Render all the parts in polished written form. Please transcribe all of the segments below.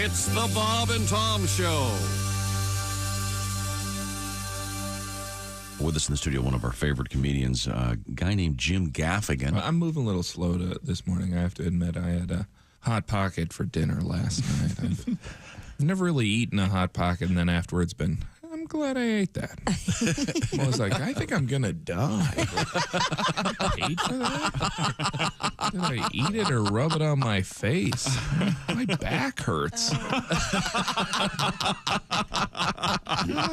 It's the Bob and Tom Show. With us in the studio, one of our favorite comedians, a guy named Jim Gaffigan. I'm moving a little slow this morning. I have to admit, I had a Hot Pocket for dinner last night. I've never really eaten a Hot Pocket and then afterwards been, I'm glad I ate that. I was like, I think I'm going to die. Did I eat for that? Did I eat it or rub it on my face? My back hurts. Hot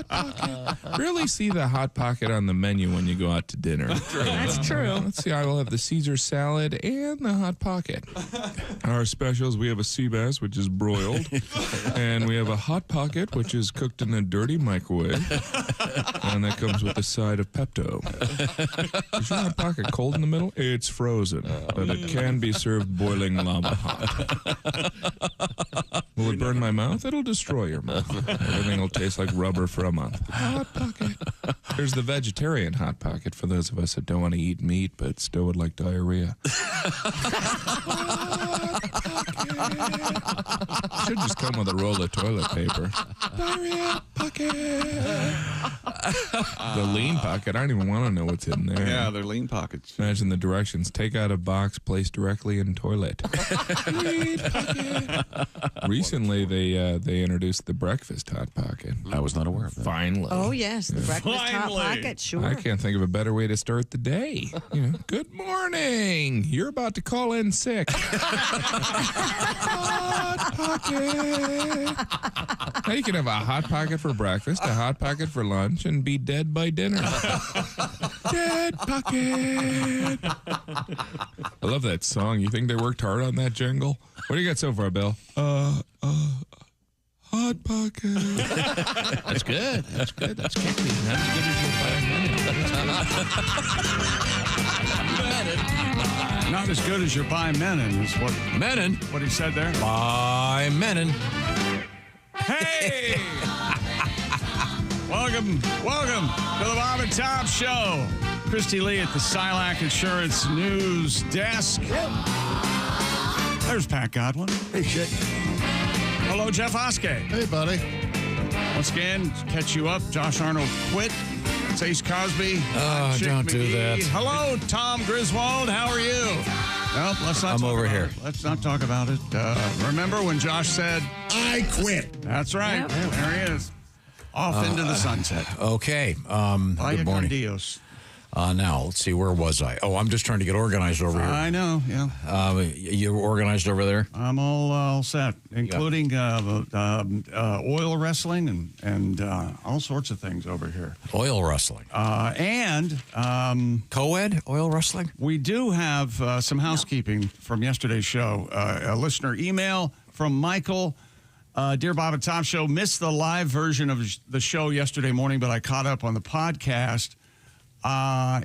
Pocket. Really see the Hot Pocket on the menu when you go out to dinner. That's true. Let's see, I will have the Caesar salad and the Hot Pocket. Our specials, we have a sea bass, which is broiled, and we have a Hot Pocket, which is cooked in a dirty microwave, and that comes with a side of Pepto. Is your Hot Pocket cold in the middle? It's frozen, but it can be served boiling lava hot. Will it burn my mouth? It'll destroy your mouth. Everything will taste like rubber for a month. Hot Pocket. There's the vegetarian Hot Pocket for those of us that don't want to eat meat but still would like diarrhea. Should just come with a roll of toilet paper. Diarrhea Pocket. The lean pocket. I don't even want to know what's in there. Yeah, they're lean pockets. Imagine the directions. Take out a box, place directly in toilet. Lean pocket. Recently, they introduced the breakfast Hot Pocket. I was not aware of that. Finally. Oh, yes, the breakfast Hot Pocket, sure. I can't think of a better way to start the day. Good morning. You're about to call in sick. Hot Pocket. Now you can have a Hot Pocket for breakfast, a Hot Pocket for lunch, and be dead by dinner. Dead Pocket. I love that song. You think they worked hard on that jingle? What do you got so far, Bill? Hot Pocket. That's good. That's good. That's catchy. Not as good as your 5 minutes. Not as good as your by Menon is what he said there. By Menon. Hey! Welcome to the Bob and Tom Show. Christy Lee at the Silac Insurance News Desk. There's Pat Godwin. Hey, shit. Hello, Jeff Oskey. Hey, buddy. Once again, catch you up. Josh Arnold quit. It's Ace Cosby. Chick don't do McGee. that. Hello, Tom Griswold. How are you? Well, let's not. I'm talk over about here. it. Let's not talk about it. Remember when Josh said, I quit. "That's right." Yep. There he is, off into the sunset. Okay. Vaya Good morning. con Dios. Now, let's see. Where was I? Oh, I'm just trying to get organized over here. I know. Yeah, You organized over there? I'm all set, including oil wrestling and all sorts of things over here. Oil wrestling. And Co-ed oil wrestling? we do have some housekeeping from yesterday's show. A listener email from Michael. Dear Bob and Tom Show, missed the live version of the show yesterday morning, but I caught up on the podcast.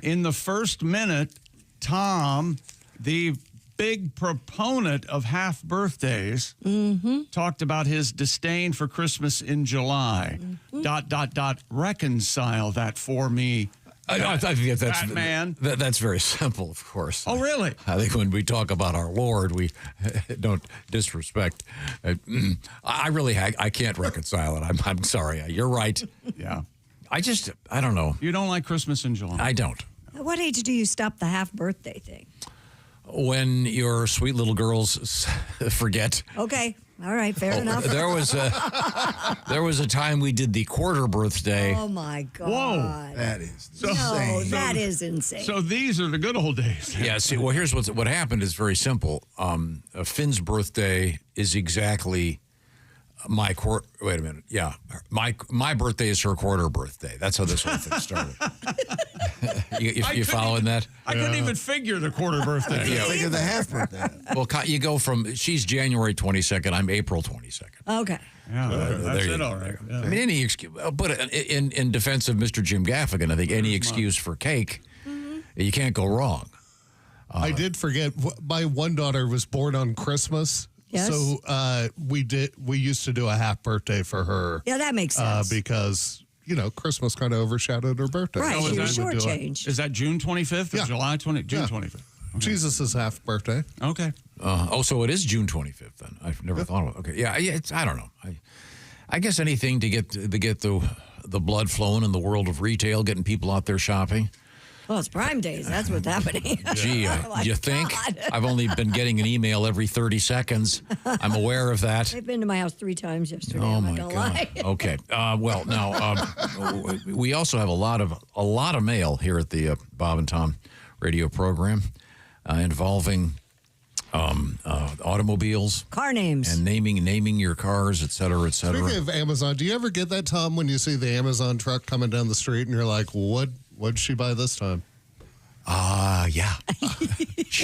In the first minute, Tom, the big proponent of half birthdays, talked about his disdain for Christmas in July. ... Reconcile that for me. I think that's Batman. That's very simple, of course. Oh, really? I think when we talk about our Lord, we don't disrespect. I really I can't reconcile it. I'm sorry. You're right. Yeah. I don't know. You don't like Christmas in July? I don't. At what age do you stop the half birthday thing? When your sweet little girls forget. Okay. All right. Fair enough. There was a time we did the quarter birthday. Oh, my God. Whoa. That is No, that is insane. So these are the good old days. Yeah. See, well, here's what happened is very simple. Finn's birthday is exactly my quarter. Wait a minute. Yeah, my birthday is her quarter birthday. That's how this whole thing started. you following that? I couldn't even figure the quarter birthday. Think of the half birthday. Well, you go from she's January 22nd. I'm April 22nd. Okay. Yeah, that's there you it. go. All right. Yeah. I mean, any excuse. But in defense of Mr. Jim Gaffigan, I think any excuse for cake, you can't go wrong. I did forget. My one daughter was born on Christmas. Yes. So we used to do a half birthday for her. Yeah, that makes sense. Because, Christmas kind of overshadowed her birthday. Right, So she is was that- shortchanged. Is that June 25th or Yeah. July 20? June Yeah. 25th. Jesus' half birthday. Okay. So it is June 25th then. I've never thought of it. Okay. Yeah, I don't know. I guess anything to get the blood flowing in the world of retail, getting people out there shopping. Well, it's Prime Days. That's what's happening. Gee, you think? God. I've only been getting an email every 30 seconds. I'm aware of that. They've been to my house 3 times yesterday. Oh, I'm my not gonna God. lie. Okay. Well, now, we also have a lot of mail here at the Bob and Tom radio program involving automobiles. Car names. And naming your cars, et cetera, et cetera. Speaking of Amazon, do you ever get that, Tom, when you see the Amazon truck coming down the street and you're like, what'd she buy this time? Yeah.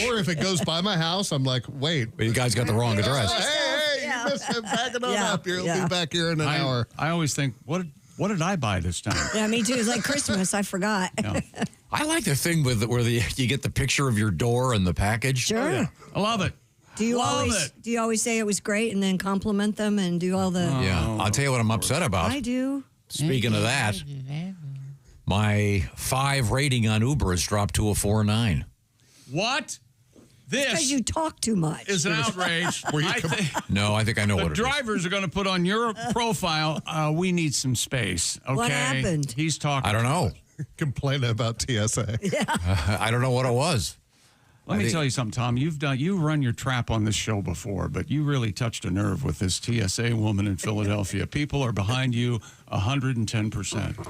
Or if it goes by my house, I'm like, wait. You guys got the wrong address. Hey, Yeah. you missed it. Back it on Yeah, up. You'll yeah. be back here in an hour. I always think, what did I buy this time? Yeah, me too. It's like Christmas. I forgot. Yeah. I like the thing where you get the picture of your door and the package. Sure. I love it. Do you Love it. always say it was great and then compliment them and do all the? Yeah. I'll tell you what I'm upset about. I do. Speaking of that, my 5 rating on Uber has dropped to a 4.9. What? Because This you talk too much. is an outrage. No, I think I know The what it is. drivers are going to put on your profile, we need some space. Okay. What happened? He's talking. I don't know. Complaining about TSA. I don't know what it was. Let me tell you something, Tom. You run your trap on this show before, but you really touched a nerve with this TSA woman in Philadelphia. People are behind you 110%.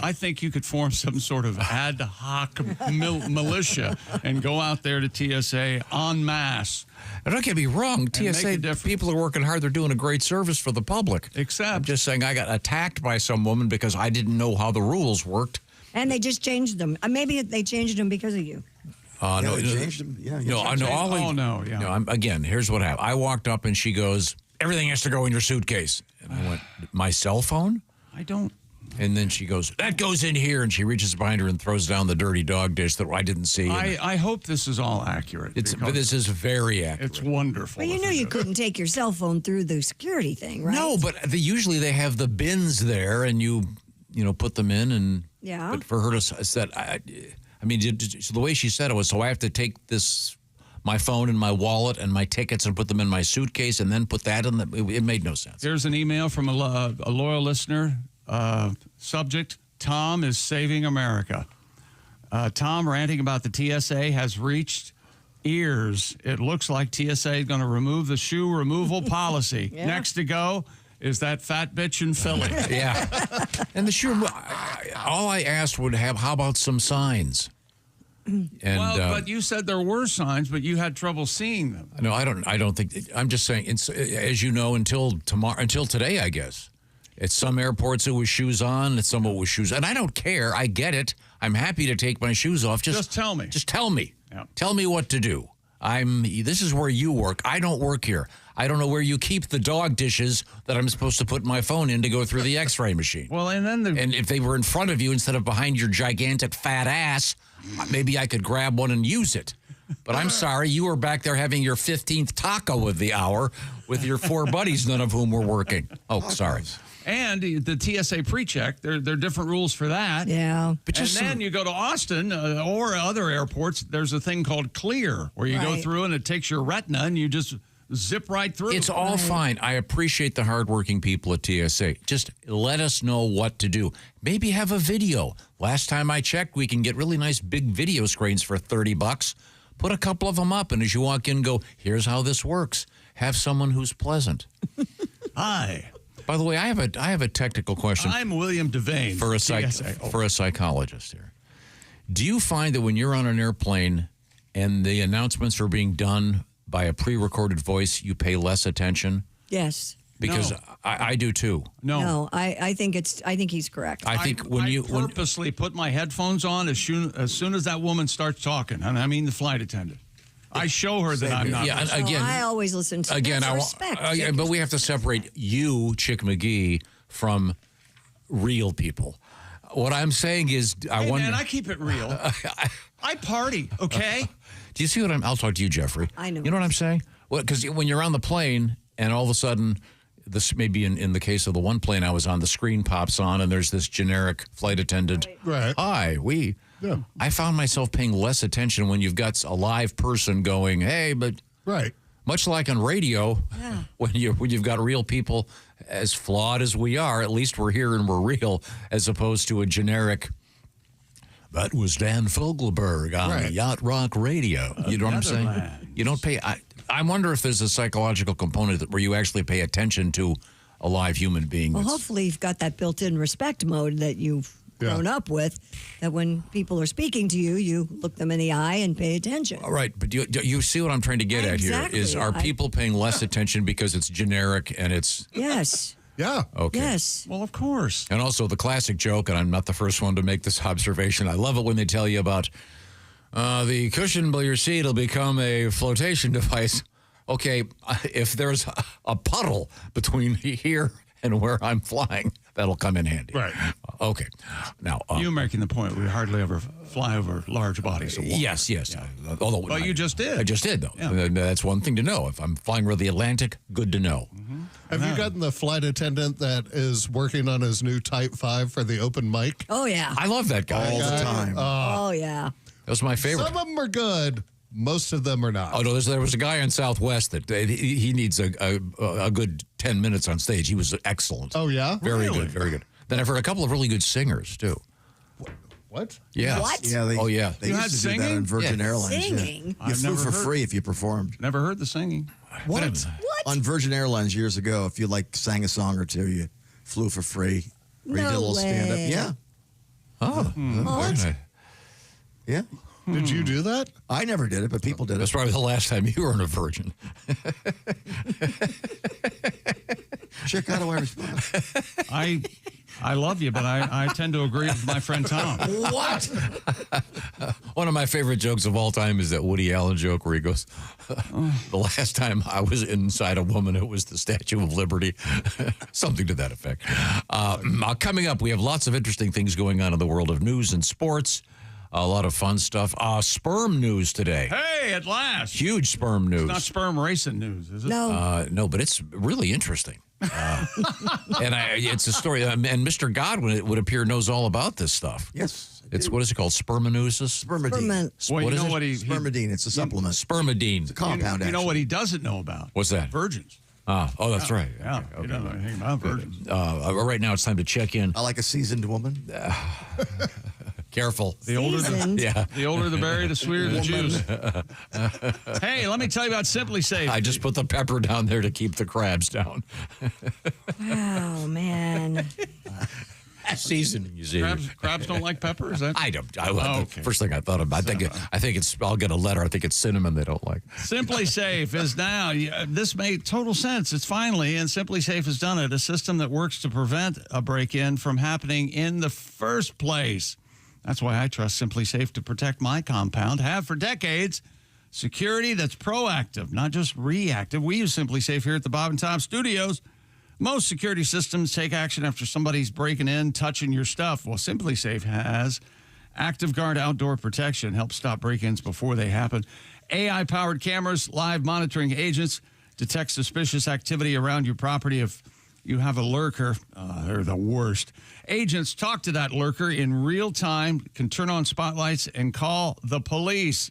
I think you could form some sort of ad hoc militia and go out there to TSA en masse. Now, don't get me wrong. make a TSA difference. people are working hard. They're doing a great service for the public. Except- I'm just saying I got attacked by some woman because I didn't know how the rules worked. And they just changed them. Maybe they changed them because of you. No, they changed them. Yeah, you no, changed no. them. Oh, no, yeah. No, again, here's what happened. I walked up and she goes, "Everything has to go in your suitcase." And I went, "My cell phone?" I don't. And then she goes, "That goes in here." And she reaches behind her and throws down the dirty dog dish that I didn't see. I hope this is all accurate. But because this is very accurate. it's wonderful. But you if knew it you is. couldn't take your cell phone through the security thing, right? No, but usually they have the bins there, and you put them in, and Yeah. But for her to said, I mean, so the way she said it was, so I have to take my phone and my wallet and my tickets and put them in my suitcase, and then put that in it made no sense. Here's an email from a loyal listener. Subject: Tom is saving America. Tom ranting about the TSA has reached ears. It looks like TSA is going to remove the shoe removal policy. Yeah. Next to go is that fat bitch in Philly. Yeah, and the shoe. All I asked would have, how about some signs? And But you said there were signs, but you had trouble seeing them. no, I don't think. I'm just saying. As you know, until today, I guess. At some airports, it was shoes on. At some, it was shoes. And I don't care. I get it. I'm happy to take my shoes off. Just tell me. Just tell me. Yeah. Tell me what to do. This is where you work. I don't work here. I don't know where you keep the dog dishes that I'm supposed to put my phone in to go through the X-ray machine. Well, and then And if they were in front of you instead of behind your gigantic fat ass, maybe I could grab one and use it. But I'm sorry, you were back there having your 15th taco of the hour with your 4 buddies, none of whom were working. Oh, sorry. And the TSA pre-check, there are different rules for that. Yeah. But And then you go to Austin or other airports, there's a thing called Clear, where you go Right. through and it takes your retina and you just zip right through. It's all fine. I appreciate the hardworking people at TSA. Just let us know what to do. Maybe have a video. Last time I checked, we can get really nice big video screens for $30. Put a couple of them up, and as you walk in, go, "Here's how this works." Have someone who's pleasant. Hi, By the way, I have a technical question I'm William Devane. for a TSA. for a psychologist here. Do you find that when you're on an airplane and the announcements are being done by a pre-recorded voice, you pay less attention? Yes. Because No. I do too. No, I think he's correct. I think when I you purposely put my headphones on as soon as that woman starts talking, and I mean the flight attendant. I show her that I'm not. yeah, and So again, I always listen to again, that's respect. but we have to separate you, Chick McGee, from real people. What I'm saying is, I Hey, wonder. man, I keep it real. I party, okay? Do you see what I'll talk to you, Jeffrey. I know. You know what I'm saying? Well, because when you're on the plane and all of a sudden, this maybe in the case of the one plane I was on, the screen pops on and there's this generic flight attendant. Right. Hi, we Yeah. I found myself paying less attention when you've got a live person going, hey, but Right. much like on radio, Yeah. when you've got real people, as flawed as we are, at least we're here and we're real, as opposed to a generic. That was Dan Fogelberg on Yacht Rock Radio. You know what I'm saying? Netherlands. You don't pay. I wonder if there's a psychological component where you actually pay attention to a live human being. Well, that's- hopefully you've got that built-in respect mode that you've grown up with, that when people are speaking to you, you look them in the eye and pay attention. All right, but you see what I'm trying to get at here is, are people paying less attention because it's generic and it's Yes. Yeah. okay? Yes. Well, of course. And also the classic joke, and I'm not the first one to make this observation. I love it when they tell you about the cushion below your seat will become a flotation device. Okay, if there's a puddle between here and where I'm flying, that'll come in handy. Right. Okay. Now, You're making the point we hardly ever fly over large bodies of water. yes. Although, Well, you just did. I just did, though. Yeah. That's one thing to know. If I'm flying over the Atlantic, good to know. Have you gotten the flight attendant that is working on his new Type 5 for the open mic? Oh, yeah. I love that guy. All the time. Oh, yeah. That was my favorite. Some of them are good. Most of them are not. Oh, no, there was a guy on Southwest that he needs a good 10 minutes on stage. He was excellent. Oh, yeah? Very Really? good, very good. Then I've heard a couple of really good singers, too. What? Yeah. What? Yeah, they, Oh, yeah. They You used had to do that singing? on Virgin Yeah. Airlines. yeah. Singing? You I've flew never for heard- free if you performed. Never heard the singing. What? On Virgin Airlines years ago, if you like sang a song or two, you flew for free. Or you did a No little stand up. way. Yeah. Oh. What? Very nice. Yeah. Did you do that? I never did it, but people did That's it. probably the last time you were on a virgin. Chick, how do I respond? I love you, but I tend to agree with my friend Tom. What? One of my favorite jokes of all time is that Woody Allen joke where he goes, the last time I was inside a woman, it was the Statue of Liberty. Something to that effect. Coming up, we have lots of interesting things going on in the world of news and sports. A lot of fun stuff. Sperm news today. Hey, at last. Huge sperm news. Not sperm racing news, is it? No. No, but it's really interesting. And it's a story. And Mr. Godwin, it would appear, knows all about this stuff. Yes. It's, what is it called? Spermanoosis? Spermadine. Well, What you is know it? what he Spermadine. It's a supplement. Spermadine. Compound, you know actually. what he doesn't know about? What's that? Virgins. Oh, that's right. Yeah, Okay, he doesn't know anything about virgins. right now, it's time to check in. I like a seasoned woman. Careful. The older Seasoned. Yeah. the older the berry, the sweeter the juice. Hey, let me tell you about Simply Safe. I just put the pepper down there to keep the crabs down. Oh, man. Seasoning, you see. Crabs don't like pepper, is that? I don't. Okay. First thing I thought about. I think it's. I'll get a letter. I think it's cinnamon they don't like. Simply Safe is now. This made total sense. It's finally, and Simply Safe has done it. A system that works to prevent a break-in from happening in the first place. That's why I trust Simply Safe to protect my compound. Have for decades. Security that's proactive, not just reactive. We use Simply Safe here at the Bob and Tom Studios. Most security systems take action after somebody's breaking in, touching your stuff. Well, Simply Safe has Active Guard outdoor protection, helps stop break-ins before they happen. AI-powered cameras, live monitoring agents, detect suspicious activity around your property. If you have a lurker, they're the worst. Agents talk to that lurker in real time, can turn on spotlights and call the police.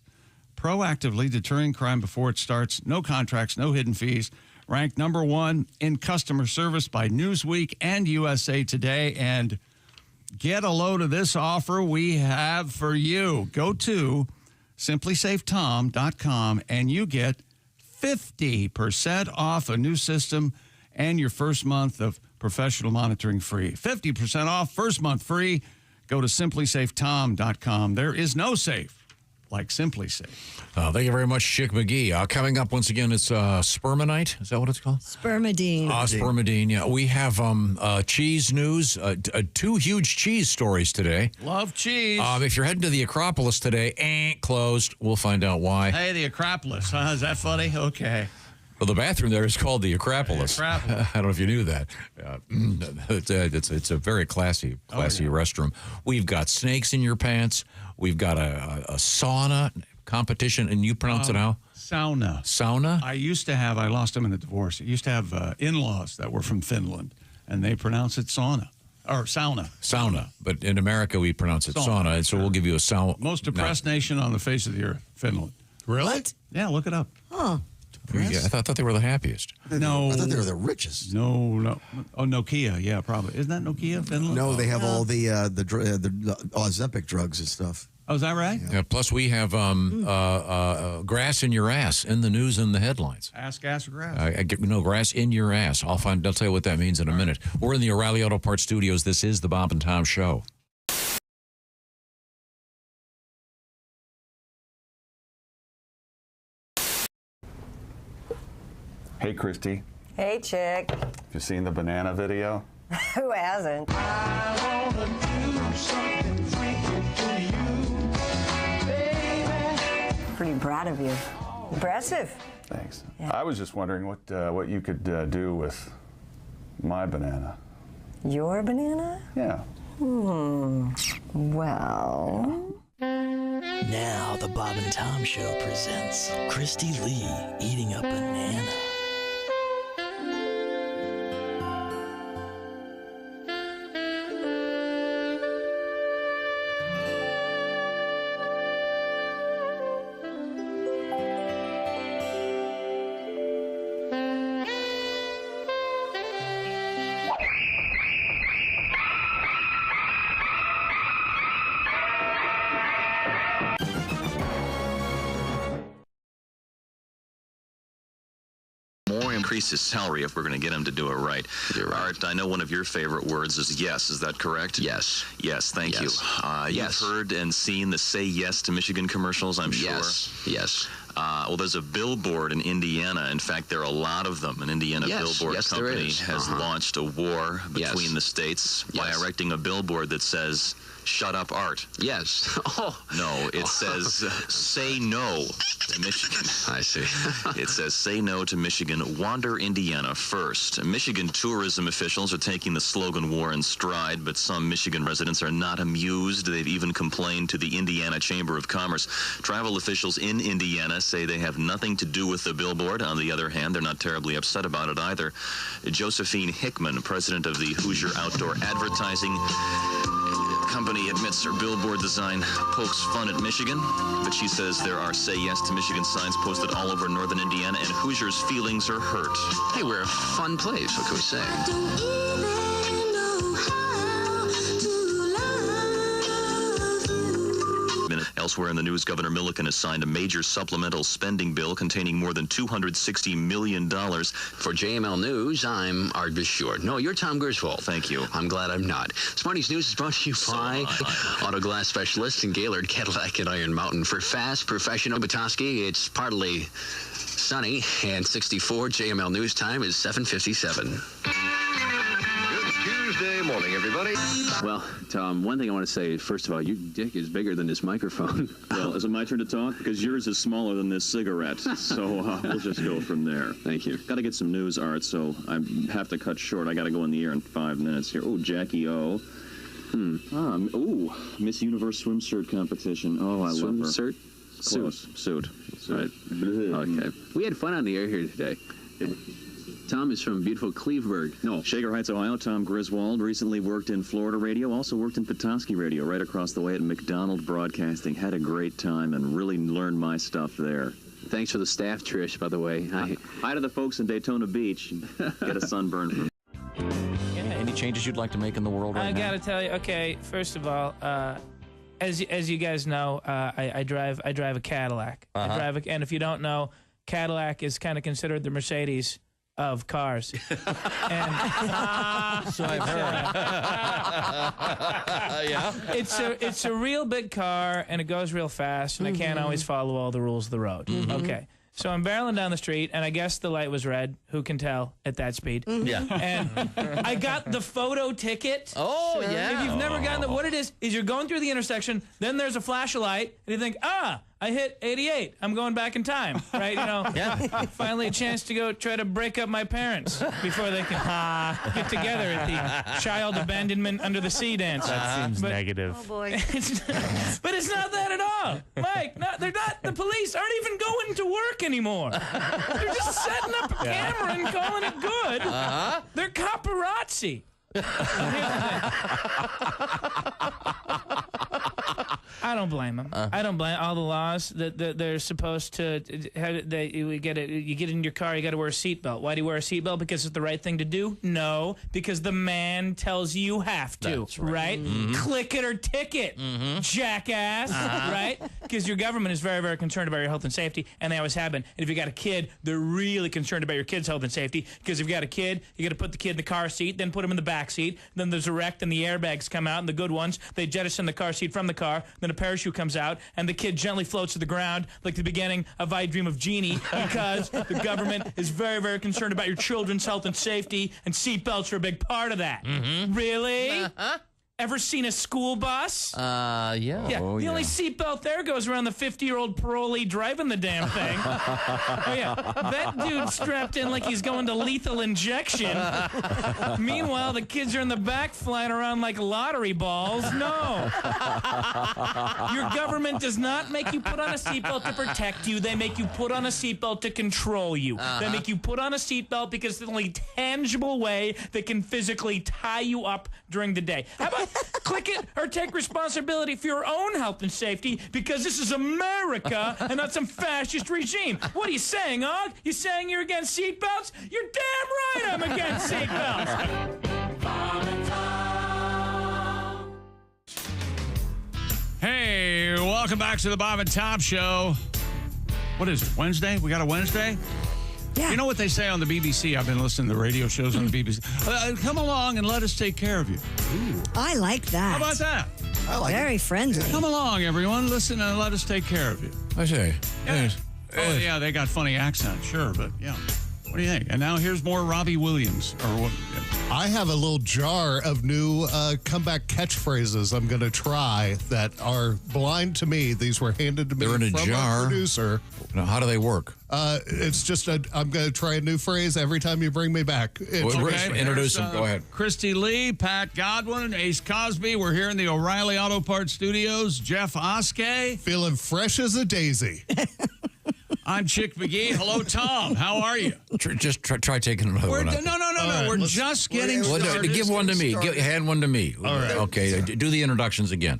Proactively deterring crime before it starts. No contracts, no hidden fees. Ranked number one in customer service by Newsweek and USA Today. And get a load of this offer we have for you. Go to simplysafetom.com and you get 50% off a new system and your first month of professional monitoring free. 50% off, first month free. Go to simplysafetom.com. There is no safe like Simply Safe. Thank you very much, Chick McGee. Coming up once again, it's Spermanite. Is that what it's called? Spermadine. Spermadine. Yeah, we have cheese news. Two huge cheese stories today. Love cheese. If you're heading to the Acropolis today, closed. We'll find out why. Hey, the Acropolis, huh? Is that funny? Okay. Well, the bathroom there is called the Acropolis. Acropolis. I don't know if you knew that. It's a very classy restroom. We've got snakes in your pants. We've got a sauna competition, and you pronounce it how? Sauna. Sauna? I lost them in the divorce. I used to have in-laws that were from Finland, and they pronounce it sauna. or sauna. Sauna, but in America we pronounce it sauna, and so we'll give you a sauna. Most depressed nation on the face of the earth, Finland. Really? Yeah, look it up. Huh. Yeah, I thought they were the happiest. No. I thought they were the richest. No. Oh, Nokia. Yeah, probably. Isn't that Nokia, Finland? No, they have all the Ozempic drugs and stuff. Oh, is that right? Yeah, plus we have grass in your ass in the news and the headlines. Ass, gas, or grass? No, grass in your ass. I'll tell you what that means in a minute. We're in the O'Reilly Auto Parts studios. This is the Bob and Tom Show. Hey, Christy. Hey, chick. Have you seen the banana video? Who hasn't? Pretty proud of you. Impressive. Thanks. Yeah. I was just wondering what you could do with my banana. Your banana? Yeah. Well. Now the Bob and Tom Show presents Christy Lee eating a banana. Increase his salary if we're going to get him to do it right. Art, I know one of your favorite words is yes. Is that correct? Yes. Yes, thank you. Yes. You've heard and seen the Say Yes to Michigan commercials, I'm sure. Yes. Well, there's a Billboard in Indiana. In fact, there are a lot of them. An Indiana Billboard company has launched a war between the states by erecting a billboard that says, "Shut up, Art." Yes. Oh. No, it says, "Say no to Michigan." I see. It says, "Say no to Michigan. Wander Indiana first." Michigan tourism officials are taking the slogan war in stride, but some Michigan residents are not amused. They've even complained to the Indiana Chamber of Commerce. Travel officials in Indiana say they have nothing to do with the billboard. On the other hand, they're not terribly upset about it either. Josephine Hickman, president of the Hoosier Outdoor Advertising Company, admits her billboard design pokes fun at Michigan, but she says there are Say Yes to Michigan signs posted all over northern Indiana, and Hoosiers' feelings are hurt. Hey, we're a fun place. What can we say? Elsewhere in the news, Governor Milliken has signed a major supplemental spending bill containing more than $260 million. For JML News, I'm Art Bishort. No, you're Tom Gerswold. Thank you. I'm glad I'm not. Smarties News is brought to you by Auto Glass Specialist in Gaylord, Cadillac, and Iron Mountain. For fast, professional Batoski, it's partly sunny, and 64 JML News time is 7:57. Tuesday morning, everybody. Well, Tom, one thing I want to say, first of all, your dick is bigger than this microphone. Well, is it my turn to talk? Because yours is smaller than this cigarette. So we'll just go from there. Thank you. Got to get some news, Art, so I have to cut short. I got to go in the air in 5 minutes here. Oh, Jackie O. Miss Universe swimsuit competition. Oh, I love her. Swimsuit? Suit. Right. Okay. We had fun on the air here today. Tom is from beautiful Cleveburg. No, Shaker Heights, Ohio. Tom Griswold recently worked in Florida radio, also worked in Petoskey radio right across the way at McDonald Broadcasting. Had a great time and really learned my stuff there. Thanks for the staff, Trish, by the way. Hi to the folks in Daytona Beach. Get a sunburn from Any changes you'd like to make in the world right now? I got to tell you, okay, first of all, as you guys know, I drive a Cadillac. And if you don't know, Cadillac is kind of considered the Mercedes of cars. And so I've heard. Yeah. It's a real big car, and it goes real fast, and I can't always follow all the rules of the road. Okay. So I'm barreling down the street, and I guess the light was red. Who can tell at that speed? Yeah. And I got the photo ticket. Oh, yeah. If you've never gotten that, what it is you're going through the intersection, then there's a flash of light, and you think, I hit 88. I'm going back in time, right? You know, finally a chance to go try to break up my parents before they can get together at the child abandonment under the sea dance. That seems negative. Oh, boy. But it's not that at all. Mike, they're not. The police aren't even going to work anymore. They're just setting up a camera and calling it good. They're paparazzi. I don't blame them. I don't blame all the laws that they're supposed to. You get in your car, you got to wear a seatbelt. Why do you wear a seatbelt? Because it's the right thing to do? No, because the man tells you have to. That's right. Right? Mm-hmm. Click it or ticket, jackass. Right? Because your government is very, very concerned about your health and safety, and they always have been. And if you got a kid, they're really concerned about your kid's health and safety. Because if you got a kid, you got to put the kid in the car seat, then put him in the back seat. Then there's a wreck, and the airbags come out, and the good ones, they jettison the car seat from the car. Then a parachute comes out, and the kid gently floats to the ground like the beginning of I Dream of Jeannie, because the government is very, very concerned about your children's health and safety, and seatbelts are a big part of that. Really? Ever seen a school bus? Yeah. Yeah. The only seatbelt there goes around the 50-year-old parolee driving the damn thing. Oh, yeah. That dude's strapped in like he's going to lethal injection. Meanwhile, the kids are in the back flying around like lottery balls. No. Your government does not make you put on a seatbelt to protect you. They make you put on a seatbelt to control you. They make you put on a seatbelt because it's the only tangible way they can physically tie you up during the day. How about click it or take responsibility for your own health and safety, because this is America and not some fascist regime. What are you saying, Og? You saying you're against seatbelts? You're damn right I'm against seatbelts. Hey, welcome back to the Bob and Tom Show. What is it, Wednesday? We got a Wednesday? Yeah. You know what they say on the BBC? I've been listening to the radio shows on the BBC. Come along and let us take care of you. Ooh. I like that. How about that? I like Very friendly. Come along, everyone. Listen and let us take care of you. I say. Yeah. Oh, yeah, they got funny accents, sure, but yeah. What do you think? And now here's more Robbie Williams. Or what? I have a little jar of new comeback catchphrases I'm going to try that are blind to me. These were handed to me They're in a from jar. a producer. Now, how do they work? It's just I'm going to try a new phrase every time you bring me back. Introduce them. Go ahead. Christy Lee, Pat Godwin, Ace Cosby. We're here in the O'Reilly Auto Parts Studios. Jeff Oskey. Feeling fresh as a daisy. I'm Chick McGee. Hello, Tom. How are you? Just try taking another one. No. Right, we're just getting started. Give one to me. Hand one to me. All right. Okay. Do the introductions again.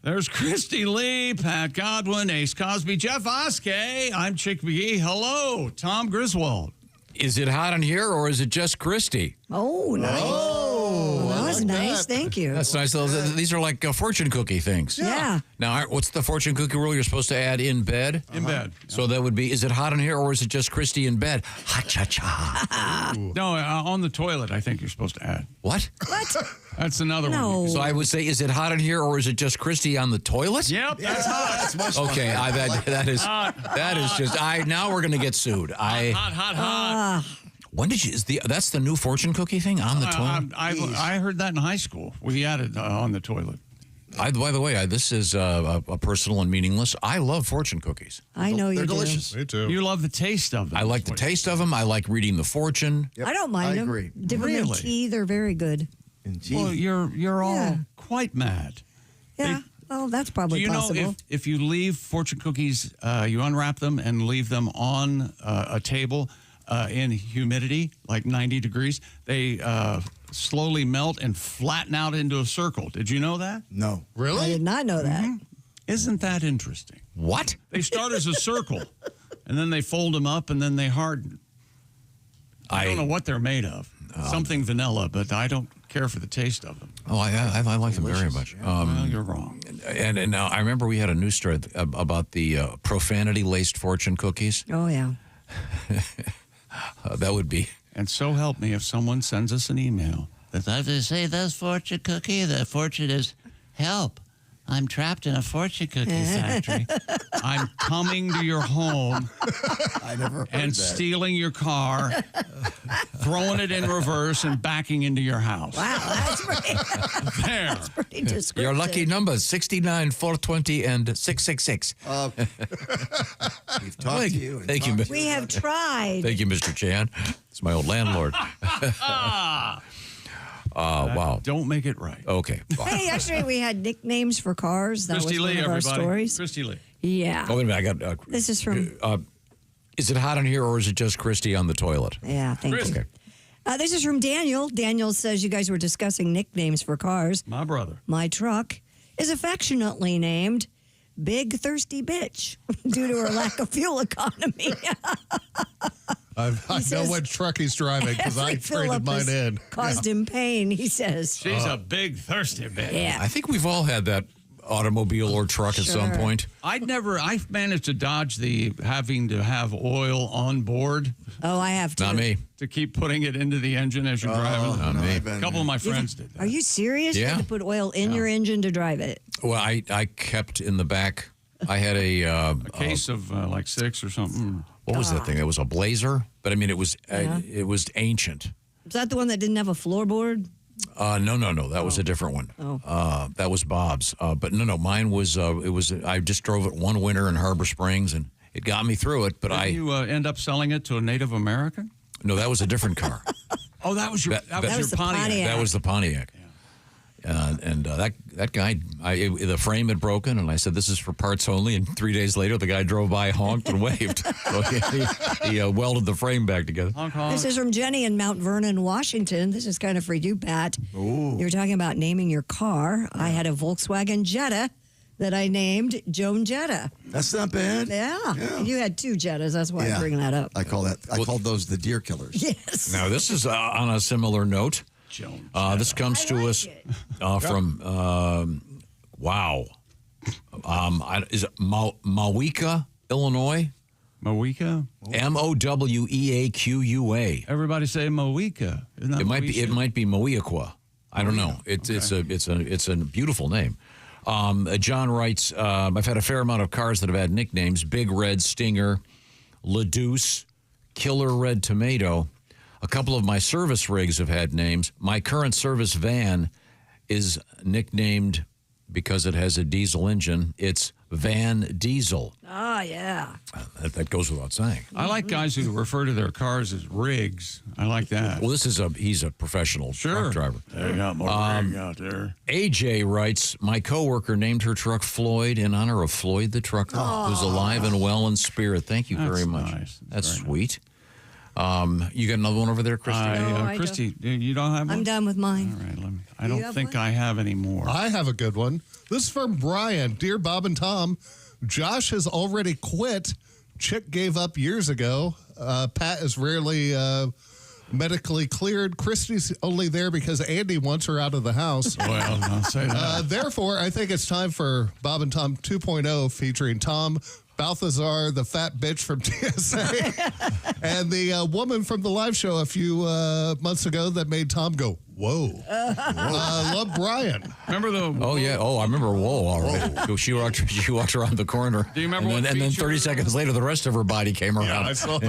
There's Christy Lee, Pat Godwin, Ace Cosby, Jeff Oskey. I'm Chick McGee. Hello, Tom Griswold. Is it hot in here, or is it just Christy? Oh, nice. Oh, that was nice. Thank you. That's nice. These are like fortune cookie things. Yeah. Now, what's the fortune cookie rule? You're supposed to add in bed? In bed. So that would be, is it hot in here, or is it just Christy in bed? Ha-cha-cha. No, on the toilet, I think you're supposed to add. What? What? That's another No. one. So I would say, is it hot in here, or is it just Christy on the toilet? Yep, that's hot. That's much Okay, that is just, now we're going to get sued. Hot. When did you? That's the new fortune cookie thing on the toilet? I heard that in high school. We added on the toilet. By the way, this is a personal and meaningless. I love fortune cookies. I know you They're do. delicious. Me too. You love the taste of them. I like the taste of them. I like reading the fortune. Yep, I don't mind them. agree. Dip them in Really? tea. They're very good. Well, you're all Yeah. quite mad. Yeah. Well, that's Do probably you possible. know if you leave fortune cookies, you unwrap them and leave them on a table in humidity, like 90 degrees, they slowly melt and flatten out into a circle. Did you know that? No. I did not know that. Isn't that interesting? What? They start as a circle, and then they fold them up, and then they harden. I don't know what they're made of. Something vanilla, but I don't care for the taste of them. Oh, I like them very much. Well, you're wrong. And now I remember we had a news story about the profanity-laced fortune cookies. Oh, yeah. That would be. And so help me if someone sends us an email. That I have to say, this fortune cookie, the fortune is help. I'm trapped in a fortune cookie factory. I'm coming to your home I never heard and that. stealing your car, throwing it in reverse, and backing into your house. Wow, that's pretty, There. that's pretty descriptive. Your lucky numbers, 69, 420, and 666. We've talked to you. and Thank you. talked to We have tried. Thank you, Mr. Chan. It's my old landlord. Wow. Don't make it right. Okay. Hey, yesterday we had nicknames for cars. That Christy was Lee, one of our everybody. stories. Christy Lee. Yeah. Oh, wait a minute. I got. This is from. Is it hot in here, or is it just Christy on the toilet? Yeah, thank you. Okay. This is from Daniel. Daniel says you guys were discussing nicknames for cars. My brother. My truck is affectionately named Big Thirsty Bitch due to her lack of fuel economy. I know what truck he's driving because I traded mine in. Caused him pain, he says. She's a big thirsty bitch. Yeah. I think we've all had that automobile or truck at some point. I've managed to dodge the having to have oil on board. Oh, I have to. Not me. To keep putting it into the engine as you're driving. Not me. A couple of my friends did that. Are you serious? You Yeah. had to put oil in your engine to drive it. Well, I kept in the back. I had a case of like 6 or something. What was that thing? It was a Blazer, but I mean it was ancient. Is that the one that didn't have a floorboard? No. That was a different one. Oh. That was Bob's. But no. Mine was. I just drove it one winter in Harbor Springs, and it got me through it. But Did you end up selling it to a Native American? No, that was a different car. Oh, that was your your Pontiac. That was the Pontiac. That guy, the frame had broken, and I said, "This is for parts only." And 3 days later, the guy drove by, honked, and waved. So he welded the frame back together. Honk, honk. This is from Jenny in Mount Vernon, Washington. This is kind of for you, Pat. Ooh. You were talking about naming your car. I had a Volkswagen Jetta that I named Joan Jetta. That's not bad. Yeah. And you had 2 Jettas. That's why I'm bringing that up. I called those the deer killers. Yes. Now, this is on a similar note. This comes to us from, wow. Is it Mauica, Illinois? Mauica? Moweaqua. Everybody say Mauica. It might be Mauiaqua. I don't know. It's a beautiful name. John writes, I've had a fair amount of cars that have had nicknames: Big Red Stinger, LaDeuce, Killer Red Tomato. A couple of my service rigs have had names. My current service van is nicknamed, because it has a diesel engine, it's Van Diesel. Oh, yeah. That goes without saying. I like guys who refer to their cars as rigs. I like that. Well, he's a professional truck driver. They got more rig out there. AJ writes, my coworker named her truck Floyd in honor of Floyd the trucker, who's alive and well in spirit. Thank you very much. Nice. That's sweet. You got another one over there, Christy? I Christy, you don't have one? I'm done with mine. All right, I don't think I have any more. I have a good one. This is from Brian. Dear Bob and Tom, Josh has already quit. Chick gave up years ago. Pat is rarely medically cleared. Christy's only there because Andy wants her out of the house. Well, I'll say that. Therefore, I think it's time for Bob and Tom 2.0 featuring Tom Balthazar, the fat bitch from TSA, and the woman from the live show a few months ago that made Tom go, whoa. Love Brian. Remember the... Oh, yeah. Oh, I remember whoa, all right. She walked around the corner. Do you remember and then 30 seconds later, the rest of her body came around. Yeah, I saw.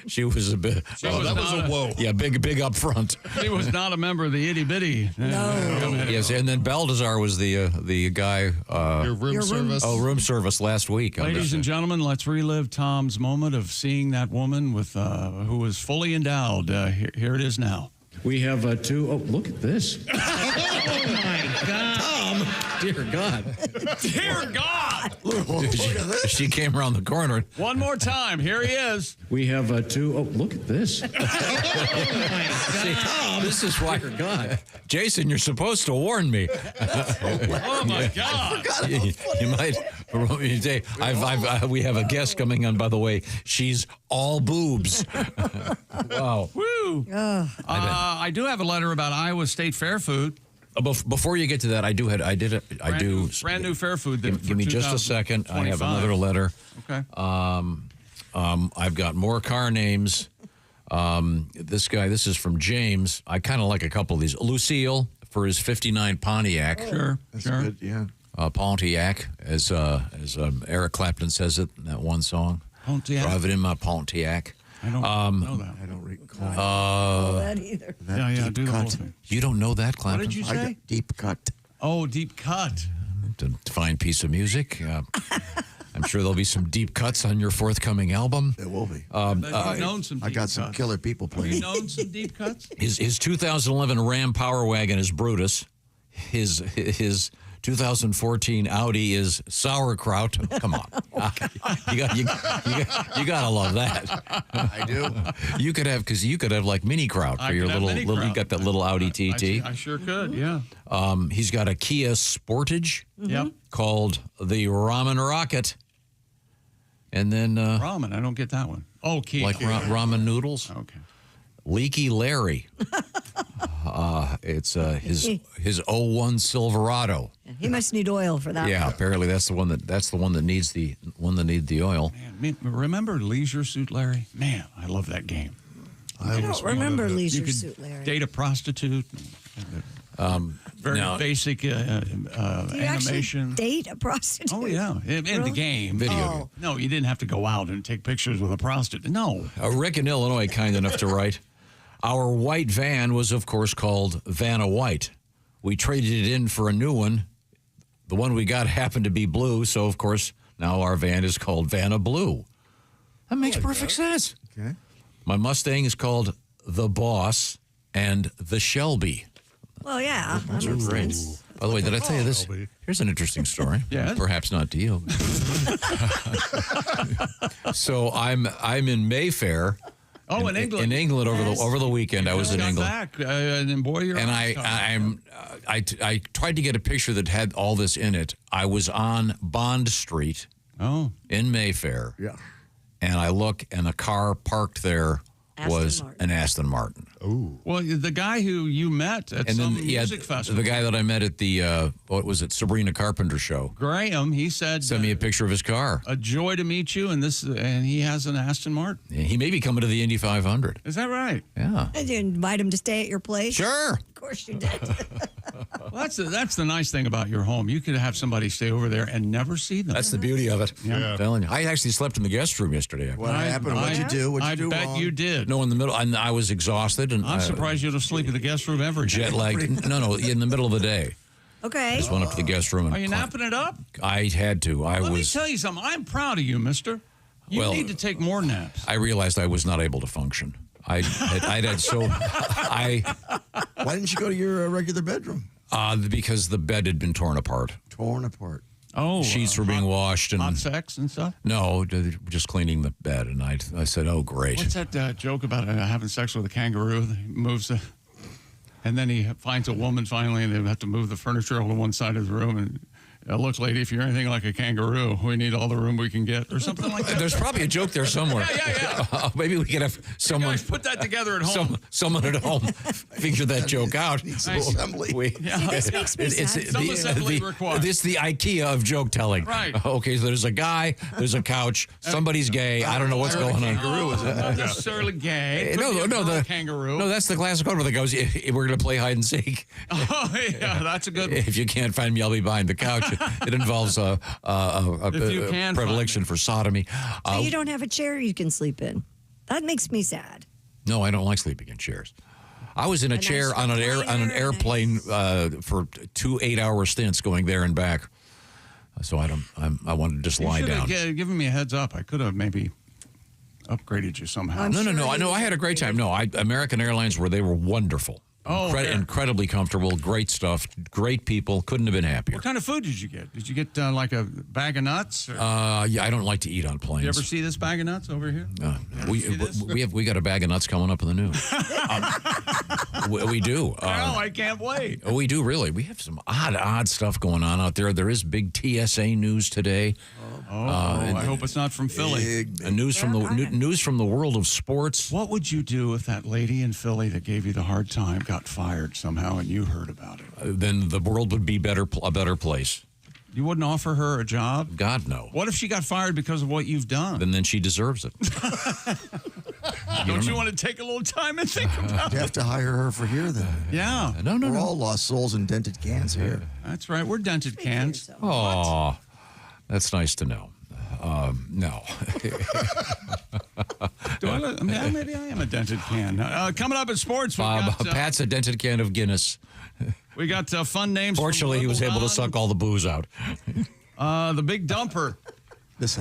She was a bit... that was a whoa. Yeah, big up front. He was not a member of the itty bitty. No. Yes, and then Balthazar was the guy... Your room service. Oh, room service last week. Ladies and gentlemen, let's relive Tom's moment of seeing that woman with who was fully endowed. Here it is now. We have two. Oh, look at this. Oh, my God. Tom! Dear God. Dear God! She came around the corner. One more time. Here he is. We have two. Oh, look at this. Oh, my God. Tom, this is why. Dear God. Jason, you're supposed to warn me. Oh, my God. You might say, we have a guest coming on, by the way. She's all boobs. Wow. Woo. I do have a letter about Iowa State Fair food. Before you get to that, I do brand new fair food. Give me just a second. I have another letter. Okay. I've got more car names. This is from James. I kind of like a couple of these. Lucille for his '59 Pontiac. Sure, That's good. Yeah. Pontiac, as Eric Clapton says it in that one song. Pontiac. Driving in my Pontiac. I don't know that. I don't recall. That either. Yeah, do the whole thing. You don't know that, Clapton? What did you say? Deep cut. Oh, deep cut. A fine piece of music. I'm sure there'll be some deep cuts on your forthcoming album. There will be. You've known some I got some cuts. killer people playing. You known some deep cuts? His 2011 Ram Power Wagon is Brutus. His 2014 Audi is sauerkraut. Come on. You gotta love that. I do. You could have like mini kraut for your little. You got that little Audi TT. I sure could. Yeah. He's got a Kia Sportage. Yep. Called the Ramen Rocket. And then ramen. I don't get that one. Oh, Kia. Like ramen noodles. Okay. Leaky Larry. It's his 01 Silverado. He must need oil for that. Yeah, apparently that's the one that needs the oil. Man, remember Leisure Suit Larry? Man, I love that game. I don't remember Leisure Suit Larry. Date a prostitute. Very basic animation. Date a prostitute? Oh yeah, in the game. Video. No, you didn't have to go out and take pictures with a prostitute. No. Rick in Illinois, kind enough to write, our white van was, of course, called Vanna White. We traded it in for a new one. The one we got happened to be blue, so, of course, now our van is called Vanna Blue. That makes perfect sense. Okay. My Mustang is called The Boss and The Shelby. Well, yeah. Those are great. By the way, did I tell you this? Here's an interesting story. Yeah. Perhaps not to you. So I'm in Mayfair. Oh, in England. In England over the weekend. I was in England. Back, and boy, you're and I tried to get a picture that had all this in it. I was on Bond Street. In Mayfair. Yeah. And I look, and a car parked there was an Aston Martin. Oh. Well, the guy who you met at some music festival. The guy that I met at the, Sabrina Carpenter show. Graham, he said. Sent me a picture of his car. A joy to meet you, and he has an Aston Martin. Yeah, he may be coming to the Indy 500. Is that right? Yeah. Did you invite him to stay at your place? Sure. Of course you did. Well, that's the nice thing about your home. You could have somebody stay over there and never see them. That's the beauty of it. Yeah. I'm telling you. I actually slept in the guest room yesterday. What happened? What'd you do? I bet you did. No, in the middle. I was exhausted. And I'm surprised you don't sleep in the guest room ever. Jet lagged. No, in the middle of the day. Okay. I just went up to the guest room. Are you napping it up? I had to. Let me tell you something. I'm proud of you, mister. You need to take more naps. I realized I was not able to function. Why didn't you go to your regular bedroom? Because the bed had been torn apart. Torn apart. Oh, sheets were being washed and hot sex and stuff. No, just cleaning the bed, and I said, "Oh, great." What's that joke about having sex with a kangaroo? He moves, and then he finds a woman finally, and they have to move the furniture over to one side of the room. And look, lady, if you're anything like a kangaroo, we need all the room we can get, or something like that. There's probably a joke there somewhere. Yeah. Maybe we could have someone guys put that together at home. Someone at home figure that joke out. Assembly. This makes me sad. Some assembly required. This is the IKEA of joke telling. Right. Okay, so there's a guy, there's a couch, somebody's gay. I don't know what's going on. Kangaroo is not necessarily gay. The kangaroo. No, that's the classic one where the goes, we're going to play hide and seek. Oh, yeah, that's a good one. If you can't find me, I'll be behind the couch. It involves a predilection for sodomy. So you don't have a chair you can sleep in. That makes me sad. No, I don't like sleeping in chairs. I was in a chair on an airplane for 2 8-hour stints going there and back. So I wanted to just lie down. Given me a heads up. I could have maybe upgraded you somehow. No. I had a great time. No, American Airlines they were wonderful. Incredibly comfortable, great stuff, great people. Couldn't have been happier. What kind of food did you get? Did you get like a bag of nuts? Or? Yeah, I don't like to eat on planes. You ever see this bag of nuts over here? We got a bag of nuts coming up in the news. We do. I can't wait. We do really. We have some odd stuff going on out there. There is big TSA news today. I hope it's not from Philly. News from the world of sports. What would you do if that lady in Philly that gave you the hard time got fired somehow and you heard about it? Then the world would be a better place. You wouldn't offer her a job? God, no. What if she got fired because of what you've done? Then she deserves it. Don't you want to take a little time and think about it? You have to hire her for here, then. Yeah. No. We're all lost souls and dented cans here. That's right. We're dented cans. Oh, that's nice to know. No. Maybe I am a dented can. Coming up in sports, Pat's a dented can of Guinness. We got fun names. Fortunately, he was able to suck all the booze out. The big dumper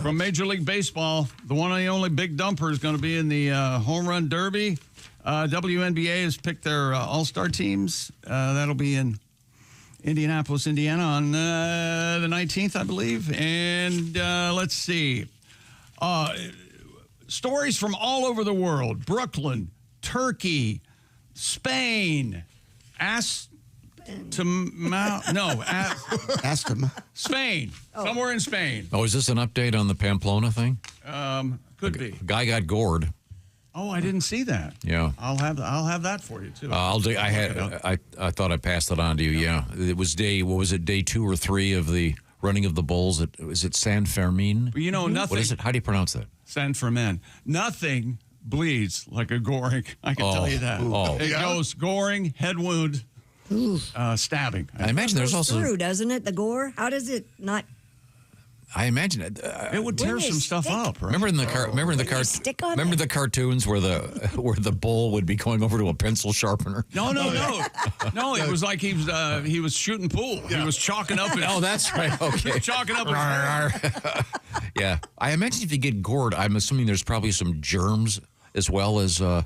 from Major League Baseball, the one and the only big dumper, is going to be in the home run derby. WNBA has picked their all-star teams. That'll be in Indianapolis, Indiana on the 19th, I believe. And let's see. Stories from all over the world. Brooklyn, Turkey, Spain, Spain. Somewhere in Spain. Oh, is this an update on the Pamplona thing? Could be. A guy got gored. Oh, I didn't see that. Yeah. I'll have that for you too. I thought I passed it on to you. Yeah. It was day 2 or 3 of the running of the bulls. Is it San Fermin? You know, nothing. What is it? How do you pronounce that? San Fermin. Nothing bleeds like a goring. I can tell you that. It goes goring, head wound, stabbing. I imagine there's also through, doesn't it? The gore. How does it not? I imagine it would tear some stuff up. Right? Remember the cartoons where the bull would be going over to a pencil sharpener? No. It was like he was shooting pool. Yeah. He was chalking up. Oh, that's right. Okay, chalking up. Yeah, I imagine if you get gored, I'm assuming there's probably some germs as well as. I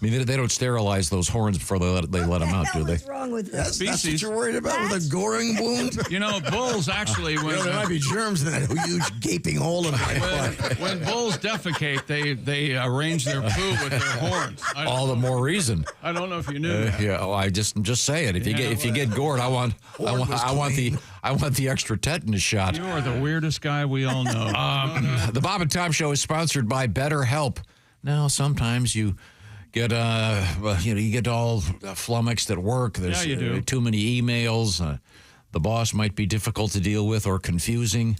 mean, they don't sterilize those horns before they let them out, do they? What's wrong with this? That's what you're worried about with a goring wound? You know, bulls actually. There might be germs in that huge gaping hole in my butt. When bulls defecate, they arrange their poo with their horns. All the more reason. I don't know if you knew that. Yeah. Oh, I'm just saying. If you get gored, I want the extra tetanus shot. You are the weirdest guy we all know. The Bob and Tom Show is sponsored by BetterHelp. Now, sometimes you get you get all flummoxed at work. There's you do. Too many emails. The boss might be difficult to deal with or confusing.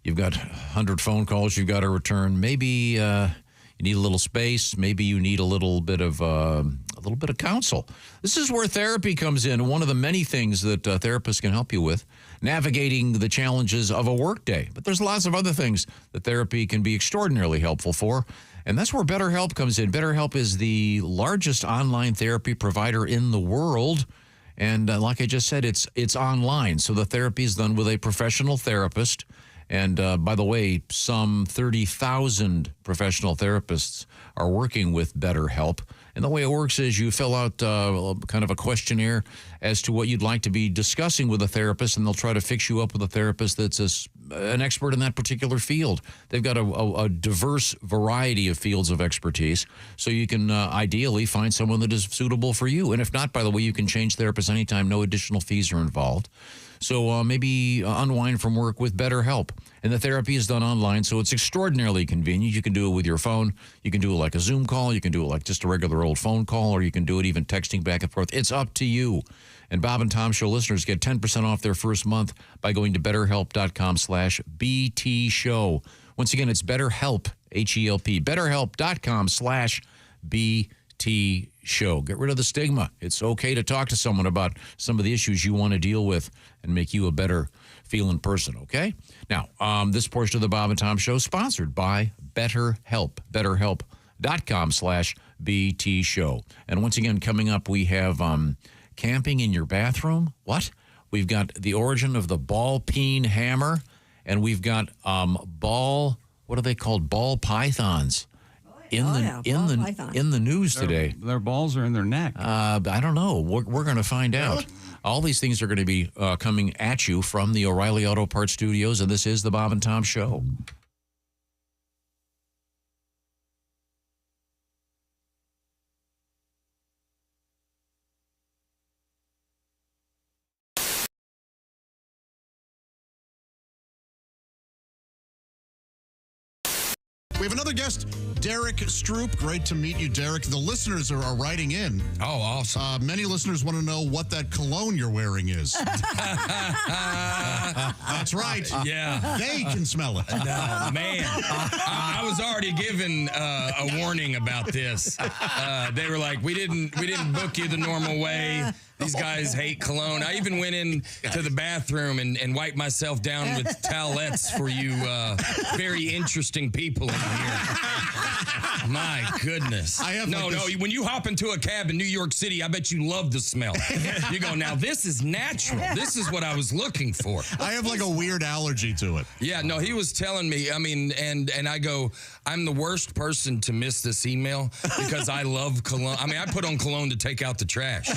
You've got 100 phone calls you've got to return. Maybe you need a little space. Maybe you need a little bit of counsel. This is where therapy comes in. One of the many things that therapists can help you with, navigating the challenges of a workday. But there's lots of other things that therapy can be extraordinarily helpful for. And that's where BetterHelp comes in. BetterHelp is the largest online therapy provider in the world. And like I just said, it's online. So the therapy is done with a professional therapist. And by the way, some 30,000 professional therapists are working with BetterHelp. And the way it works is you fill out kind of a questionnaire as to what you'd like to be discussing with a therapist, and they'll try to fix you up with a therapist that's an expert in that particular field. They've got a diverse variety of fields of expertise, so you can ideally find someone that is suitable for you. And if not, by the way, you can change therapists anytime. No additional fees are involved. So maybe unwind from work with BetterHelp. And the therapy is done online, so it's extraordinarily convenient. You can do it with your phone. You can do it like a Zoom call. You can do it like just a regular old phone call, or you can do it even texting back and forth. It's up to you. And Bob and Tom Show listeners get 10% off their first month by going to BetterHelp.com/BT Show. Once again, it's BetterHelp, H-E-L-P, BetterHelp.com/BT Show. Get rid of the stigma. It's okay to talk to someone about some of the issues you want to deal with and make you a better feeling person, okay? Now, this portion of the Bob and Tom Show is sponsored by BetterHelp, BetterHelp.com/BT Show. And once again, coming up, we have camping in your bathroom. What? We've got the origin of the ball peen hammer, and we've got what are they called? Ball pythons. In the news today. Their balls are in their neck. I don't know. We're going to find out. All these things are going to be coming at you from the O'Reilly Auto Parts Studios, and this is the Bob and Tom Show. We have another guest, Derek Stroop. Great to meet you, Derek. The listeners are writing in. Oh, awesome. Many listeners want to know what that cologne you're wearing is. That's right. Yeah. They can smell it. No, man. I was already given a warning about this. They were like, we didn't book you the normal way. These guys hate cologne. I even went in to the bathroom and wiped myself down with towelettes for you very interesting people in here. My goodness. No, when you hop into a cab in New York City, I bet you love the smell. You go, now this is natural. This is what I was looking for. I have like a weird allergy to it. Yeah, no, he was telling me, I mean, and I go, I'm the worst person to miss this email because I love cologne. I mean, I put on cologne to take out the trash.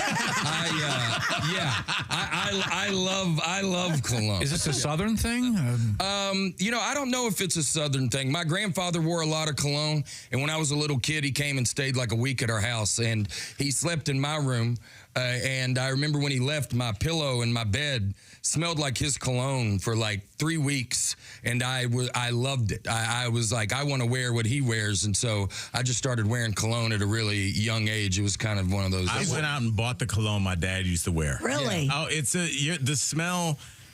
I love cologne. Is this a Southern thing? I don't know if it's a Southern thing. My grandfather wore a lot of cologne, and when I was a little kid, he came and stayed like a week at our house, and he slept in my room. And I remember when he left, my pillow and my bed smelled like his cologne for like 3 weeks, and I loved it. I was like, I want to wear what he wears, and so I just started wearing cologne at a really young age. It was kind of one of those. I went out and bought the cologne my dad used to wear. Really? Yeah. Oh, the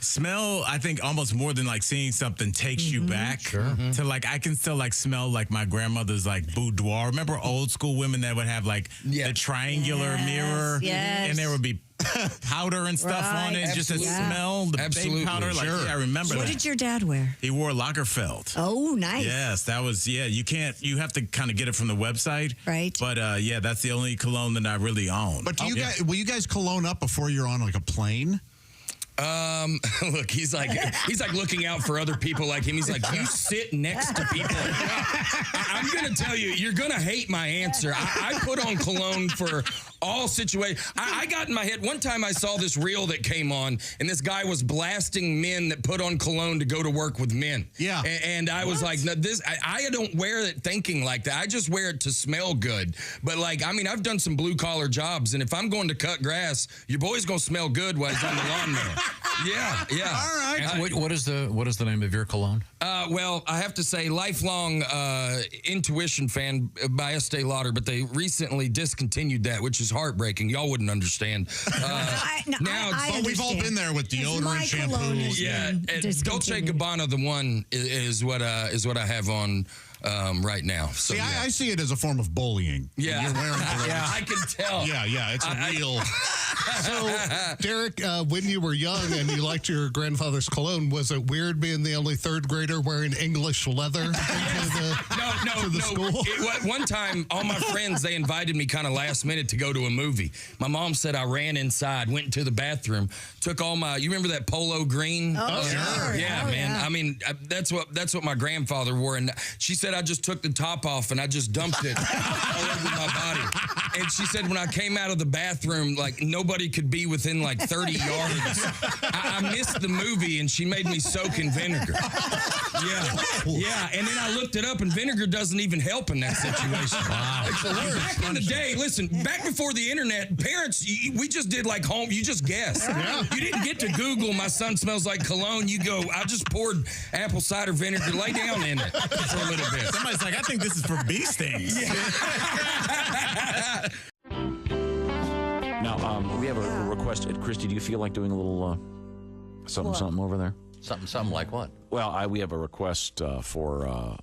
smell, I think almost more than like seeing something takes you back to like, I can still like smell like my grandmother's like boudoir. Remember old school women that would have like the triangular mirror? Yes. And there would be powder and stuff on it. Just a smell, the baby powder. Like, I remember What that. did your dad wear? He wore Lagerfeld. Oh, nice. Yes, that was, you have to kind of get it from the website. Right. But that's the only cologne that I really own. But will you guys cologne up before you're on like a plane? Look, he's like looking out for other people like him. He's like, you sit next to people. I'm going to tell you, you're going to hate my answer. I put on cologne for all situations. I got in my head, one time I saw this reel that came on, and this guy was blasting men that put on cologne to go to work with men. Yeah. And I was like, no, I don't wear it thinking like that. I just wear it to smell good. But like, I mean, I've done some blue collar jobs, and if I'm going to cut grass, your boy's going to smell good while he's on the lawnmower. Yeah. All right. And what is the name of your cologne? Well, I have to say, lifelong Intuition fan by Estee Lauder, but they recently discontinued that, which is heartbreaking. Y'all wouldn't understand. We've all been there with deodorant, shampoo. Yeah, Dolce & Gabbana, the one is what I have on right now. So, see, I see it as a form of bullying. Yeah, you're wearing I can tell. Yeah, it's a real. So, Derek, when you were young and you liked your grandfather's cologne, was it weird being the only third grader wearing English leather to the school? One time, all my friends, they invited me kind of last minute to go to a movie. My mom said I ran inside, went into the bathroom, took all my, you remember that polo green? Oh, sure. Yeah, man. Yeah. I mean, that's what my grandfather wore. And she said I just took the top off and I just dumped it all over my body. And she said when I came out of the bathroom, like nobody could be within like 30 yards. I missed the movie and she made me soak in vinegar. Yeah. And then I looked it up and vinegar doesn't even help in that situation. Wow. It's the worst. Back in the day, listen, back before the internet, parents, we just did like home, you just guessed. Yeah. You didn't get to Google, my son smells like cologne. You go, I just poured apple cider vinegar, lay down in it for a little bit. Somebody's like, I think this is for bee stings. Now, we have a request. Christy, do you feel like doing a little something over there? Something like what? Well, we have a request for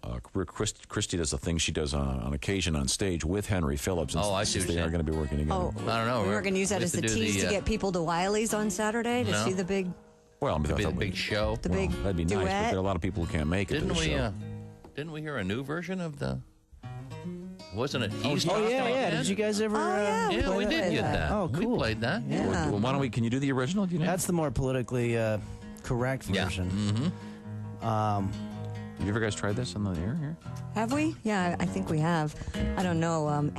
Christy does a thing she does on occasion on stage with Henry Phillips. And I see. They are going to be working together. Oh, I don't know. We were going to use that as a tease to get people to Wiley's on Saturday to see the big. Well, the big show. The big that'd be nice, but there are a lot of people who can't make it. Didn't we hear a new version of the? Wasn't it? Yeah. Did you guys ever? Yeah, we did get that. Oh, cool. We played that. Yeah. Well, why don't we? Can you do the original? Do you know? That's the more politically correct version. Mm-hmm. Have you ever guys tried this on the air here? Have we? Yeah, I think we have. I don't know.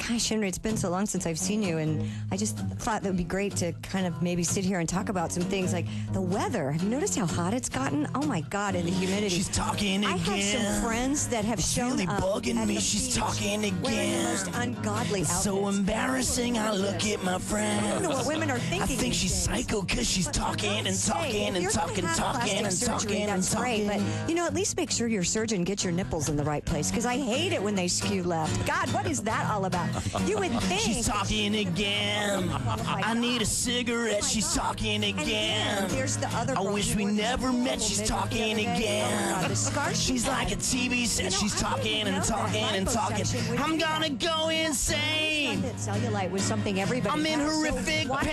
Gosh, Henry, it's been so long since I've seen you, and I just thought that would be great to kind of maybe sit here and talk about some things like the weather. Have you noticed how hot it's gotten? Oh my God, and the humidity. She's talking again. I have some friends that have shown really up bugging me. She's talking again. Wearing the most ungodly outfits. So embarrassing. I look at my friend. I don't know what women are thinking. I think she's psycho because she's talking and talking and talking and talking and talking and talking. But at least make sure your surgeon gets your nipples in the right place, because I hate it when they skew left. God, what is that all about? You would think. She's talking again. I need a cigarette. She's talking again. There's the other. I wish we never met. She's talking again. She's like a TV set. She's talking and talking and talking. I'm gonna go insane. Cellulite was something everybody. I'm in horrific pain. Why would you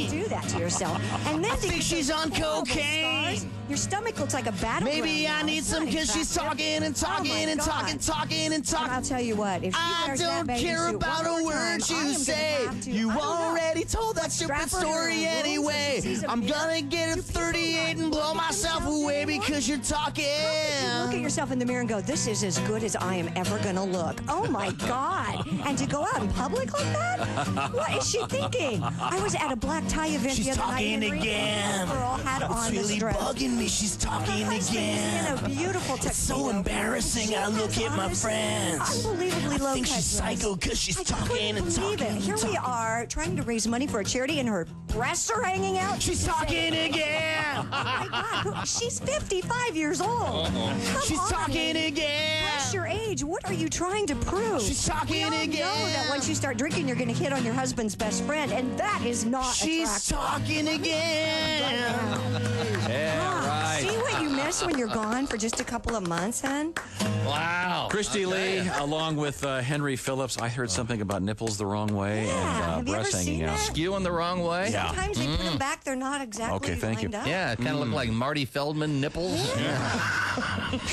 even do that to yourself? And then I think she's on cocaine. yours? Your stomach looks like a battleground. Maybe I now. need It's some not because she's attractive. talking and talking Oh my and God. talking and talking. And I'll tell you what, if she I wears that don't bathing care suit about one a more word time, I you am gonna say. have to- You I don't know. already told that Strap stupid her to her story rooms and anyway. sees a I'm mirror. gonna get a 38 and blow myself away because you're talking. You look at yourself in the mirror and go, this is as good as I am ever going to look. Oh, my God. And to go out in public like that? What is she thinking? I was at a black tie event She's the other night. talking Henry, again. and the girl had It's on really this dress. bugging me. She's talking again. In a beautiful tuxedo. It's so embarrassing. I look at my friends. Unbelievably low I think cut she's dress. psycho because she's I talking couldn't and believe talking. it. Here we are trying to raise money for a charity and her breasts are hanging out. She's talking again. Oh my God. She's 55 years old. Come She's on, talking Amy. again. Press your age. What are you trying to prove? She's talking we all know again. that once you start drinking, you're going to hit on your husband's best friend, and that is not She's attractive. talking again. Ah, See what you miss when you're gone for just a couple of months, hon? Wow. Christy Lee, along with Henry Phillips. I heard something about nipples the wrong way Have and you ever breasts hanging seen out. that? Skewing the wrong way? Yeah. Sometimes they put them back, they're not exactly Okay, thank you. lined up. Yeah, it kind of looked like Marty Feldman nipples.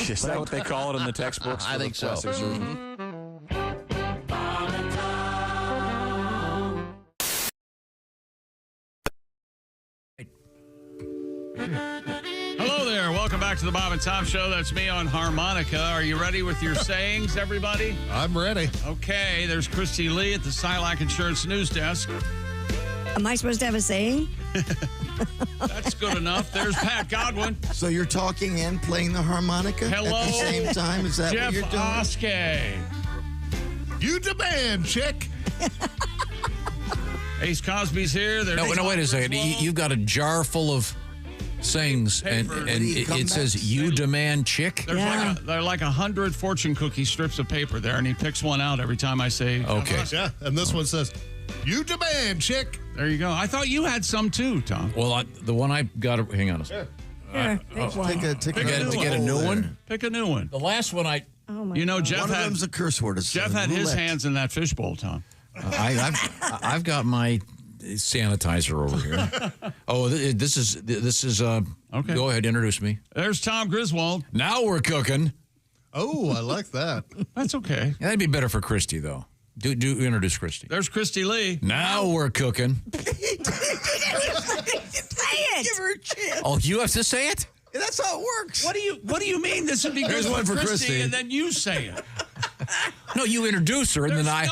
Is that what they call it in the textbooks? I for the think so. plastic surgeon? Hello there. Welcome back to the Bob and Tom Show. That's me on harmonica. Are you ready with your sayings, everybody? I'm ready. Okay, there's Christy Lee at the Silac Insurance News Desk. Am I supposed to have a saying? That's good enough. There's Pat Godwin. So you're talking and playing the harmonica Hello. at the same time? Is that Jeff what you're doing? Oskey. You demand, chick. Ace Cosby's here. There's No, wait a second. You've got a jar full of sayings, and it says, you demand chick? There's there are like 100 fortune cookie strips of paper there, and he picks one out every time I say, Okay. Yeah, and this one says, you demand, chick. There you go. I thought you had some too, Tom. Well, the one I got, hang on a second. Take Get a new one? Pick a new one. The last one You know, Jeff One of had them's a curse word. It's Jeff had his roulette. hands in that fishbowl, Tom. I've got my sanitizer over here. Oh, this is Okay. Go ahead, introduce me. There's Tom Griswold. Now we're cooking. Oh, I like that. That's okay. That'd be better for Christy, though. Do introduce Christy. There's Christy Lee. Now we're cooking. Say it. Give her a chance. Oh, you have to say it? Yeah, that's how it works. What do you mean this would be Here's good one for Christy, Christy. and then you say it? No, you introduce her, and then I.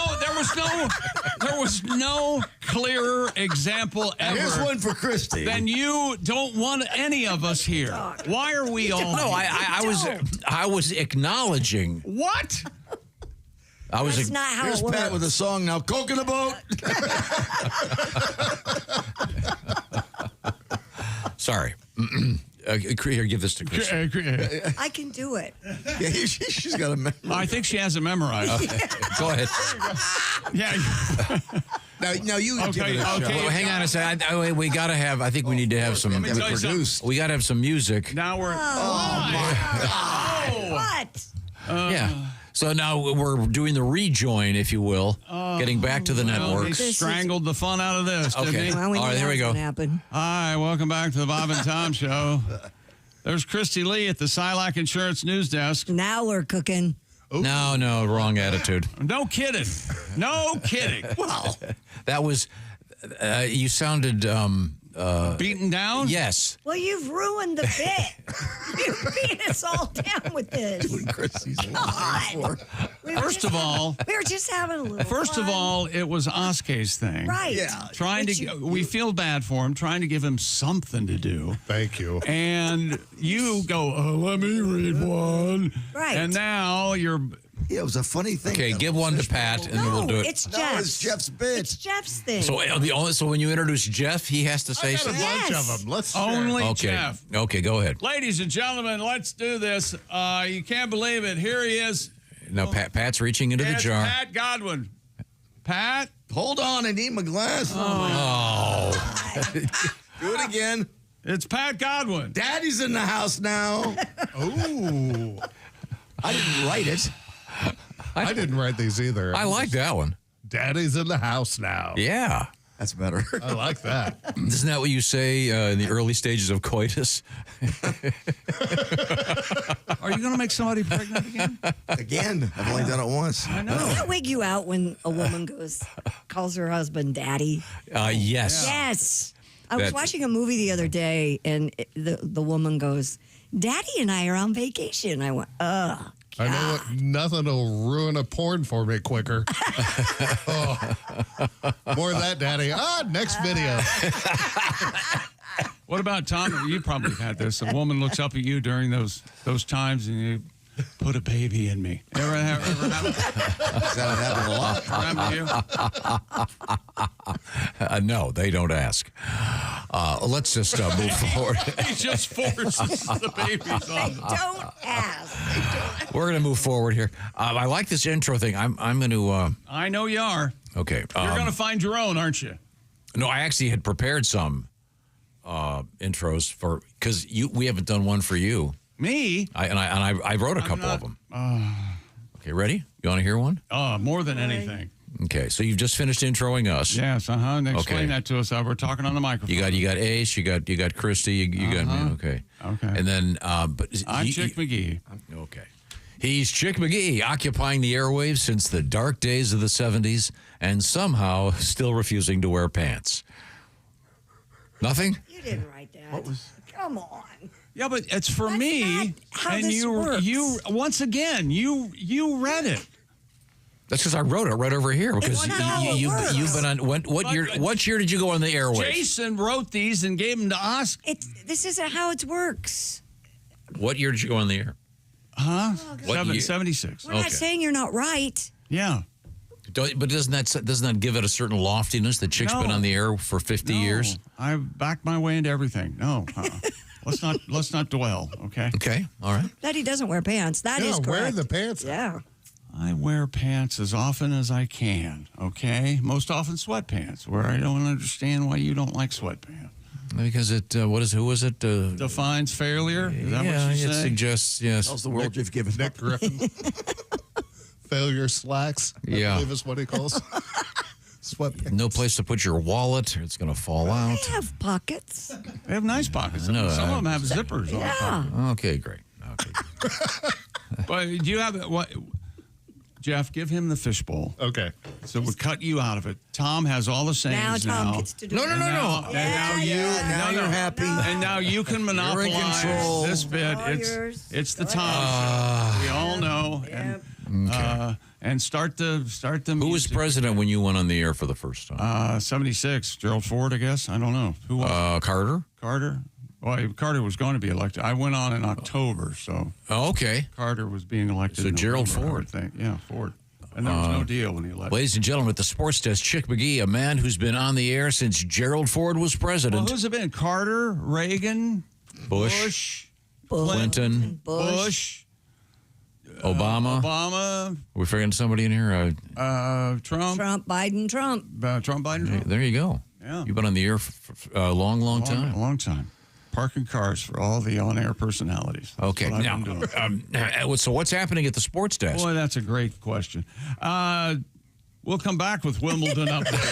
There was no clearer example ever. Here's one for Christy. Then you don't want any of us here. Why are we all? No, I was acknowledging. What? That's not how Here's it works. Pat with a song now. Coke in a boat. Sorry. Here, give this to Christy. I can do it. Yeah, she's got a memory. I think she has it memorized. Go ahead. Yeah. Now you give it a shot. Well, hang on a second. We got to have. I think we need to have some. me tell you something. We got to have some music. Now we're. What? Yeah. So now we're doing the rejoin, if you will, getting back to the network. He strangled the fun out of this. Didn't Okay. he? Well, we All right, knew here we that was go. gonna happen. Hi, welcome back to the Bob and Tom Show. There's Christy Lee at the Silac Insurance News Desk. Now we're cooking. No, wrong attitude. No kidding. No kidding. Wow. That was. You sounded. Beaten down? Yes. Well, you've ruined the bit. You've beat us all down with this. Doing Christy's God. First of all, we were just having a little First fun. of all, it was Oskey's thing. Right. Yeah. We feel bad for him, trying to give him something to do. Thank you. And you go, let me read one. Right. And now you're. Yeah, it was a funny thing. Okay, give one to Pat, and then we'll do it. It's No, Jeff's. it's Jeff's bitch. It's Jeff's thing. So when you introduce Jeff, he has to say I got a something. bunch Yes. of them. Let's Only Okay. Jeff. Okay, go ahead. Ladies and gentlemen, let's do this. You can't believe it. Here he is. Now Pat's reaching into the It's jar. Pat Godwin. Pat? Hold on, I need my glasses. Do it again. It's Pat Godwin. Daddy's in the house now. Ooh. I didn't write it. I didn't write these either. I like that one. Daddy's in the house now. Yeah. That's better. I like that. Isn't that what you say in the early stages of coitus? Are you going to make somebody pregnant again? Again. I've only done it once. I know. Does that wig you out when a woman calls her husband daddy? Yes. Yes. I was That- watching a movie the other day, and the woman goes, "Daddy and I are on vacation." I went, ugh. I know what, nothing will ruin a porn for me quicker. Oh. More of that, Daddy. Next video. What about Tom? You probably had this. A woman looks up at you during those times, and you put a baby in me. Ever happen? That happened a lot. Happen to you? No, they don't ask. Let's just move forward. He just forces the babies on. Don't ask. We're going to move forward here. I like this intro thing. I'm going to. I know you are. Okay. You're going to find your own, aren't you? No, I actually had prepared some intros for because we haven't done one for you. Me? I wrote a couple of them. Okay, ready? You want to hear one? More than anything. Okay, so you've just finished introing us. Yes, and explain that to us. We're talking on the microphone. You got Ace, you got Christy, you got me. Okay. Okay. And then but I'm Chick McGee. Okay. He's Chick McGee, occupying the airwaves since the dark days of the 70s and somehow still refusing to wear pants. Nothing? You didn't write that. Come on. Yeah, but it's for me. how and this you works. once again, you read it. That's because I wrote it right over here. Because not how it works. you've been on what year did you go on the airwaves? Jason wrote these and gave them to us. This isn't how it works. What year did you go on the air? Huh? What year? 76. We're not saying you're not right. Yeah. But doesn't that give it a certain loftiness? The chick's been on the air for 50 years. I backed my way into everything. No. Let's not dwell, okay? Okay. All right. That he doesn't wear pants. That is correct. Wear the pants. Yeah. I wear pants as often as I can, okay? Most often sweatpants, where I don't understand why you don't like sweatpants. Because who was it? Defines failure? Is that what you it say? suggests, yes. How's the world you've given Nick Griffin. Failure slacks. I believe is what he calls sweatpants. No place to put your wallet. It's going to fall out. They have pockets. They have nice pockets. I know, Some of them have zippers on the pocket. Okay, great. But do you have what? Jeff, give him the fishbowl. Okay. So we'll cut you out of it. Tom has all the sayings Now now. Tom gets to do No. Now you're happy. And now you can monopolize control. this bit. All yours. It's the Tom show. We all know. And start the Who was president when you went on the air for the first time? 76. Gerald Ford, I guess. I don't know. Who was Carter? Carter? Well, Carter was going to be elected. I went on in October, so. Oh, okay. Carter was being elected. So in Gerald November, Ford. I think. Yeah, Ford. And there was no deal when he elected. Ladies and gentlemen, at the sports desk, Chick McGee, a man who's been on the air since Gerald Ford was president. Well, who's it been? Carter, Reagan, Bush, Bush. Clinton, Bush, Obama. Obama. Are we forgetting somebody in here? Trump. Trump, Biden, Trump. Trump, Biden, Trump. There you go. Yeah. You've been on the air for a long time. A long time. Parking cars for all the on-air personalities. That's Okay. what I've been doing. So what's happening at the sports desk? Boy, that's a great question. We'll come back with Wimbledon update.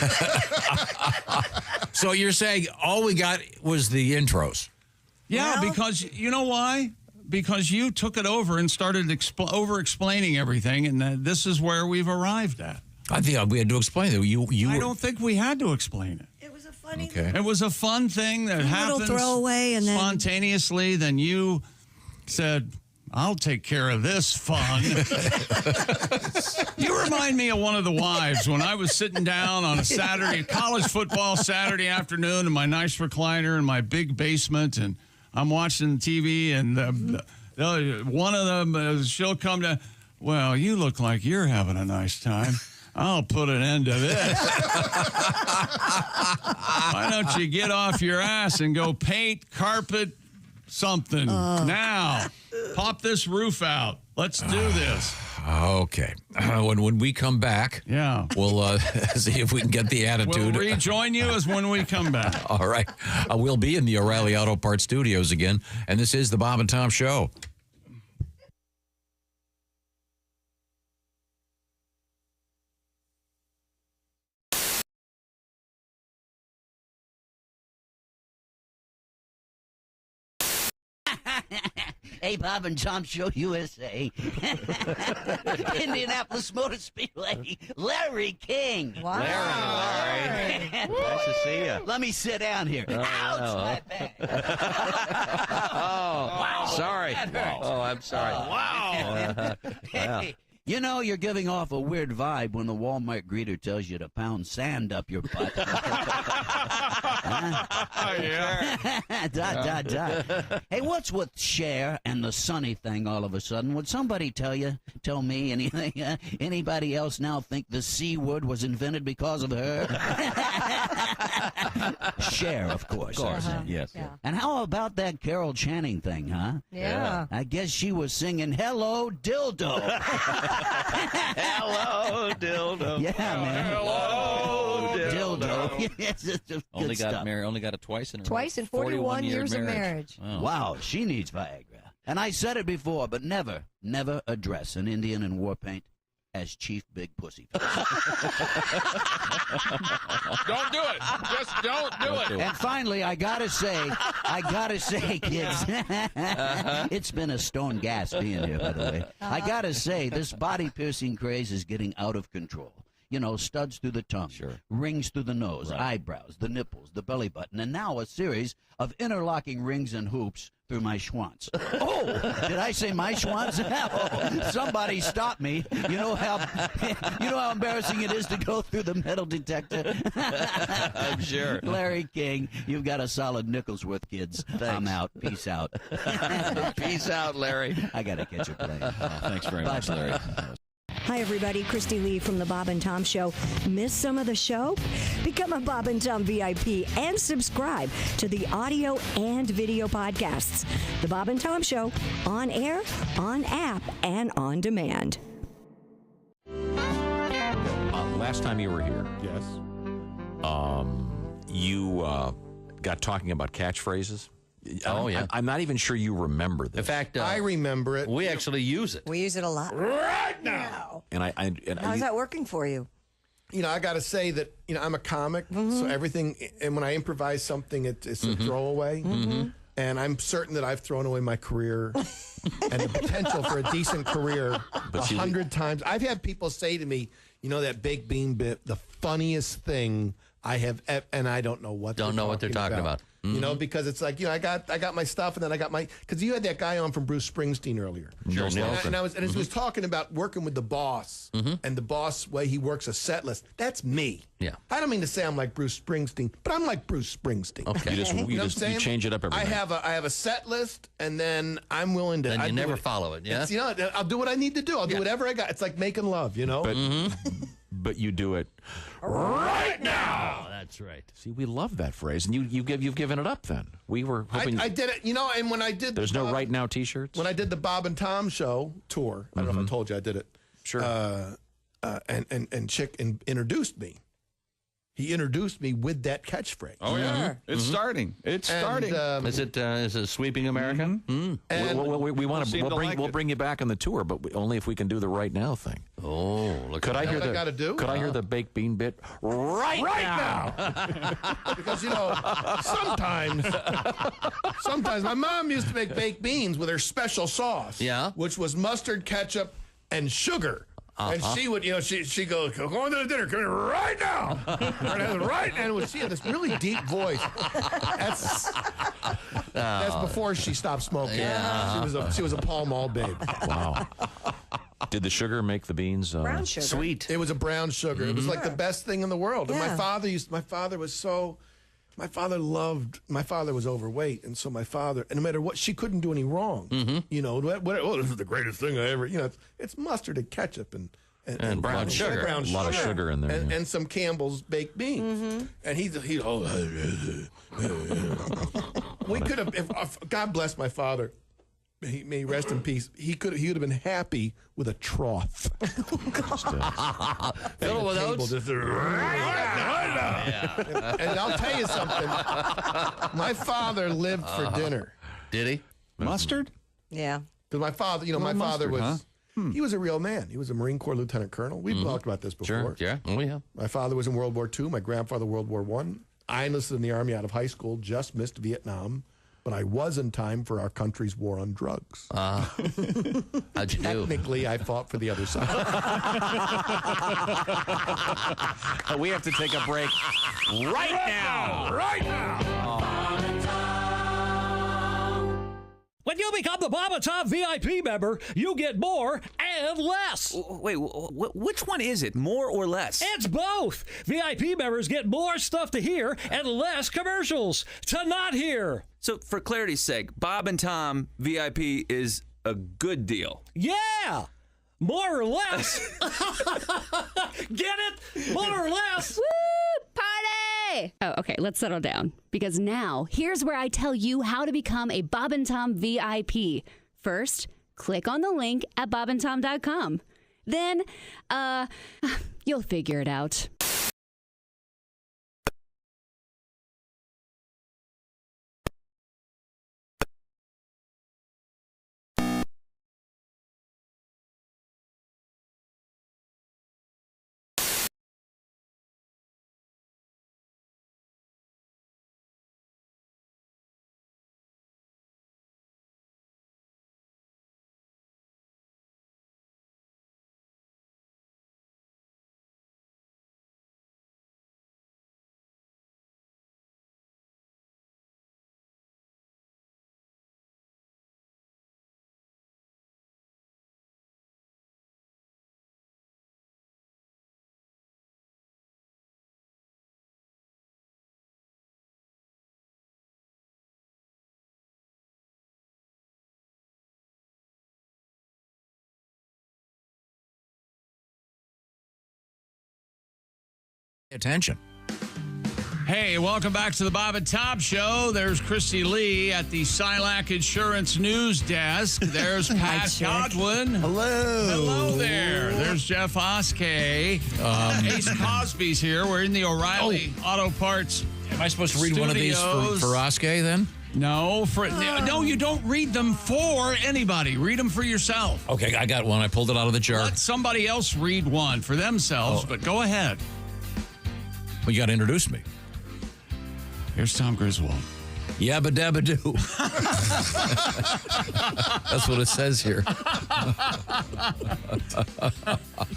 So you're saying all we got was the intros? Yeah, because you know why? Because you took it over and started over-explaining everything, and this is where we've arrived at. I think we had to explain it. I don't think we had to explain it. It was a funny Okay. It was a fun thing that happened throwaway, and then spontaneously. Then you said, I'll take care of this fun. You remind me of one of the wives when I was sitting down on a Saturday, college football Saturday afternoon in my nice recliner in my big basement, and I'm watching TV, and one of them, she'll come to, well, you look like you're having a nice time. I'll put an end to this. Why don't you get off your ass and go paint, carpet, something now? Pop this roof out. Let's do this. Okay. When we come back, we'll see if we can get the attitude. We'll rejoin you as when we come back. All right. We'll be in the O'Reilly Auto Parts studios again, and this is the Bob and Tom Show. Hey, Bob and Tom Show USA. Indianapolis Motor Speedway. Larry King. Wow. Larry. Nice to see you. Let me sit down here. Ouch, my back. Wow. Sorry. Oh, I'm sorry. Wow. Hey, you know you're giving off a weird vibe when the Walmart greeter tells you to pound sand up your butt. Dot. Hey, what's with Cher and the Sunny thing all of a sudden? Would somebody tell me anything? Anybody else now think the C word was invented because of her? Cher, of course. Yes. Yeah. And how about that Carol Channing thing, huh? Yeah. I guess she was singing Hello Dildo. Hello, dildo. Yeah, man. Hello, Dildo. Yes, it's just Only good got stuff. married. Only got it twice in her Twice in 41 years of marriage. Wow, she needs Viagra. And I said it before, but never address an Indian in war paint as Chief Big Pussy. Don't do it. Just don't do it. And finally, I gotta say, kids, it's been a stone gas being here, by the way. I gotta say, this body-piercing craze is getting out of control. You know, studs through the tongue, rings through the nose, eyebrows, the nipples, the belly button, and now a series of interlocking rings and hoops through my schwanz. Oh, did I say my schwanz? Oh, somebody stop me. You know how embarrassing it is to go through the metal detector? I'm sure. Larry King, you've got a solid nickel's worth, kids. Thanks. I'm out. Peace out. Peace out, Larry. I got to catch a plane. Thanks very much, Larry. Hi, everybody. Christy Lee from The Bob and Tom Show. Miss some of the show? Become a Bob and Tom VIP and subscribe to the audio and video podcasts. The Bob and Tom Show, on air, on app, and on demand. Last time you were here, Yes. you got talking about catchphrases. Oh, yeah. I'm not even sure you remember this. In fact, I remember it. we actually use it. We use it a lot. Right now. And How's that working for you? You know, I got to say that, you know, I'm a comic, so everything, and when I improvise something, it's a throwaway. And I'm certain that I've thrown away my career and the potential for a decent career 100 times. I've had people say to me, you know, that baked bean bit, the funniest thing I have, and I don't know what they're talking about. You know, because it's like, you know, I got my stuff, and then I got my, because you had that guy on from Bruce Springsteen earlier. Sure. And I was talking about working with the boss and the boss way he works a set list. That's me. Yeah. I don't mean to say I'm like Bruce Springsteen, but I'm like Bruce Springsteen. Okay. You know what I'm saying? You change it up every I night. have a set list, and then I'm willing to. Then you never follow it. Yeah. You know, I'll do what I need to do. I'll do whatever I got. It's like making love. You know. But you do it right now. Oh, that's right. See, we love that phrase, and you've given it up. Then we were hoping. I did it. You know, and when I did, There's no right now T-shirts. When I did the Bob and Tom Show tour, I don't know if I told you I did it. Sure. And Chick introduced me. He introduced me with that catchphrase. Oh, yeah. It's starting. It's starting. Is it sweeping America? And we want to. We'll bring you back on the tour, but only if we can do the right now thing. Oh, look! Could I hear what I gotta do? Could I hear the baked bean bit right now? Because, you know, sometimes my mom used to make baked beans with her special sauce. Yeah. Which was mustard, ketchup, and sugar. And she would, you know, she goes, go on to the dinner, come here right now. Right, and she had this really deep voice. That's before she stopped smoking. Yeah. She was a Pall Mall babe. Wow. Did the sugar make the beans Brown sugar. Sweet. It was a brown sugar. It was like the best thing in the world. And Yeah. my father was overweight, and so my father, and no matter what, she couldn't do any wrong. You know, this is the greatest thing I ever, you know, it's mustard and ketchup and brown sugar. Brown a lot of sugar in there, and some Campbell's baked beans. And he we could have, if God bless my father, may he rest in peace. He would have been happy with a trough. Fill it with oats. And I'll tell you something. My father lived for dinner. Did he? Mustard? Yeah. Because my father, you know, my father was, he was a real man. He was a Marine Corps lieutenant colonel. We've talked about this before. Sure. Yeah. Oh, yeah. My father was in World War II. My grandfather, World War I. I enlisted in the Army out of high school, just missed Vietnam. but I was in time for our country's war on drugs. How'd you do? Technically, I fought for the other side. We have to take a break right now. Right now. When you become the Bob and Tom VIP member, you get more and less. Wait, which one is it? More or less? It's both. VIP members get more stuff to hear and less commercials to not hear. So, for clarity's sake, Bob and Tom VIP is a good deal. Yeah! More or less. Get it? More or less. Woo! Party! Oh, okay, let's settle down. Because now, here's where I tell you how to become a Bob and Tom VIP. First, click on the link at bobandtom.com. Then, you'll figure it out. Attention. Hey, welcome back to the Bob and Tom Show. There's Christy Lee at the Silac Insurance News Desk. There's Pat Godwin. Hello. Hello there. There's Jeff Oskey. Ace Cosby's here. We're in the O'Reilly Auto Parts. Am I supposed to read one of these for Oskey then? No, no, you don't read them for anybody. Read them for yourself. Okay, I got one. I pulled it out of the jar. Let somebody else read one for themselves, but go ahead. Well, you got to introduce me. Here's Tom Griswold. Yabba dabba doo. That's what it says here.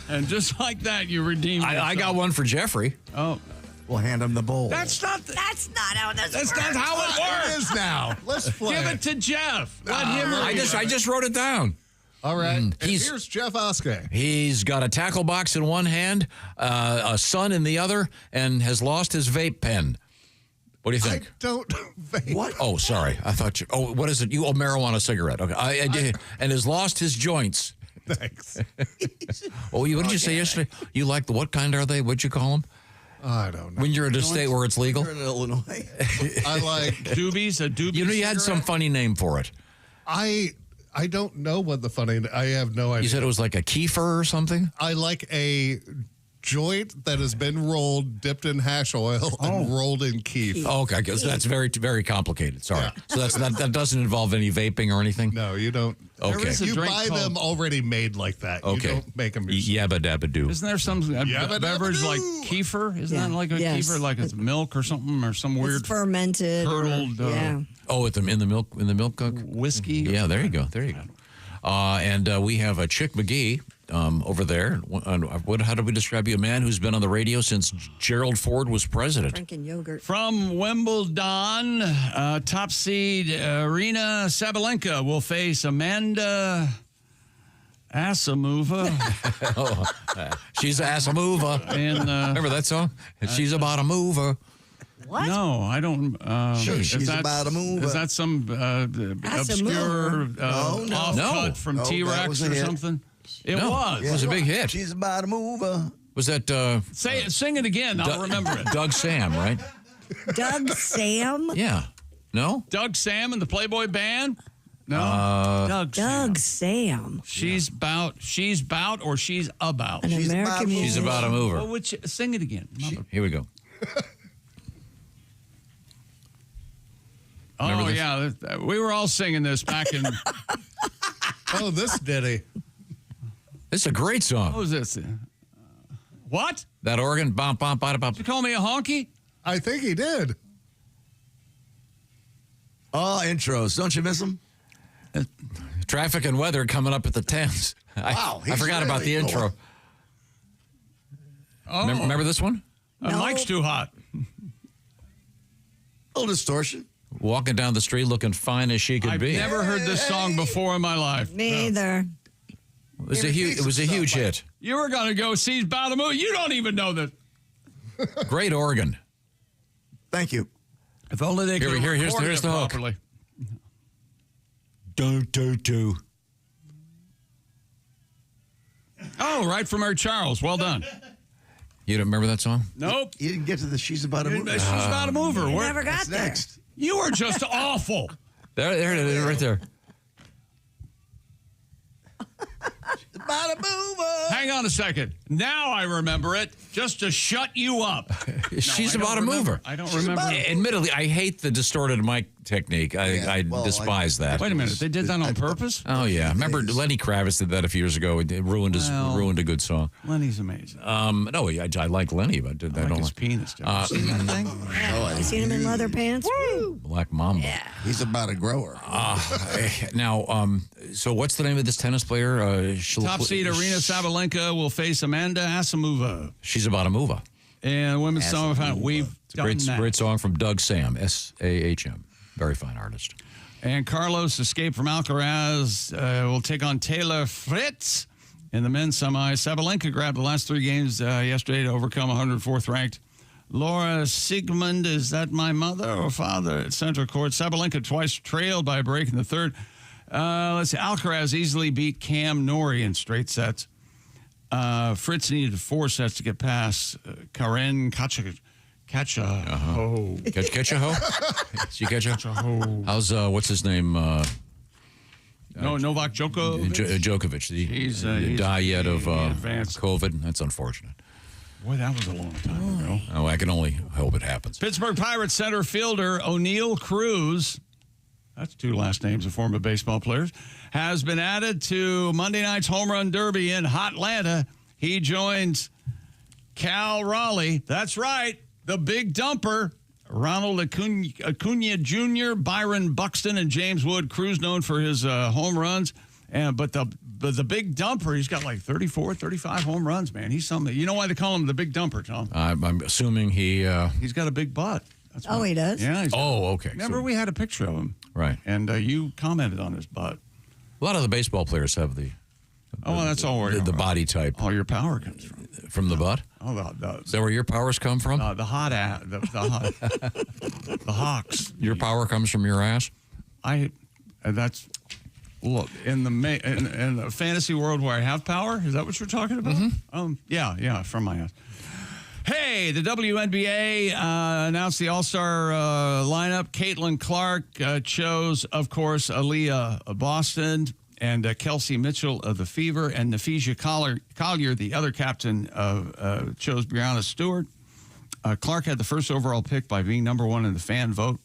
And just like that, you redeemed yourself. I got one for Jeffrey. Oh. We'll hand him the bowl. That's not how this works. That's not how it works. It is now. Let's play. Give it to Jeff. Let him read it. I just wrote it down. All right. And here's Jeff Oskey. He's got a tackle box in one hand, a son in the other, and has lost his vape pen. What do you think? I don't vape. What? Oh, sorry. I thought you. Oh, what is it? You marijuana cigarette? Okay. I did, and has lost his joints. Thanks. Oh, what did you say yesterday? You like the what kind are they? What'd you call them? I don't know. When you're at a state where it's legal? You're in Illinois. I like doobies. A doobie. You know, you had some funny name for it. I don't know what the funny. I have no idea. You said it was like a kefir or something? I like a joint that has been rolled, dipped in hash oil, and rolled in keef. Oh, okay, because that's very, very complicated. Sorry. Yeah. So that doesn't involve any vaping or anything? No, you don't. Okay. You buy them already made like that. Okay. You don't make them yourself. Yabba dabba doo. Isn't there some beverage like kefir? Isn't that like a kefir, like it's milk or something, or some weird it's fermented, curdled? Oh, in the milk whiskey. Yeah, there you go. And we have a Chick McGee over there. How do we describe you? A man who's been on the radio since Gerald Ford was president. Drinking yogurt. From Wimbledon, top seed Arena Sabalenka will face Amanda Asamoah. She's Asamoah. And remember that song? She's about a mover. What? No, I don't. She's about a mover. Is that some obscure off-cut from T-Rex or something? It was. It was a big hit. She's about a mover. Was that? Sing it again. I'll remember it. Doug Sam, right? Doug Sam? Yeah. No? Doug Sam and the Playboy Band? No. Doug Sam. She's about, or she's about. An American musician. She's about a mover. Well, sing it again. Here we go. Oh, yeah. We were all singing this back in... Oh, this ditty. It's a great song. What was this? What? That organ? Bum, bum, bada, bum. Did you call me a honky? I think he did. Oh, intros. Don't you miss them? Traffic and weather coming up at the 10s. Wow, I forgot about the intro. Oh. Remember this one? Mike's too hot. A little distortion. Walking down the street looking fine as she could I've be. never heard this song before in my life. Me either. It was a huge hit. You were going to go see About a Movie. You don't even know that. Great organ. Thank you. If only they could here's record it the hook. properly. Do. Oh, right from Mary Charles. Well done. You don't remember that song? Nope. You didn't get to the She's About a Movie. She's About a Mover. We Where- never got What's there. next? You are just awful. There it is, right there. About a mover. Hang on a second. Now I remember it, just to shut you up. She's I don't about a remember. mover. I don't remember. Admittedly, I hate the distorted mic technique. I despise that. Wait a minute. They did that on purpose? Oh yeah, remember Lenny Kravitz did that a few years ago. It ruined a good song. Lenny's amazing. No, I like Lenny, but I don't his like penis. Seen that thing? You seen him in leather pants? Woo! Black Mamba. Yeah. He's about a grower. Now, so what's the name of this tennis player? Top seed Arena Sabalenka will face Amanda Asamova. She's about a mover. And women's semifinal. We've done that. Great song from Doug Sam, S-A-H-M. Very fine artist. And Carlos, escaped from Alcaraz, will take on Taylor Fritz in the men's semis. Sabalenka grabbed the last 3 games yesterday to overcome 104th ranked Laura Sigmund. Is that my mother or father at center court? Sabalenka twice trailed by a break in the third. Let's see. Alcaraz easily beat Cam Norrie in straight sets. Fritz needed 4 sets to get past Karen Kachaho. Catchaho? She Catchaho? How's, what's his name? Novak Djokovic. Djokovic. He's died yet of COVID. That's unfortunate. Boy, that was a long time ago. Oh, I can only hope it happens. Pittsburgh Pirates center fielder O'Neill Cruz, that's 2 last names of former baseball players, has been added to Monday night's Home Run Derby in Hotlanta. He joins Cal Raleigh. That's right, the big dumper. Ronald Acuna Jr., Byron Buxton, and James Wood. Cruz known for his home runs. But the big dumper, he's got like 34, 35 home runs, man. He's something. You know why they call him the big dumper, Tom? I'm assuming he's got a big butt. That's Oh, he does? Yeah. okay. Remember, we had a picture of him. Right. And you commented on his butt. A lot of the baseball players have the that's all the body type. All your power comes from. From the butt? Oh, Is that where your powers come from? The hawks. Your power comes from your ass? That's... Look, in the fantasy world where I have power, is that what you're talking about? Mm-hmm. Yeah, from my ass. Hey, the WNBA announced the All-Star lineup. Caitlin Clark chose, of course, Aaliyah Boston and Kelsey Mitchell of the Fever, and Nafisia Collier, the other captain, chose Brianna Stewart. Clark had the first overall pick by being number 1 in the fan vote.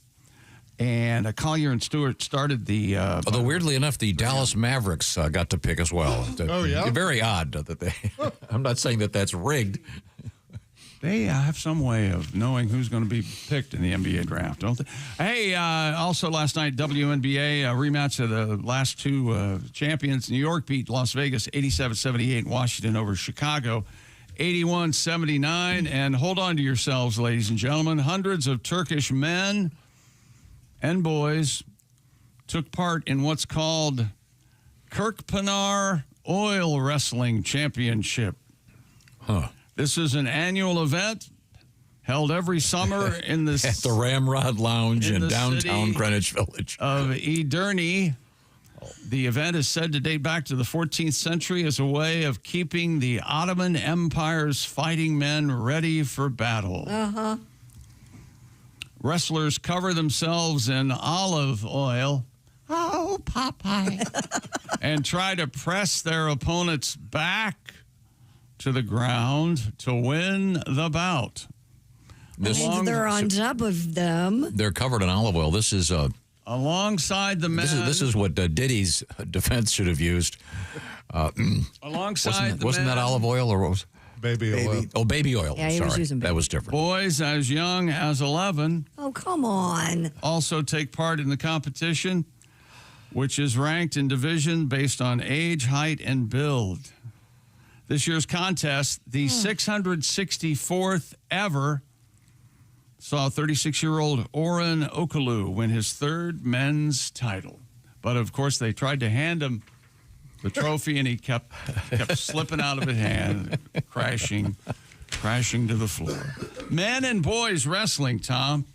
And Collier and Stewart started the... Although, weirdly enough, the Dallas Mavericks got to pick as well. Oh, yeah? Very odd that they... I'm not saying that that's rigged. They have some way of knowing who's going to be picked in the NBA draft, don't they? Hey, also last night, WNBA rematch of the last 2 champions. New York beat Las Vegas 87-78, Washington over Chicago 81-79. And hold on to yourselves, ladies and gentlemen. Hundreds of Turkish men and boys took part in what's called Kirkpinar Oil Wrestling Championship. This is an annual event held every summer in the at the Ramrod Lounge in downtown Greenwich Village of Edirne. The event is said to date back to the 14th century as a way of keeping the Ottoman Empire's fighting men ready for battle. Wrestlers cover themselves in olive oil. Oh, Popeye. And try to press their opponents back to the ground to win the bout. They're on top of them. They're covered in olive oil. This is alongside the men. This is what Diddy's defense should have used. Alongside wasn't that olive oil or what was? Baby oil. Oh, baby oil. Yeah, he Sorry. was using that was different. Boys as young as 11 Oh, come on. also take part in the competition, which is ranked in division based on age, height, and build. This year's contest, the 664th ever, saw 36-year-old Oren Okalu win his third men's title. But, of course, they tried to hand him the trophy, and he kept slipping out of his hand, crashing to the floor. Men and boys wrestling, Tom.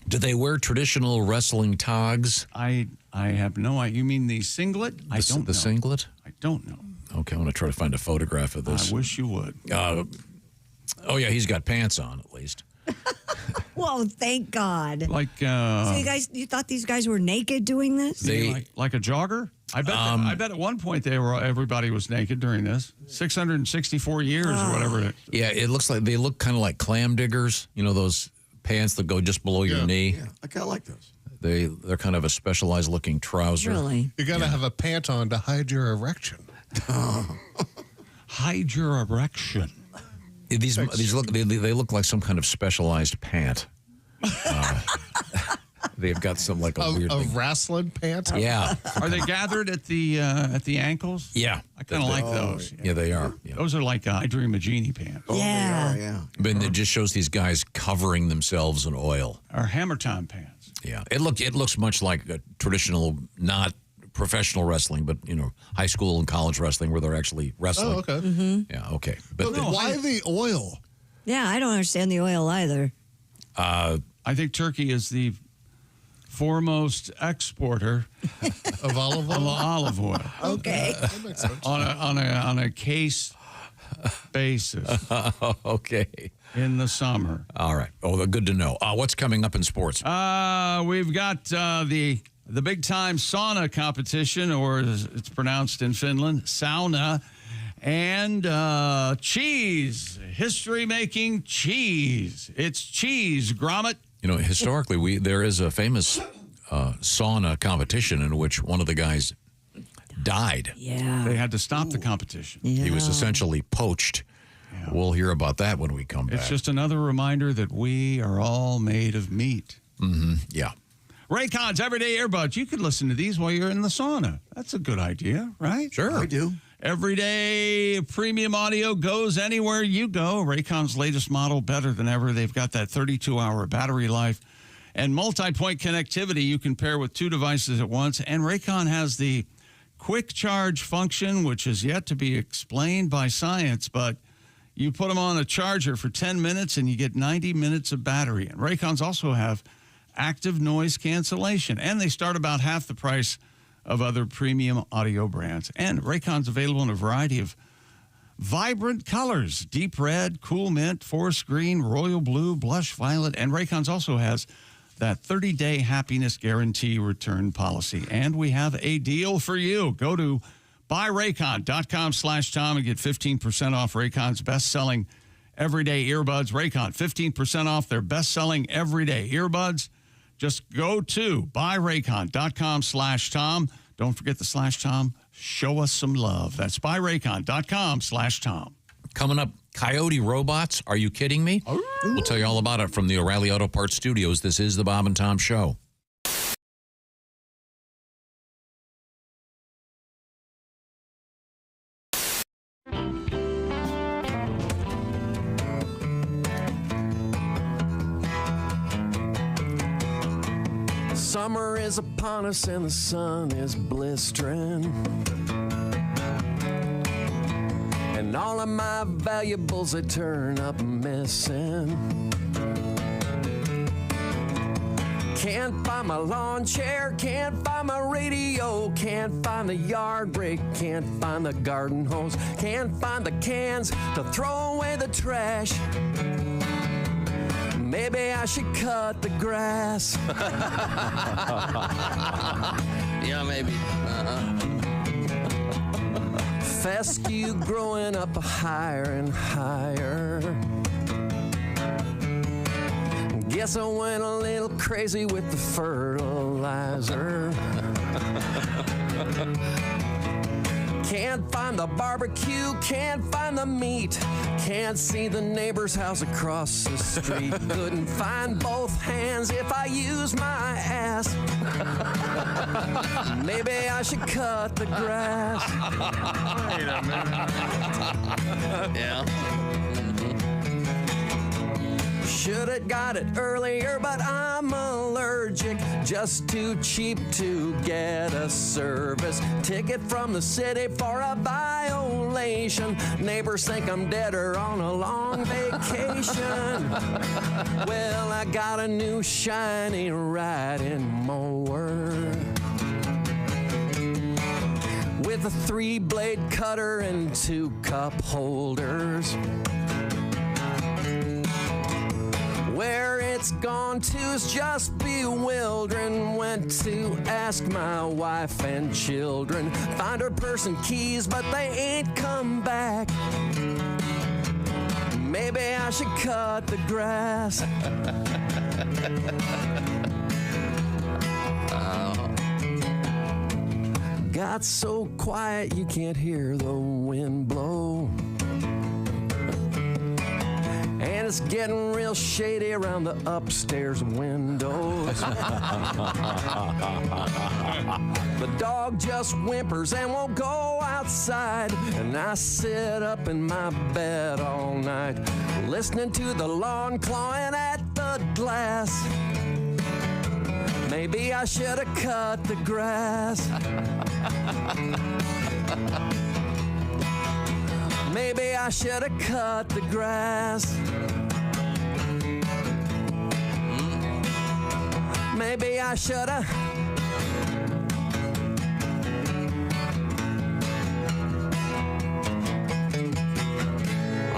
Do they wear traditional wrestling togs? I have no idea. You mean the singlet? I don't know. The singlet? I don't know. Okay, I'm going to try to find a photograph of this. I wish you would. Oh, yeah, he's got pants on, at least. Whoa, thank God. Like, so you thought these guys were naked doing this? like a jogger? I bet at one point everybody was naked during this. 664 years or whatever. Yeah, it looks like they look kind of like clam diggers. You know, those pants that go just below your knee. Yeah, I kind of like those. They're kind of a specialized looking trouser. Really? You got to have a pant on to hide your erection. Hide your erection. These look like some kind of specialized pant. They've got some like a weird thing. wrestling pant. Yeah. Are they gathered at the ankles? Yeah. I kind of like those. Yeah, they are. Yeah. Those are like I Dream a Genie pants. Oh, Yeah. they are, yeah. But it just shows these guys covering themselves in oil. Or Hammer Time pants. Yeah. It looks much like a traditional, not professional wrestling, but high school and college wrestling where they're actually wrestling. Oh, okay. Mm-hmm. Yeah. Okay. But why the oil? Yeah, I don't understand the oil either. I think Turkey is the foremost exporter of olive oil. Okay. That makes sense. on a case basis. Okay. In the summer. All right. Oh, good to know. What's coming up in sports? We've got the big time sauna competition, or as it's pronounced in Finland, sauna, and cheese, history making cheese. It's cheese, grommet. Historically, there is a famous sauna competition in which one of the guys died. Yeah. They had to stop the competition. Yeah. He was essentially poached. Yeah. We'll hear about that when we come back. It's just another reminder that we are all made of meat. Mm-hmm. Yeah. Raycon's Everyday Earbuds. You could listen to these while you're in the sauna. That's a good idea, right? Sure. I do. Everyday premium audio goes anywhere you go. Raycon's latest model, better than ever. They've got that 32-hour battery life and multi-point connectivity you can pair with two devices at once. And Raycon has the quick charge function, which is yet to be explained by science, but you put them on a charger for 10 minutes and you get 90 minutes of battery. And Raycons also have active noise cancellation, and they start about half the price of other premium audio brands. And Raycon's available in a variety of vibrant colors: deep red, cool mint, forest green, royal blue, blush violet. And Raycon's also has that 30-day happiness guarantee return policy. And we have a deal for you. Go to buyraycon.com/Tom and get 15% off Raycon's best-selling everyday earbuds. Raycon, 15% off their best-selling everyday earbuds. Just go to buyraycon.com/Tom. Don't forget the /Tom. Show us some love. That's buyraycon.com/Tom. Coming up, Coyote robots. Are you kidding me? We'll tell you all about it from the O'Reilly Auto Parts Studios. This is the Bob and Tom Show. Summer is upon us and the sun is blistering, and all of my valuables, they turn up missing. Can't find my lawn chair, can't find my radio, can't find the yard rake, can't find the garden hose, can't find the cans to throw away the trash. Maybe I should cut the grass. Yeah, maybe. Fescue growing up higher and higher. Guess I went a little crazy with the fertilizer. Can't find the barbecue, can't find the meat. Can't see the neighbor's house across the street. Couldn't find both hands if I use my ass. Maybe I should cut the grass. Wait a minute. Yeah. Should have got it earlier, but I'm allergic. Just too cheap to get a service ticket from the city for a violation. Neighbors think I'm dead or on a long vacation. Well, I got a new shiny riding mower with a 3-blade cutter and 2 cup holders. Where it's gone to is just bewildering. Went to ask my wife and children. Find her purse and keys, but they ain't come back. Maybe I should cut the grass. Got so quiet you can't hear the wind blow. And it's getting real shady around the upstairs windows. The dog just whimpers and won't go outside. And I sit up in my bed all night, listening to the lawn clawing at the glass. Maybe I should have cut the grass. Maybe I should have cut the grass. Maybe I should have.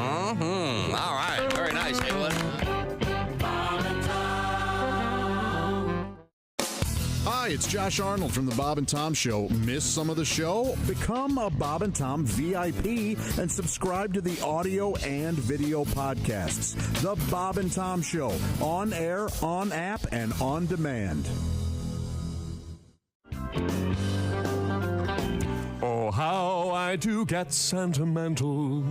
All right. Very nice, Haywood. Hi, it's Josh Arnold from the Bob and Tom Show. Miss some of the show? Become a Bob and Tom VIP and subscribe to the audio and video podcasts. The Bob and Tom Show, on air, on app, and on demand. Oh, how I do get sentimental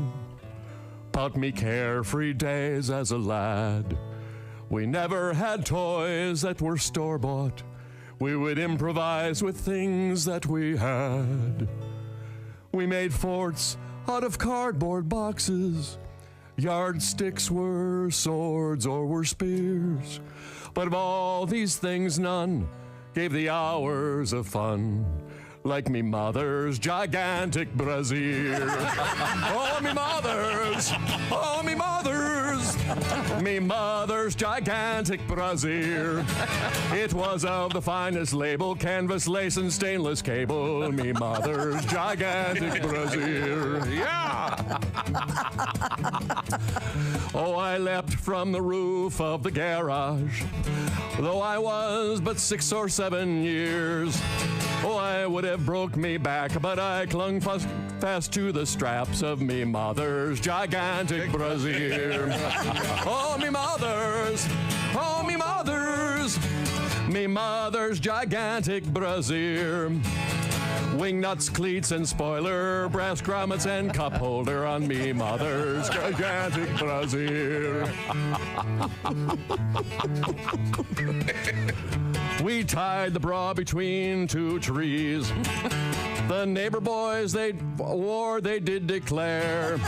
about me carefree days as a lad. We never had toys that were store-bought. We would improvise with things that we had. We made forts out of cardboard boxes. Yardsticks were swords or were spears. But of all these things, none gave the hours of fun like me mother's gigantic brassiere. Oh, me mother's, oh, me mother's, me mother's gigantic brassiere. It was of the finest label, canvas, lace, and stainless cable. Me mother's gigantic brassiere. Yeah! Oh, I leapt from the roof of the garage, though I was but 6 or 7 years. Oh, I would have broke me back, but I clung fast to the straps of me mother's gigantic brassiere. Oh, me mother's, oh, me mother's, me mother's gigantic brassiere. Wing nuts, cleats, and spoiler, brass grommets, and cup holder on me mother's gigantic brassiere. We tied the bra between 2 trees. The neighbor boys, they did declare.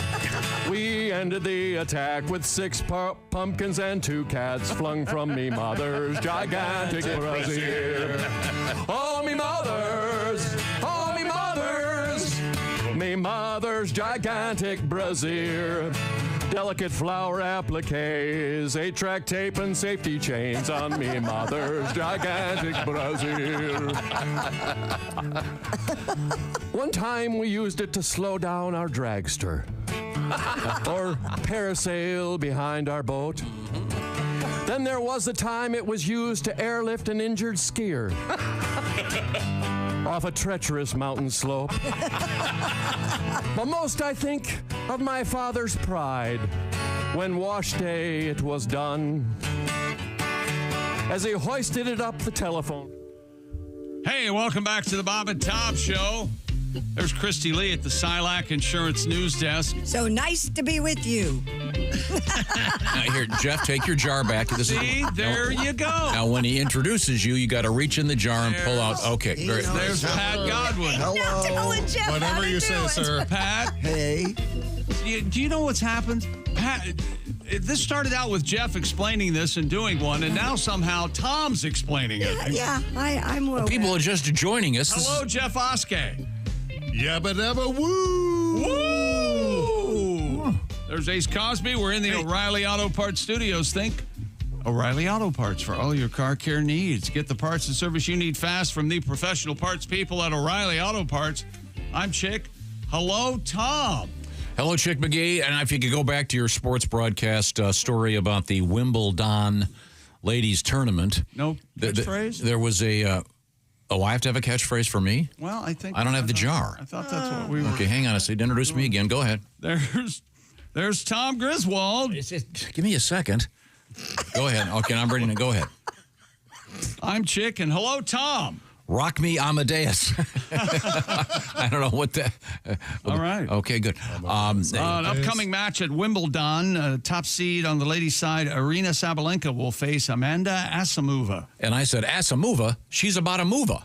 We ended the attack with 6 pumpkins and 2 cats flung from me mother's gigantic brassiere. Oh, me mother's, oh, me mother's, me mother's gigantic brassiere. Delicate flower appliques, 8-track tape and safety chains on me mother's gigantic brassiere. One time we used it to slow down our dragster or parasail behind our boat. Then there was the time it was used to airlift an injured skier off a treacherous mountain slope. But most I think of my father's pride when wash day it was done, as he hoisted it up the telephone. Hey, welcome back to the Bob and Tom Show. There's Christy Lee at the Silac Insurance News Desk. So nice to be with you. Here, Jeff, take your jar back. There you go. Now, when he introduces you, you got to reach in the jar and pull out. Okay, There's Pat Godwin. Now telling Jeff Whatever you say, sir. Pat. Hey. Do you know what's happened? Pat, this started out with Jeff explaining this and doing one, and now somehow Tom's explaining it. Yeah, I'm well. People are just joining us. Hello, Jeff Oskey. Yabba dabba woo! Woo! There's Ace Cosby. We're in the O'Reilly Auto Parts Studios. Think O'Reilly Auto Parts for all your car care needs. Get the parts and service you need fast from the professional parts people at O'Reilly Auto Parts. I'm Chick. Hello, Tom. Hello, Chick McGee. And if you could go back to your sports broadcast story about the Wimbledon ladies tournament. No catchphrase? There was a... I have to have a catchphrase for me? Well, I think... I don't have the jar. I thought that's what we were... Okay, hang on a second. Introduce me again. Go ahead. There's Tom Griswold. Give me a second. Go ahead. Okay, I'm ready to go ahead. I'm Chick, and hello, Tom. Rock me Amadeus. I don't know what that... All right. Okay, good. An upcoming match at Wimbledon, top seed on the ladies' side, Arina Sabalenka will face Amanda Asamoah. And I said, Asamoah, she's about a mover.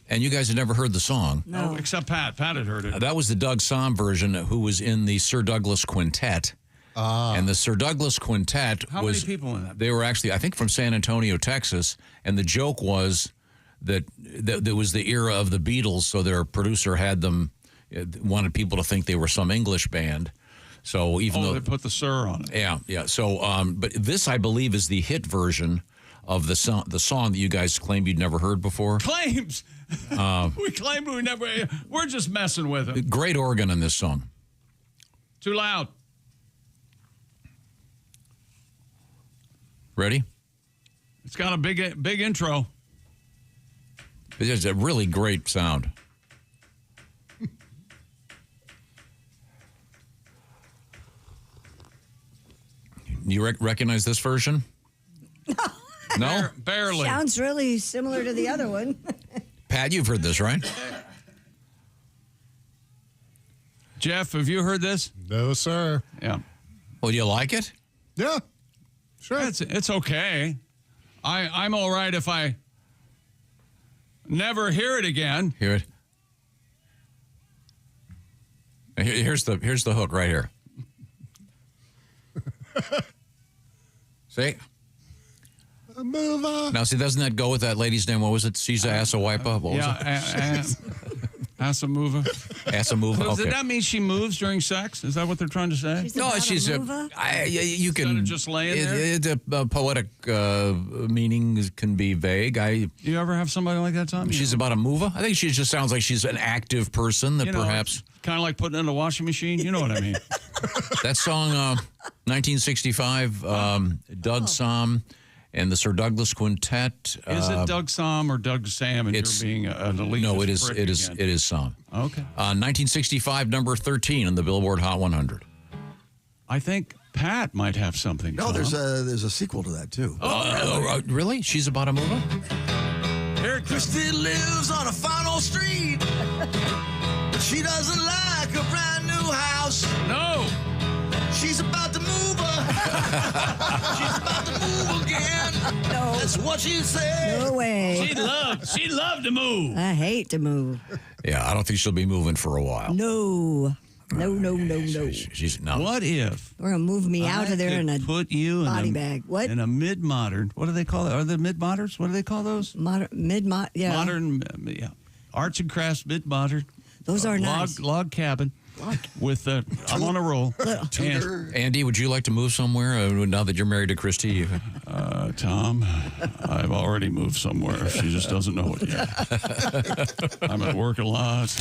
And you guys had never heard the song. No, except Pat. Pat had heard it. That was the Doug Somm version, who was in the Sir Douglas Quintet. And the Sir Douglas Quintet How many people in that? They were actually, I think, from San Antonio, Texas. And the joke was that was the era of the Beatles, so their producer had them, wanted people to think they were some English band. So even though they put the Sir on it. Yeah. So, but this, I believe, is the hit version of the song that you guys claimed you'd never heard before. Claims. We claimed we never. We're just messing with it. Great organ in this song. Too loud. Ready? It's got a big intro. It's a really great sound. You recognize this version? No? Barely. Sounds really similar to the other one. Pat, you've heard this, right? Jeff, have you heard this? No, sir. Yeah. Well, do you like it? Yeah. Sure. It's okay. I'm all right if I never hear it again. Hear it. Here's the hook right here. See? Move on. Now, see, doesn't that go with that lady's name? What was it? She's Asa Wipa? What was it? Asamoah. Asamoah. Okay. Did that mean she moves during sex? Is that what they're trying to say? She's you can Instead of just laying there? The poetic meaning can be vague. You ever have somebody like that, Tom? She's about a mover. I think she just sounds like she's an active person that perhaps kind of like putting in a washing machine. You know what I mean? That song, 1965, Doug Somm and the Sir Douglas Quintet. Is it Doug Somm or Doug Sam? And you're being an elitist. No, it is Somm. Okay. 1965, number 13 on the Billboard Hot 100. I think Pat might have something. No, Tom. there's a sequel to that too. Oh, really? She's about a mover? Here, Christy lives on a final street, but she doesn't like a brand new house. No. She's about to move She's about to move again. No. That's what she said. No way. She loved to move. I hate to move. Yeah, I don't think she'll be moving for a while. No. She's no. What if? We're going to move me out of there in a put you body bag. What? In a mid-modern. What do they call it? Are they mid-moderns? What do they call those? Mid-mod, yeah. Modern, yeah. Arts and crafts, mid-modern. Those are nice. Log cabin. With I'm on a roll. Andy, would you like to move somewhere now that you're married to Christy? Tom, I've already moved somewhere. She just doesn't know it yet. I'm at work a lot.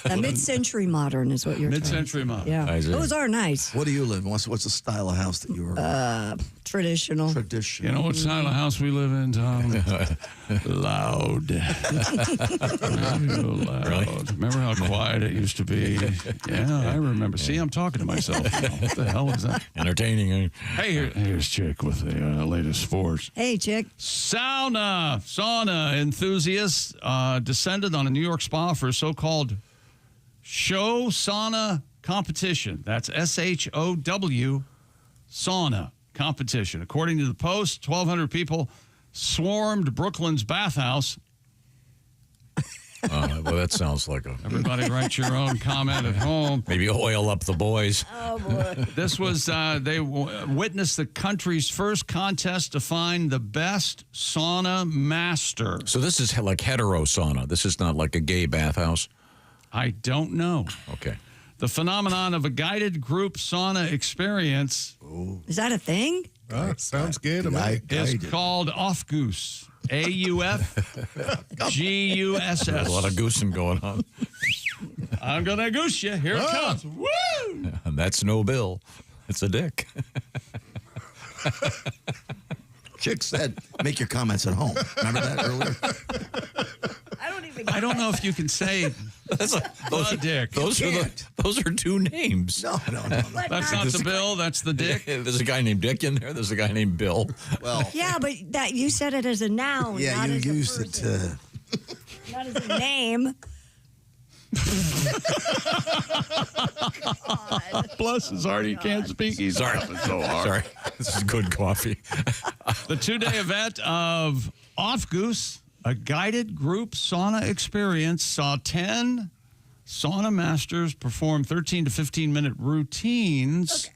A mid-century modern is what you're mid-century modern. Yeah, those are nice. What do you live in? What's the style of house that you are? Traditional. You know what style of house we live in, Tom? Loud. Loud. Really? Remember how quiet it used to be? Yeah, I remember. See, I'm talking to myself now. What the hell is that? Entertaining. Hey, here's Chick with the latest sports. Hey, Chick. Sauna enthusiasts descended on a New York spa for a so-called Show Sauna Competition. That's SHOW Sauna Competition. According to the Post, 1,200 people swarmed Brooklyn's bathhouse. Well, that sounds like a... Everybody write your own comment at home. Maybe oil up the boys. Oh, boy. This was, they witnessed the country's first contest to find the best sauna master. So this is like hetero sauna. This is not like a gay bathhouse? I don't know. Okay. The phenomenon of a guided group sauna experience. Is that a thing? Oh, sounds good to me. Is called Off-Goose. AUFGUSS. There's a lot of goosing going on. I'm going to goose you. Here it comes. Woo! And that's no bill. It's a dick. Chick said, make your comments at home. Remember that earlier? I don't know if you can say those dick. Those are two names. No. That's not the bill. That's the dick. There's a guy named Dick in there. There's a guy named Bill. Well, Yeah, but that you said it as a noun. yeah, not you as a used it person. Not as a name. Bless his heart, he can't speak. He's laughing so hard. Sorry. This is good coffee. The 2-day event of Off-Goose, a guided group sauna experience, saw 10 sauna masters perform 13 to 15-minute routines.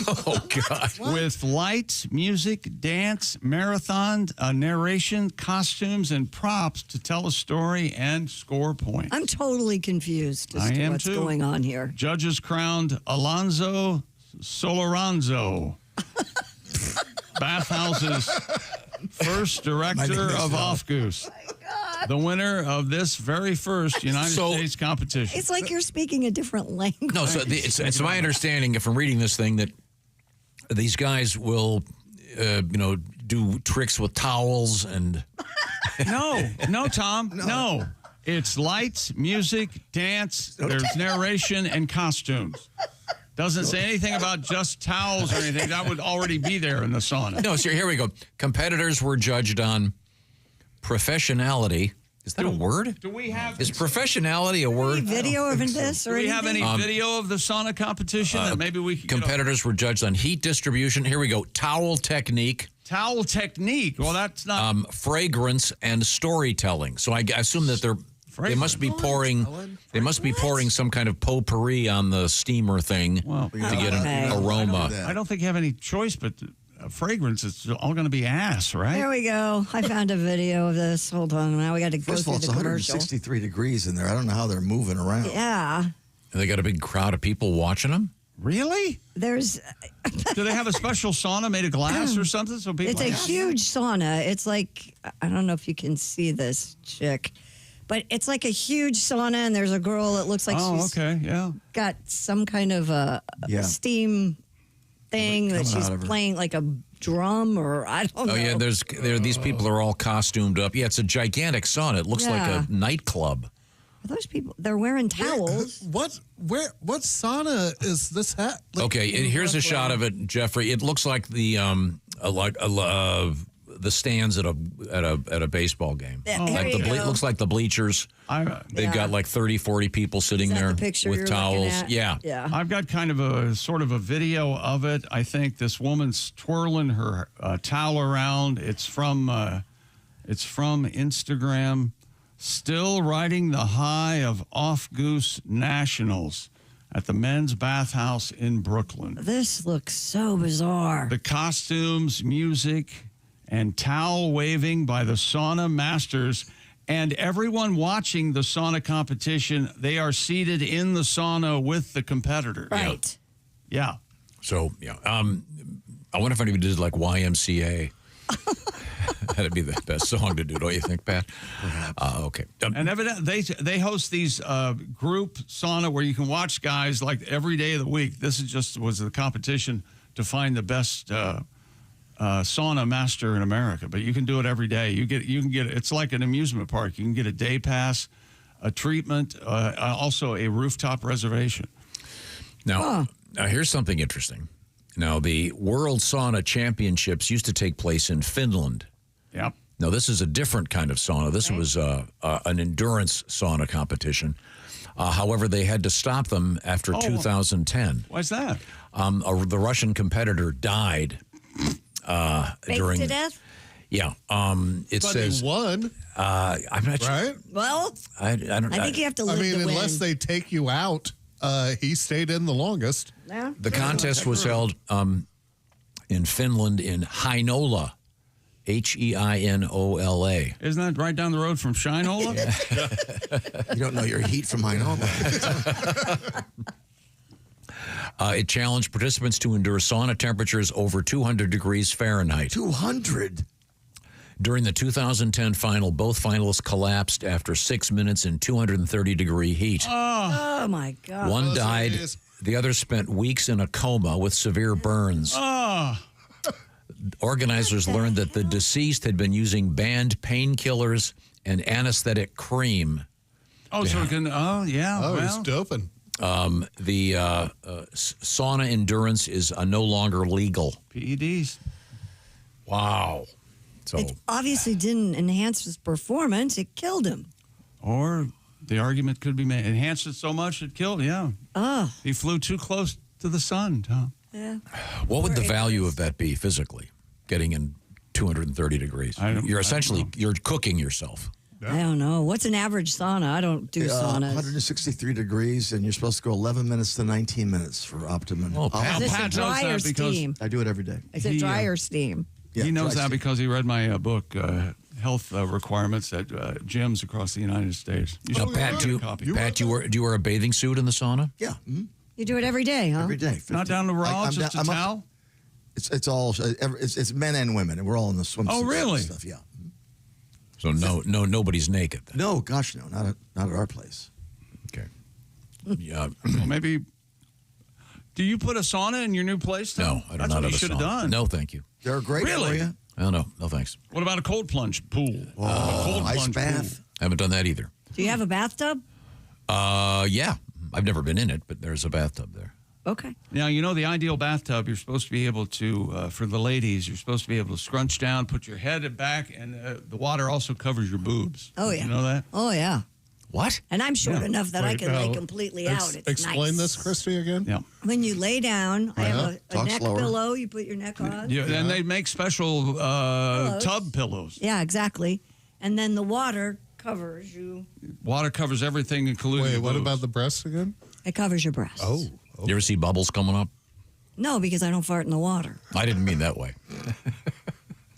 Oh, God. With lights, music, dance, marathon, narration, costumes, and props to tell a story and score points. I'm totally confused as I to am what's too. going on here. Judges crowned Alonzo Soloranzo, Bathhouse's first director of Off-Goose. The winner of this very first United States competition. It's like you're speaking a different language. No, so it's my understanding from reading this thing that these guys will, do tricks with towels and... No, Tom, no. It's lights, music, dance, there's narration, and costumes. Doesn't say anything about just towels or anything. That would already be there in the sauna. No, so here we go. Competitors were judged on professionality. Is that a word? Do we have... Is professionality a word? Any video of this Do or we have any anything? video of the sauna competition that maybe we could... Competitors were judged on heat distribution. Here we go. Towel technique. Towel technique. Well, that's not... fragrance and storytelling. So I assume that they must be pouring some kind of potpourri on the steamer thing to get an aroma. I don't think you have any choice but fragrance. It's all going to be ass, right? There we go. I found a video of this. Hold on. Now we got to go First of all, through it's the commercial. 163 degrees in there. I don't know how they're moving around. Yeah. And they got a big crowd of people watching them? Really? There's... Do they have a special sauna made of glass or something? So people... It's a huge sauna. It's like, I don't know if you can see this, chick, but it's like a huge sauna, and there's a girl that looks like she's got some kind of a steam thing that she's playing like a drum or I don't know. Oh, yeah, these people are all costumed up. Yeah, it's a gigantic sauna. It looks like a nightclub. Are those people, they're wearing towels. What sauna is this hat? Okay, here's a shot of it, Jeffrey. It looks like the stands at a baseball game. It looks like the bleachers. They've got like 30, 40 people sitting there with towels. Yeah. I've got kind of a sort of a video of it. I think this woman's twirling her towel around. It's from Instagram. Still riding the high of Off-Goose Nationals at the men's bathhouse in Brooklyn. This looks so bizarre. The costumes, music, and towel waving by the sauna masters, and everyone watching the sauna competition, they are seated in the sauna with the competitors. Right. Yeah. So, I wonder if anybody did like YMCA. That'd be the best song to do, don't you think, Pat? Okay. And evidently, they host these group sauna where you can watch guys like every day of the week. This was the competition to find the best sauna master in America, but you can do it every day. You can get it's like an amusement park. You can get a day pass, a treatment, also a rooftop reservation. Now, here's something interesting. Now, the World Sauna Championships used to take place in Finland. Yep. Now, this is a different kind of sauna. This was an endurance sauna competition. However, they had to stop them after 2010. Why's that? The Russian competitor died during to death? Yeah. It But says he won. I'm not right? Well, I don't. I think you have to live to unless win. they take you out, he stayed in the longest. Yeah. The contest was held in Finland in Heinola, Heinola. Isn't that right down the road from Shinola? You don't know your heat from Heinola. It challenged participants to endure sauna temperatures over 200 degrees Fahrenheit. 200? During the 2010 final, both finalists collapsed after 6 minutes in 230-degree heat. Oh, my God. One died. The other spent weeks in a coma with severe burns. Organizers learned that the deceased had been using banned painkillers and anesthetic cream. Oh, so it can, yeah. Oh, he's well. doping. The sauna endurance is no longer legal. PEDs. Wow. So It obviously didn't enhance his performance. It killed him. Or the argument could be made. Enhanced it so much it killed, yeah. He flew too close to the sun, Tom. Yeah. what would the value of that be physically, getting in 230 degrees? You're essentially, you're cooking yourself. I don't know. What's an average sauna? I don't do saunas. 163 degrees, and you're supposed to go 11 minutes to 19 minutes for optimum. Oh, Is this a dry or steam? I do it every day. Is it dry or steam? Yeah, he knows dry that steam. because he read my book, Health Requirements at gyms across the United States. You should Pat, get a copy. do you wear a bathing suit in the sauna? Yeah. You do it every day, huh? Every day. Not down the raw, just a towel? It's all, it's men and women, and we're all in the swimsuits. Oh, really? And stuff, yeah. So nobody's naked then. No, gosh, no, not at our place. Okay. Yeah. Well, maybe. Do you put a sauna in your new place? Tom? No, I do That's not what have you a should have sauna. done. No, thank you. They're great Really? for you. Oh, no, thanks. What about a cold plunge pool? A cold ice plunge bath. pool. Haven't done that either. Do you have a bathtub? Yeah. I've never been in it, but there's a bathtub there. Okay. Now, you know, the ideal bathtub, you're supposed to be able to, for the ladies, you're supposed to be able to scrunch down, put your head back, and the water also covers your boobs. Oh, yeah. You know that? Oh, yeah. What? And I'm short Yeah. enough that I Wait, can lay now, completely out. It's explain nice. this, Christy, again. Yeah. When you lay down, I have a Talk neck slower. pillow. You put your neck on. Yeah, and they make special tub pillows. Yeah, exactly. And then the water covers you. Water covers everything, including Wait, your what boobs. about the breasts again? It covers your breasts. Oh. You ever see bubbles coming up? No, because I don't fart in the water. I didn't mean that way.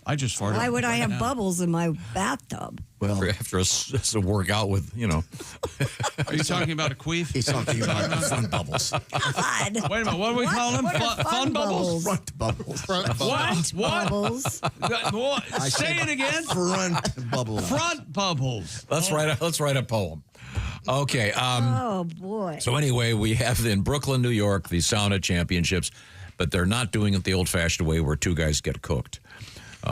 I just farted. Why would I right have now. bubbles in my bathtub? Well, After a workout with, Are you talking about a queef? he's talking about the fun bubbles. God. Wait a minute, what do we call them? What are Fun bubbles? Front bubbles. What? Bubbles. What? I Say said it again. Front bubbles. Front bubbles. let's write a poem. Okay. Oh, boy. So anyway, we have in Brooklyn, New York, the sauna championships, but they're not doing it the old-fashioned way where two guys get cooked.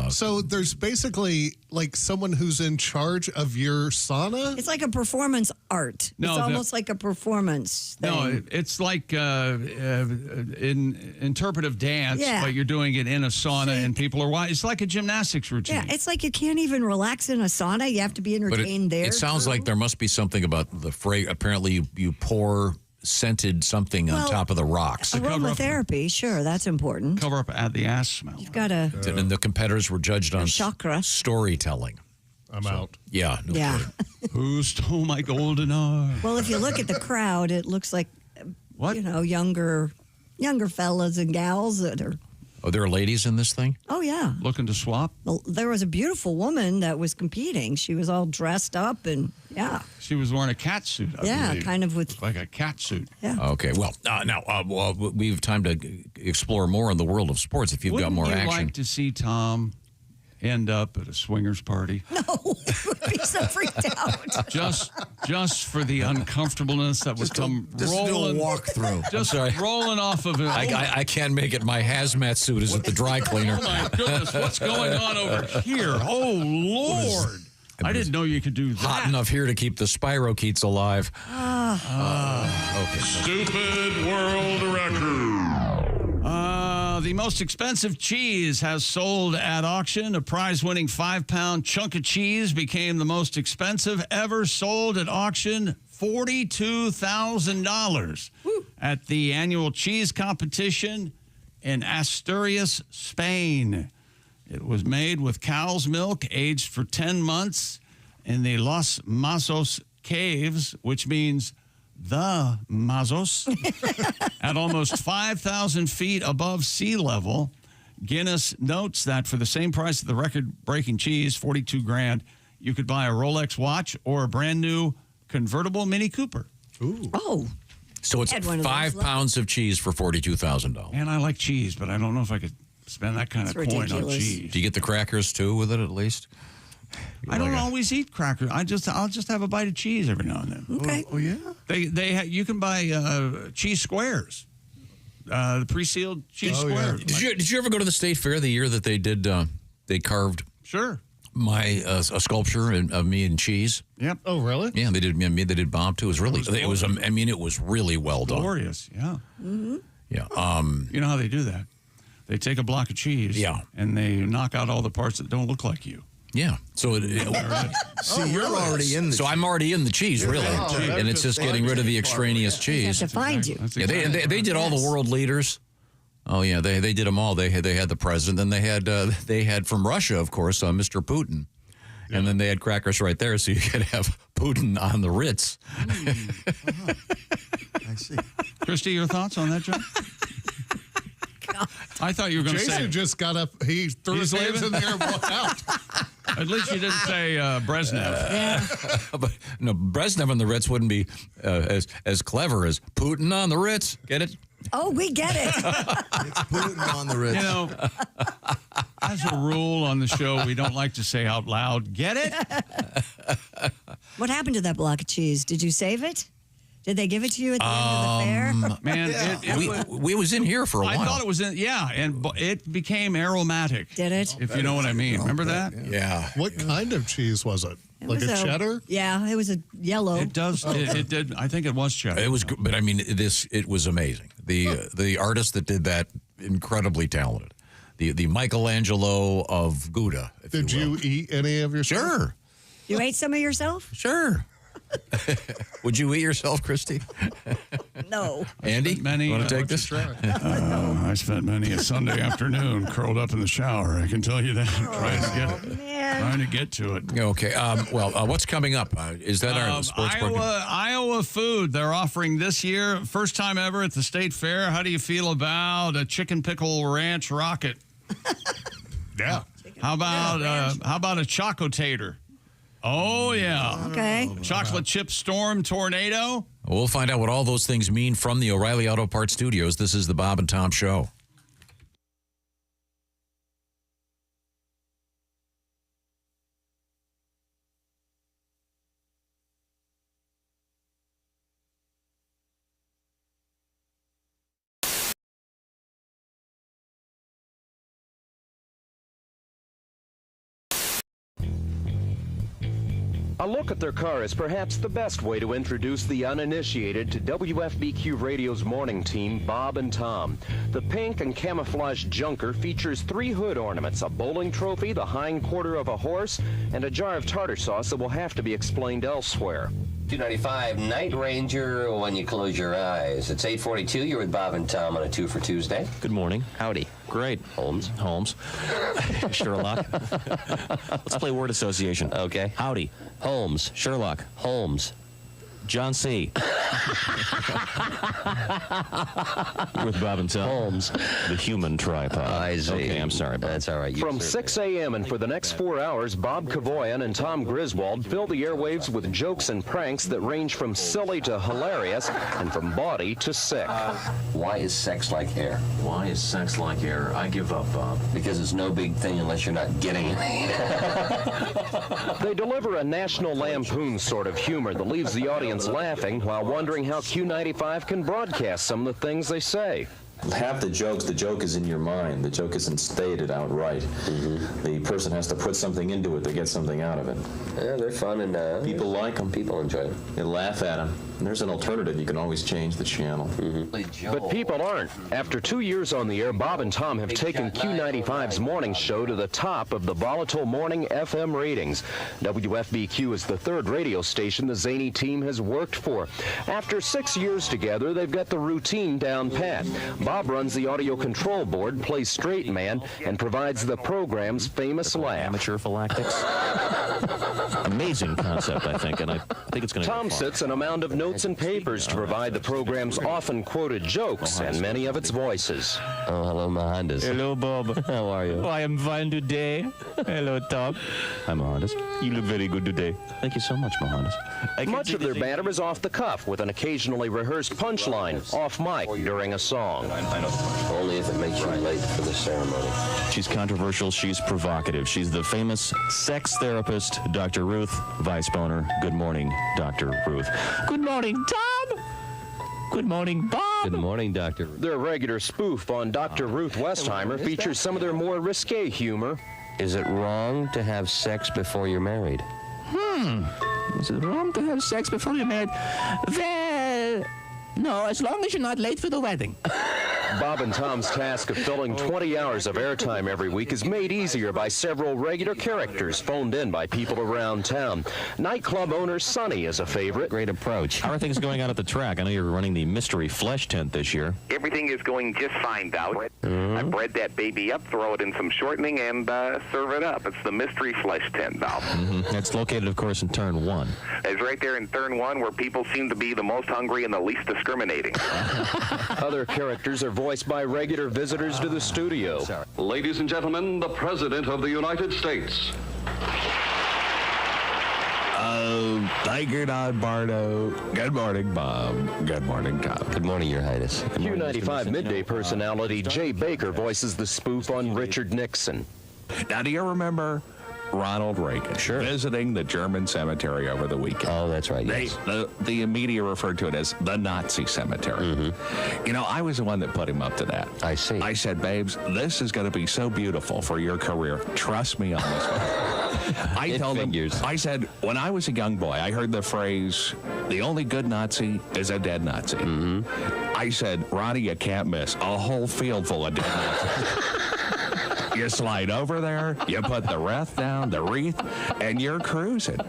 So there's basically like someone who's in charge of your sauna? It's like a performance art. No, it's the- almost like a performance thing. No, it's like in interpretive dance, Yeah. but you're doing it in a sauna and people are watching. It's like a gymnastics routine. Yeah, it's like you can't even relax in a sauna. You have to be But entertained there. it sounds too. like there must be something about the fragrance. Apparently, you pour scented something on Well, top of the rocks. Aromatherapy, sure, that's important. Cover up at the ass smell. You've got to. And the competitors were judged on chakra. storytelling. I'm out. Yeah. No Yeah. kidding. Who stole my golden arm? Well, if you look at the crowd, it looks like, What? you know, younger fellas and gals that are. Oh, there are ladies in this thing? Oh yeah. Looking to swap? Well, there was a beautiful woman that was competing. She was all dressed up and yeah. She was wearing a cat suit. I Yeah, believe. kind of with. Like a cat suit. Yeah. Okay. Well, now we have time to explore more in the world of sports if you've Wouldn't got more you action. like to see Tom end up at a swingers party? No, it would be so freaked out. Just for the uncomfortableness that would come Just rolling. do a walkthrough. Just rolling off of it. I can't make it. My hazmat suit is at the dry cleaner. Oh my goodness, what's going on over here? Oh Lord. I didn't know you could do that. Hot enough here to keep the spirochetes alive. Okay. Stupid world record. The most expensive cheese has sold at auction. A prize-winning 5-pound chunk of cheese became the most expensive ever sold at auction. $42,000 at the annual cheese competition in Asturias, Spain. It was made with cow's milk, aged for 10 months in the Los Mazos Caves, which means the Mazos, at almost 5,000 feet above sea level. Guinness notes that for the same price of the record-breaking cheese, $42,000, you could buy a Rolex watch or a brand new convertible Mini Cooper. Ooh. Oh. So it's 5 pounds of cheese for $42,000. And I like cheese, but I don't know if I could spend that kind of coin on cheese. Do you get the crackers too with it at least? I don't always eat crackers. I'll just have a bite of cheese every now and then. Okay. Oh yeah. You can buy cheese squares, the pre-sealed cheese squares. Yeah. Did you ever go to the state fair the year that they did? They carved. Sure. My a sculpture of me and cheese. Yep. Oh really? Yeah, they did. They did Bob too. It was really. It was really well done. Glorious. Yeah. Mm-hmm. Yeah. You know how they do that? They take a block of cheese. Yeah. And they knock out all the parts that don't look like you. Yeah. So See, you're already in the So I'm already in the cheese, really. And it's just getting rid of the extraneous cheese. Have to find you. Yeah, they did all the world leaders. Oh yeah, they did them all. They had the president, then they had from Russia, of course, Mr. Putin, and then they had crackers right there, so you could have Putin on the Ritz. I see. Christy, your thoughts on that, John? I thought you were going to say. Jason just got up. He threw his hands in the air and walked out. At least you didn't say Brezhnev. Yeah. But no, Brezhnev on the Ritz wouldn't be as clever as Putin on the Ritz. Get it? Oh, we get it. It's Putin on the Ritz. You know, as a rule on the show, we don't like to say out loud, get it? What happened to that block of cheese? Did you save it? Did they give it to you at the end of the fair? Man, we was in here for a while. I thought it was in, and it became aromatic. Did it? If you know what I mean. Remember that? Yeah. What kind of cheese was it? Like a cheddar? Yeah, it was a yellow. It does. It did. I think it was cheddar. It was, but I mean, it was amazing. The artist that did that, incredibly talented. The Michelangelo of Gouda. Did you eat any of yourself? Sure. You ate some of yourself? Sure. Would you eat yourself, Christy? No. Andy, many. Want to take this? I spent many a Sunday afternoon curled up in the shower. I can tell you that. Trying to get to it. Okay. What's coming up? Is that our sports program? Iowa food they're offering this year, first time ever at the state fair. How do you feel about a chicken pickle ranch rocket? Yeah. How about a chocotater? Oh, yeah. Okay. Chocolate chip storm tornado. We'll find out what all those things mean from the O'Reilly Auto Parts Studios. This is the Bob and Tom Show. A look at their car is perhaps the best way to introduce the uninitiated to WFBQ Radio's morning team, Bob and Tom. The pink and camouflage junker features 3 hood ornaments, a bowling trophy, the hind quarter of a horse, and a jar of tartar sauce that will have to be explained elsewhere. 295 Night Ranger when you close your eyes. It's 8:42. You're with Bob and Tom on a 2 for Tuesday. Good morning. Howdy. Great. Holmes. Sherlock. Let's play word association. Okay. Howdy. Holmes. Sherlock. Holmes. John C. You're with Bob and Tom. Holmes. The human tripod. I see. Okay, I'm sorry, Bob. That's all right. From 6 a.m. and for the next 4 hours, Bob Kavoyan and Tom Griswold fill the airwaves with jokes and pranks that range from silly to hilarious and from bawdy to sick. Why is sex like hair? Why is sex like air? I give up, Bob. Because it's no big thing unless you're not getting it. They deliver a National Lampoon sort of humor that leaves the audience laughing while wondering how Q95 can broadcast some of the things they say. Half the joke is in your mind. The joke isn't stated outright. Mm-hmm. The person has to put something into it to get something out of it. Yeah, they're fun and people like them. People enjoy them. They laugh at them. And there's an alternative. You can always change the channel. But people aren't. After 2 years on the air, Bob and Tom have taken Q95's morning show to the top of the volatile morning FM ratings. WFBQ is the third radio station the zany team has worked for. After 6 years together, they've got the routine down pat. Bob runs the audio control board, plays straight man, and provides the program's famous laugh. Amateur phylactics. Amazing concept, I think, and I think it's going to Tom sits in a mound of notes and papers to provide the program's often quoted jokes and many of its voices. Oh, hello, Mohandas. Hello, Bob. How are you? Oh, I am fine today. Hello, Tom. Hi, Mohandas. You look very good today. Thank you so much, Mohandas. Much of their banter is off the cuff, with an occasionally rehearsed punchline off mic during a song. Only if it makes you late for the ceremony. She's controversial. She's provocative. She's the famous sex therapist, Dr. Ruth Weisboner. Good morning, Dr. Ruth. Good morning, Tom. Good morning, Bob. Good morning, Dr. Their regular spoof on Dr. Ruth Westheimer features some of their more risque humor. Is it wrong to have sex before you're married? Is it wrong to have sex before you're married? Well, no, as long as you're not late for the wedding. Bob and Tom's task of filling 20 hours of airtime every week is made easier by several regular characters phoned in by people around town. Nightclub owner Sonny is a favorite. Great approach. How are things going on at the track? I know you're running the mystery flesh tent this year. Everything is going just fine, Dow. I bred that baby up, throw it in some shortening, and serve it up. It's the mystery flesh tent, Dow. It's located, of course, in Turn 1. It's right there in Turn 1 where people seem to be the most hungry and the least discriminating. Other characters are voiced by regular visitors to the studio. Ladies and gentlemen, the President of the United States. Tiger Don Bardo. Good morning, Bob. Good morning, Tom. Good morning, Your Highness. Q95 midday personality Jay Baker voices the spoof on Richard Nixon. Now, do you remember Ronald Reagan visiting the German cemetery over the weekend? Oh, that's right, yes. The media referred to it as the Nazi cemetery. You know, I was the one that put him up to that. I see. I said, babes, this is going to be so beautiful for your career. Trust me on this one. I told him, I said, when I was a young boy, I heard the phrase, the only good Nazi is a dead Nazi. I said, Ronnie, you can't miss a whole field full of dead Nazis. You slide over there, you put the wreath down, the wreath, and you're cruising.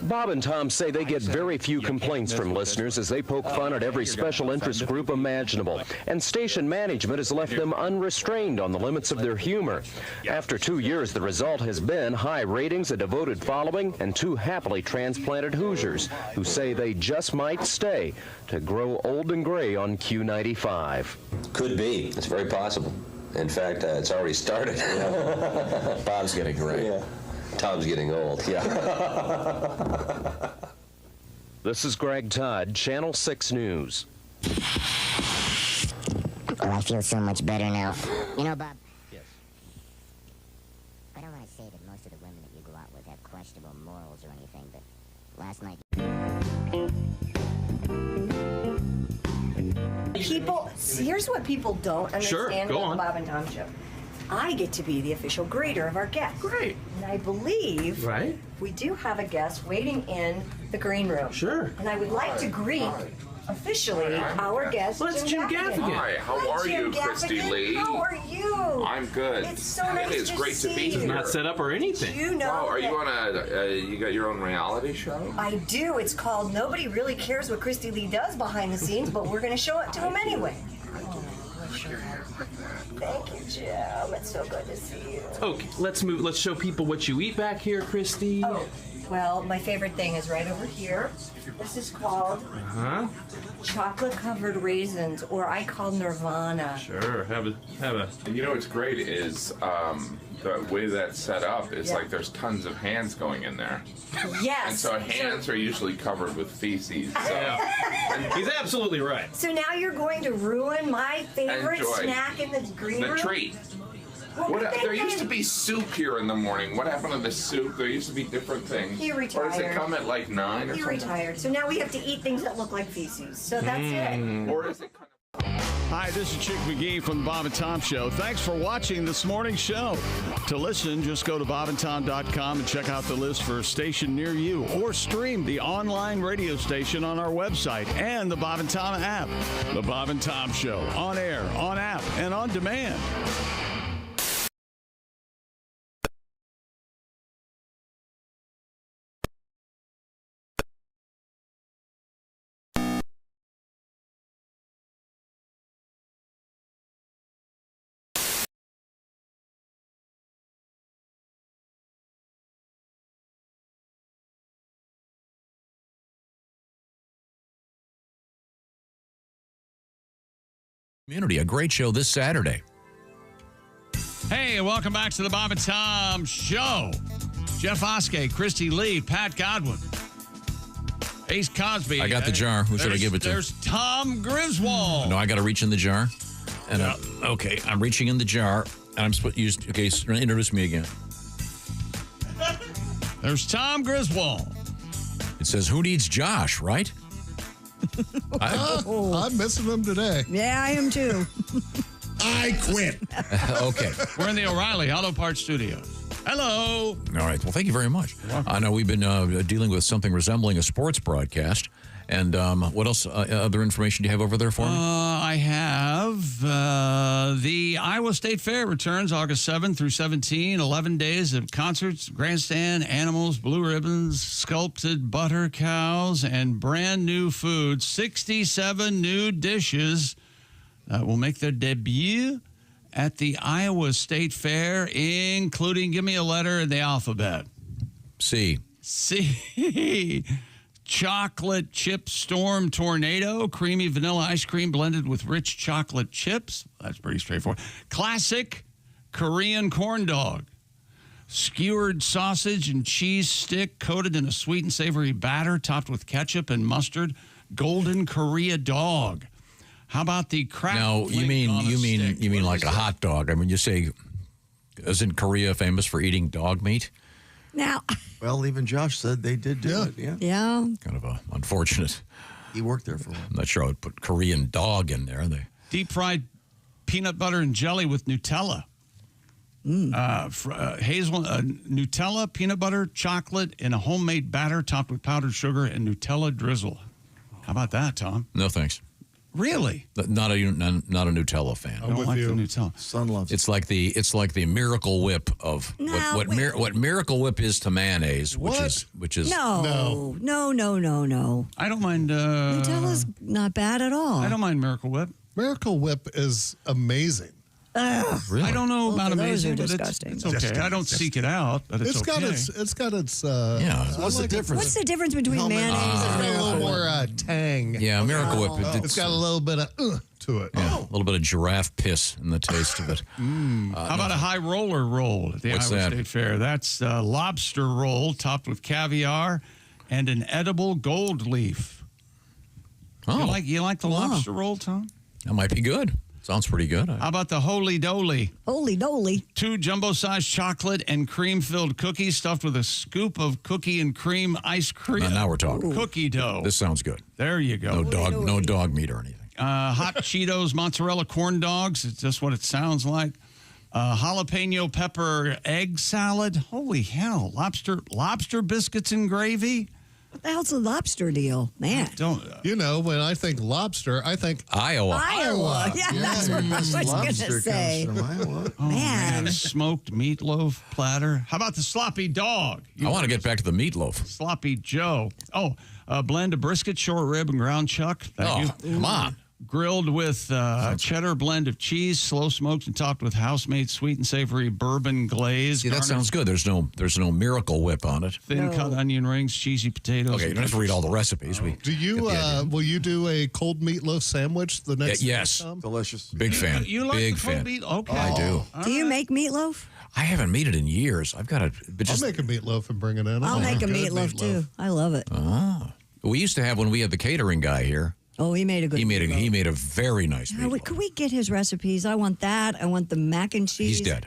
Bob and Tom say they get very few complaints from listeners as they poke fun at every special interest group imaginable, and station management has left them unrestrained on the limits of their humor. After 2 years, the result has been high ratings, a devoted following, and 2 happily transplanted Hoosiers who say they just might stay to grow old and gray on Q95. Could be. It's very possible. In fact, it's already started. Bob's getting gray. Yeah. Tom's getting old. Yeah. This is Greg Todd, Channel 6 News. Oh, I feel so much better now. You know, Bob. Yes. I don't want to say that most of the women that you go out with have questionable morals or anything, but last night. People, here's what people don't understand go about on. the Bob and Tom Show. I get to be the official greeter of our guests. Great. And I believe we do have a guest waiting in the green room. Sure. And I would like to greet officially our guest, Jim Gaffigan. Hi, how are you, Christy Lee? How are you? I'm good. It's so nice It's great to be you. here. Not set up or anything. You know. Oh, are you on you got your own reality show? I do. It's called Nobody Really Cares What Christy Lee Does Behind the Scenes, but we're going to show it to him anyway. Thank you, Jim. It's so good to see you. Okay, let's move. Let's show people what you eat back here, Christy. Oh, well, my favorite thing is right over here. This is called chocolate-covered raisins, or I call Nirvana. Sure. Have a. And you know what's great is the way that's set up is like there's tons of hands going in there. Yes. And so hands are usually covered with feces. So. He's absolutely right. So now you're going to ruin my favorite Enjoy. snack in the green room? The treat. There used to be soup here in the morning. What happened to the soup? There used to be different things. He retired. Or does it come at like 9 or He something? retired. So now we have to eat things that look like feces. So that's it. Or is it kind of... Hi, this is Chick McGee from the Bob and Tom Show. Thanks for watching this morning's show. To listen, just go to bobandtom.com and check out the list for a station near you, or stream the online radio station on our website and the Bob and Tom app. The Bob and Tom Show, on air, on app, and on demand. Community, a great show this Saturday. Hey, welcome back to the Bob and Tom Show. Jeff Oskey, Christy Lee, Pat Godwin, Ace Cosby. I got the jar. Who should I give it to? There's Tom Griswold. No, I got to reach in the jar. And okay, I'm reaching in the jar, and I'm supposed to use. Okay, so introduce me again. There's Tom Griswold. It says, "Who needs Josh?" Right? I'm missing him today. Yeah, I am too. I quit. Okay. We're in the O'Reilly Auto Parts Studios. Hello. All right. Well, thank you very much. I know we've been dealing with something resembling a sports broadcast. And what else, other information do you have over there for me? I have the Iowa State Fair returns August 7th through 17. 11 days of concerts, grandstand, animals, blue ribbons, sculpted butter cows, and brand new food. 67 new dishes will make their debut at the Iowa State Fair, including, give me a letter in the alphabet. C. Chocolate chip storm tornado, creamy vanilla ice cream blended with rich chocolate chips. That's pretty straightforward. Classic Korean corn dog. Skewered sausage and cheese stick coated in a sweet and savory batter topped with ketchup and mustard. Golden Korea dog. How about the crack? No, you mean like a hot dog. I mean, you say, isn't Korea famous for eating dog meat? Now, well, even Josh said they did do it. Yeah. Yeah. Kind of unfortunate. He worked there for a while. I'm not sure I would put Korean dog in there. Deep fried peanut butter and jelly with Nutella. Nutella, peanut butter, chocolate, and a homemade batter topped with powdered sugar and Nutella drizzle. How about that, Tom? No, thanks. Really? Not a Nutella fan. I don't like the Nutella. Son loves it. It's like the Miracle Whip of what Miracle Whip is to mayonnaise, which is no. I don't mind. Nutella's not bad at all. I don't mind Miracle Whip. Miracle Whip is amazing. Really? I don't know about amazing, but it's okay. I don't seek it out, but it's okay. It's got its. What's the difference? What's the difference between mayonnaise and a little more tang? Yeah, Miracle Whip. It's got a little bit of to it. Yeah, a little bit of giraffe piss in the taste of it. How about a high roller roll at the Iowa State Fair? That's a lobster roll topped with caviar and an edible gold leaf. Oh, you like the lobster roll, Tom? That might be good. Sounds pretty good. How about the Holy Doly? Holy Doly. 2 jumbo-sized chocolate and cream-filled cookies stuffed with a scoop of cookie and cream ice cream. Now we're talking. Cookie dough. This sounds good. There you go. No dog meat or anything. Hot Cheetos mozzarella corn dogs. It's just what it sounds like. Jalapeno pepper egg salad. Holy hell. Lobster biscuits and gravy. What the hell's a lobster deal, man? When I think lobster, I think Iowa. Yeah, that's what I was going to say. Oh, man. Smoked meatloaf platter. How about the sloppy dog? I want to get back to the meatloaf. Sloppy Joe. Oh, a blend of brisket, short rib, and ground chuck. Thank you. Come on. Grilled with cheddar blend of cheese, slow smoked and topped with house-made sweet and savory bourbon glaze. See, that sounds good. There's no Miracle Whip on it. Thin cut onion rings, cheesy potatoes. Okay, you don't have to read all the recipes. Do you will you do a cold meatloaf sandwich the next? Yes, delicious. Big fan. You like Big the cold fan. meat? Okay, I do. Do you make meatloaf? I haven't made it in years. I've got to. I'll make a meatloaf and bring it in. I'll make a meatloaf too. I love it. We used to have when we had the catering guy here. Oh, he made a good. He made a very nice meatloaf. Could we get his recipes? I want that. I want the mac and cheese. He's dead.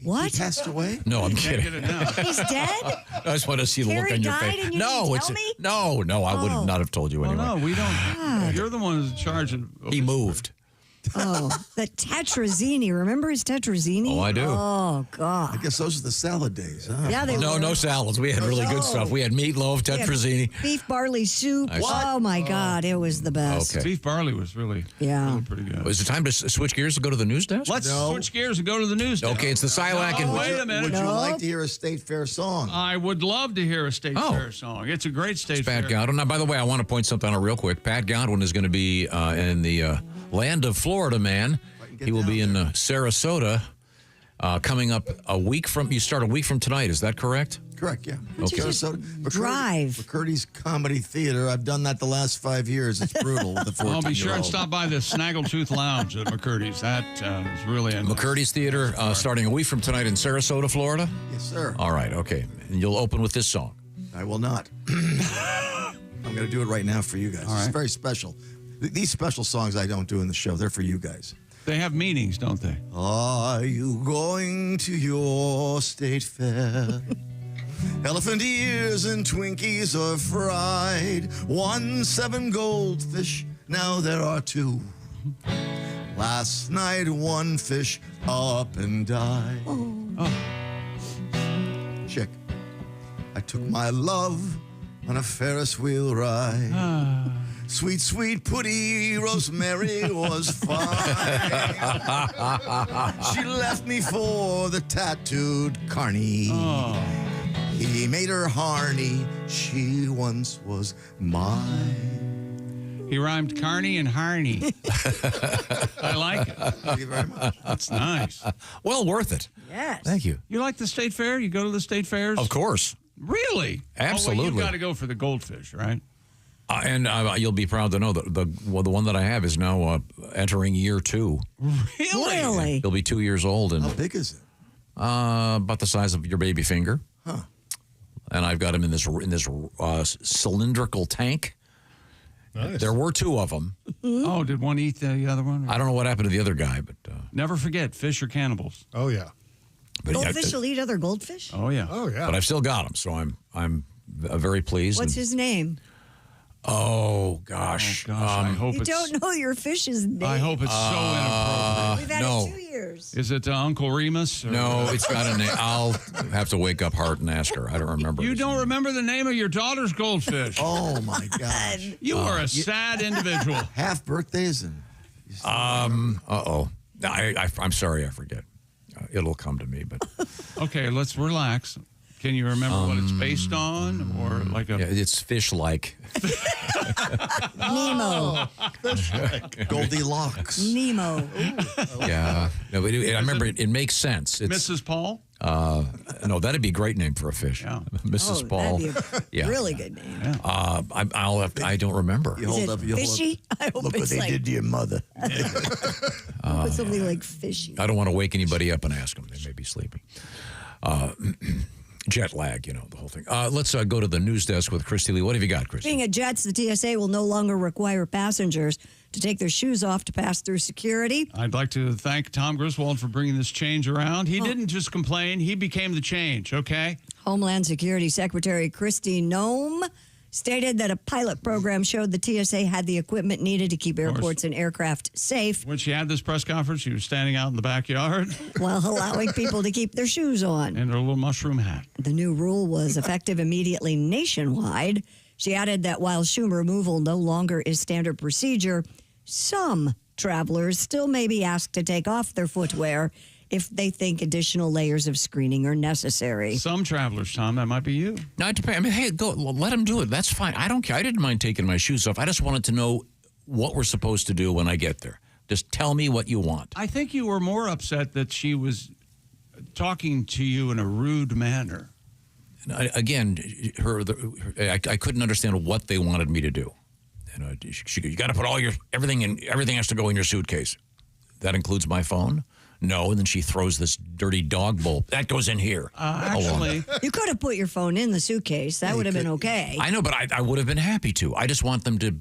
What? He passed away? No, I'm kidding. He's dead? I just want to see the look on your face. And you didn't tell me? No, I would not have told you anyway. No, we don't. You're the one who's in charge of. He moved. Oh, the tetrazzini. Remember his tetrazzini? Oh, I do. Oh, God. I guess those are the salad days, huh? Yeah, they were. No salads. We had really good stuff. We had meatloaf, tetrazzini. Beef barley soup. Nice. Oh, my God. It was the best. Okay. Beef barley was really pretty good. Is it time to switch gears to go to the news desk? Let's switch gears and go to the news desk. Okay, it's the Silac and... Wait a minute. Would you like to hear a State Fair song? I would love to hear a State Fair song. It's a great State Fair. Pat Godwin. Now, by the way, I want to point something out real quick. Pat Godwin is going to be in the land of Florida, man. He will be in Sarasota coming up a week from... You start a week from tonight, is that correct? Correct, yeah. Okay. Sarasota. Drive. McCurdy's Comedy Theater. I've done that the last 5 years. It's brutal with the 14-year-old. I'll be sure and stop by the Snaggletooth Lounge at McCurdy's. That is really... McCurdy's Theater starting a week from tonight in Sarasota, Florida? Yes, sir. All right, okay. And you'll open with this song. I will not. I'm going to do it right now for you guys. It's very special. These special songs I don't do in the show. They're for you guys. They have meanings, don't they? Are you going to your state fair? Elephant ears and Twinkies are fried. 7 goldfish, now there are 2. Last night 1 fish up and died. Chick, I took my love on a Ferris wheel ride. Sweet, sweet putty Rosemary was fine. She left me for the tattooed Carney. He made her Harney. She once was mine. He rhymed Carney and Harney. I like it. Thank you very much. That's nice. Well, worth it. Yes. Thank you. You like the State Fair? You go to the State Fairs? Of course. Really? Absolutely. Oh, well, you've got to go for the goldfish, right? And you'll be proud to know that the one that I have is now entering year 2. Really? He'll be 2 years old. And how big is it? About the size of your baby finger. Huh. And I've got him in this cylindrical tank. Nice. There were 2 of them. Oh, did one eat the other one? I don't know what happened to the other guy, but never forget, fish are cannibals. Oh, yeah. But Goldfish will eat other goldfish? Oh, yeah. Oh, yeah. But I've still got him, so I'm very pleased. What's his name? Oh, gosh. I hope You don't know your fish's name. I hope it's so inappropriate. We've had no. it 2 years. Is it Uncle Remus? Or? No, it's got a name. I'll have to wake up Hart and ask her. I don't remember. You don't remember the name of your daughter's goldfish? Oh, my gosh. You are a sad individual. Half birthdays and... Uh-oh. I'm sorry, I forget. It'll come to me, but... Okay, let's relax. Can you remember what it's based on? Or like a... Yeah, it's fish-like. Nemo. Goldilocks. Nemo. Yeah. No, but I remember it makes sense. It's, Mrs. Paul? No, that'd be a great name for a fish. Yeah. Mrs. Paul. That'd be a really good name. Yeah. I don't remember. You hold up. You Fishy? I hope Look what it's they like, did to your mother. put something like fishy. I don't want to wake anybody up and ask them. They may be sleeping. Jet lag, the whole thing. Let's go to the news desk with Christy Lee. What have you got, Christy? Being at Jets, the TSA will no longer require passengers to take their shoes off to pass through security. I'd like to thank Tom Griswold for bringing this change around. He didn't just complain. He became the change, okay? Homeland Security Secretary Kristi Noem stated that a pilot program showed the TSA had the equipment needed to keep airports and aircraft safe. When she had this press conference, she was standing out in the backyard. While allowing people to keep their shoes on. And her little mushroom hat. The new rule was effective immediately nationwide. She added that while shoe removal no longer is standard procedure, some travelers still may be asked to take off their footwear if they think additional layers of screening are necessary. Some travelers, Tom, that might be you. No, it depends. I mean, hey, go let them do it. That's fine. I don't care. I didn't mind taking my shoes off. I just wanted to know what we're supposed to do when I get there. Just tell me what you want. I think you were more upset that she was talking to you in a rude manner. Again, I couldn't understand what they wanted me to do. You got to put everything has to go in your suitcase. That includes my phone. No, and then she throws this dirty dog bowl. That goes in here. Actually, you could have put your phone in the suitcase. That would have been okay. I know, but I would have been happy to. I just want them to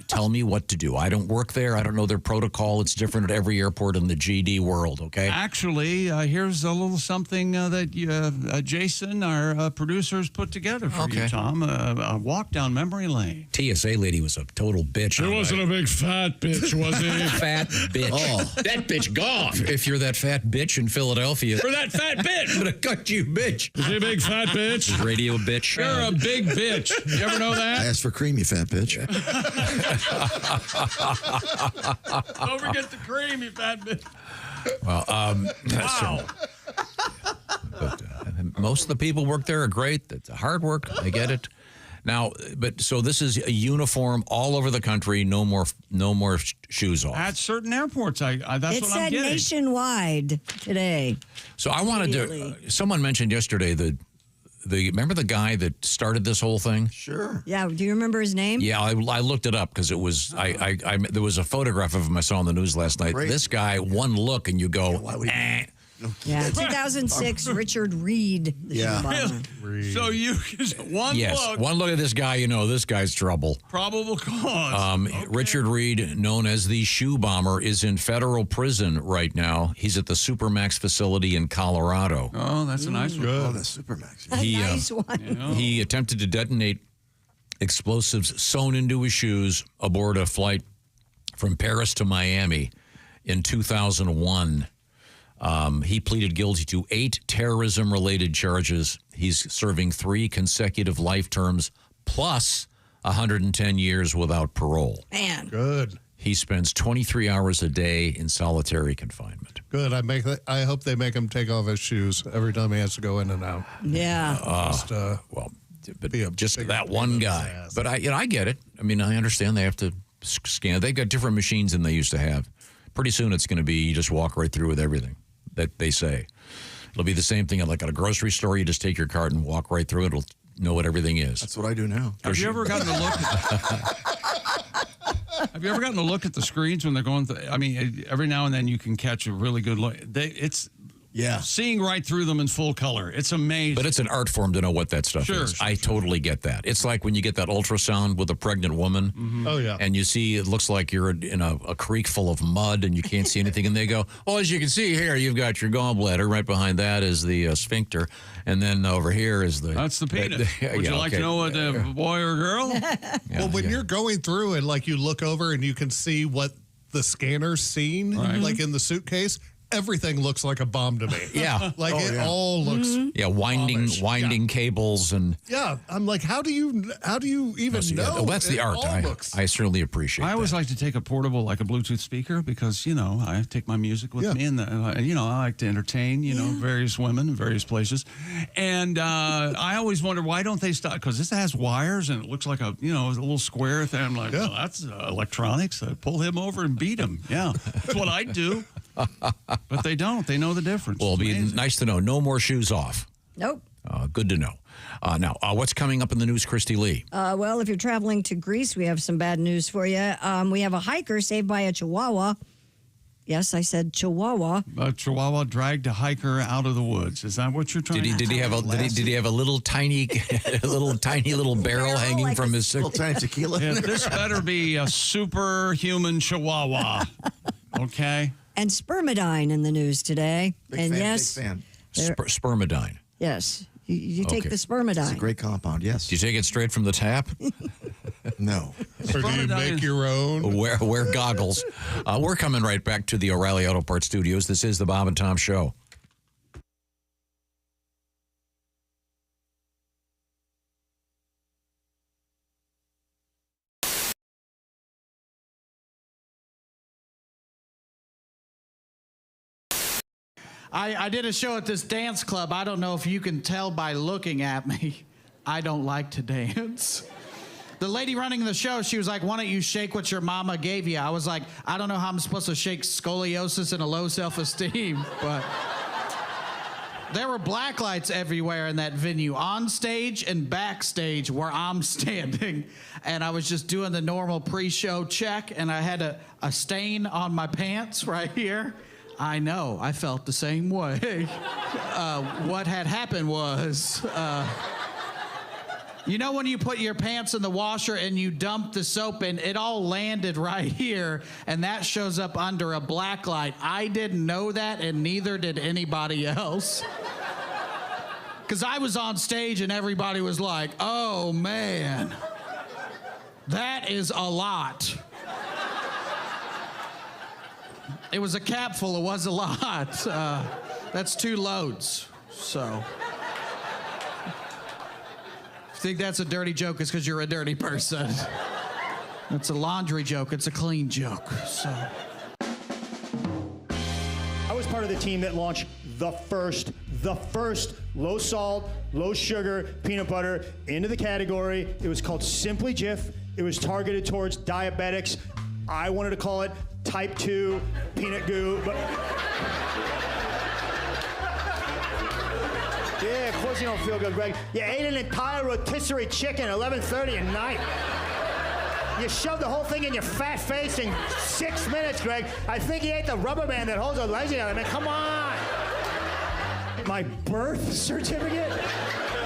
tell me what to do. I don't work there. I don't know their protocol. It's different at every airport in the GD world, okay? Actually, here's a little something that Jason, our producers, put together for you, Tom. A walk down memory lane. TSA lady was a total bitch. It wasn't a big fat bitch, was it? Fat bitch. Oh. That bitch gone. If you're that fat bitch in Philadelphia. For that fat bitch. I'm going to cut you, bitch. Is he a big fat bitch? Radio bitch. You're a big bitch. You ever know that? I asked for cream, you fat bitch. Don't forget the cream, you fat bitch. Well, wow. But, most of the people work there are great. It's hard work. I get it. Now, so this is a uniform all over the country. No more shoes off. At certain airports, that's It what I'm said getting. nationwide today. So I wanted to. Someone mentioned yesterday remember the guy that started this whole thing? Sure. Yeah. Do you remember his name? Yeah, I looked it up because it was there was a photograph of him I saw on the news last night. Great. This guy, one look and you go, Yeah, 2006, Richard Reed. So you one look at this guy, you know this guy's trouble. Probable cause. Richard Reed, known as the Shoe Bomber, is in federal prison right now. He's at the Supermax facility in Colorado. Oh, that's a nice one. Oh, that's Supermax. Nice one. He attempted to detonate explosives sewn into his shoes aboard a flight from Paris to Miami in 2001. He pleaded guilty to 8 terrorism-related charges. He's serving 3 consecutive life terms plus 110 years without parole. Man. Good. He spends 23 hours a day in solitary confinement. Good. I hope they make him take off his shoes every time he has to go in and out. Yeah. Just that one guy. But I get it. I mean, I understand they have to scan. They've got different machines than they used to have. Pretty soon it's going to be you just walk right through with everything that they say. It'll be the same thing like at a grocery store. You just take your cart and walk right through it. It'll know what everything is. That's what I do now. Have you ever gotten to look Have you ever gotten to look at the screens when they're going through? I mean, every now and then you can catch a really good look. It's seeing right through them in full color. It's amazing. But it's an art form to know what that stuff is. I totally get that. It's like when you get that ultrasound with a pregnant woman. Mm-hmm. Oh, yeah. And you see it looks like you're in a creek full of mud and you can't see anything. And they go, well, as you can see here, you've got your gallbladder. Right behind that is the sphincter. And then over here is the... That's the penis. Would you like to know what boy or girl? Well, when you're going through and like you look over and you can see what the scanner's seen, like in the suitcase, everything looks like a bomb to me. Yeah. Like all looks winding cables and I'm like, how do you even know? Well, that's the art. I certainly appreciate I always like to take a portable, like a Bluetooth speaker, because, I take my music with me and, I like to entertain, various women in various places. And I always wonder, why don't they stop? Because this has wires and it looks like a little square thing. I'm like, well, that's electronics. Pull him over and beat him. Yeah, that's what I'd do. But they don't. They know the difference. Well, it'll be nice to know. No more shoes off. Nope. Good to know. Now, what's coming up in the news, Christy Lee? Well, if you're traveling to Greece, we have some bad news for you. We have a hiker saved by a Chihuahua. Yes, I said Chihuahua. A Chihuahua dragged a hiker out of the woods. Is that what you're trying to say? Did he have a little tiny little barrel hanging like from his little tiny tequila? Yeah, this better be a superhuman Chihuahua. Okay. And Spermadine in the news today. Big fan. Spermadine. Yes. You take the Spermadine. It's a great compound, yes. Do you take it straight from the tap? No. Or do you make your own? Wear goggles. We're coming right back to the O'Reilly Auto Parts Studios. This is the Bob and Tom Show. I did a show at this dance club. I don't know if you can tell by looking at me. I don't like to dance. The lady running the show, she was like, why don't you shake what your mama gave you? I was like, I don't know how I'm supposed to shake scoliosis and a low self-esteem, but there were black lights everywhere in that venue, on stage and backstage where I'm standing. And I was just doing the normal pre-show check, and I had a stain on my pants right here. I know. I felt the same way. What had happened was, you know when you put your pants in the washer and you dump the soap in, it all landed right here, and that shows up under a black light. I didn't know that, and neither did anybody else. Because I was on stage and everybody was like, oh man, that is a lot. It was a capful, it was a lot. That's 2 loads, so. If you think that's a dirty joke, it's because you're a dirty person. It's a laundry joke, it's a clean joke, so. I was part of the team that launched the first low salt, low sugar peanut butter into the category. It was called Simply Jif. It was targeted towards diabetics. I wanted to call it Type 2 peanut goo, but yeah, of course you don't feel good, Greg. You ate an entire rotisserie chicken at 11:30 at night. You shoved the whole thing in your fat face in 6 minutes, Greg. I think you ate the rubber band that holds a legs together. I mean, come on. My birth certificate?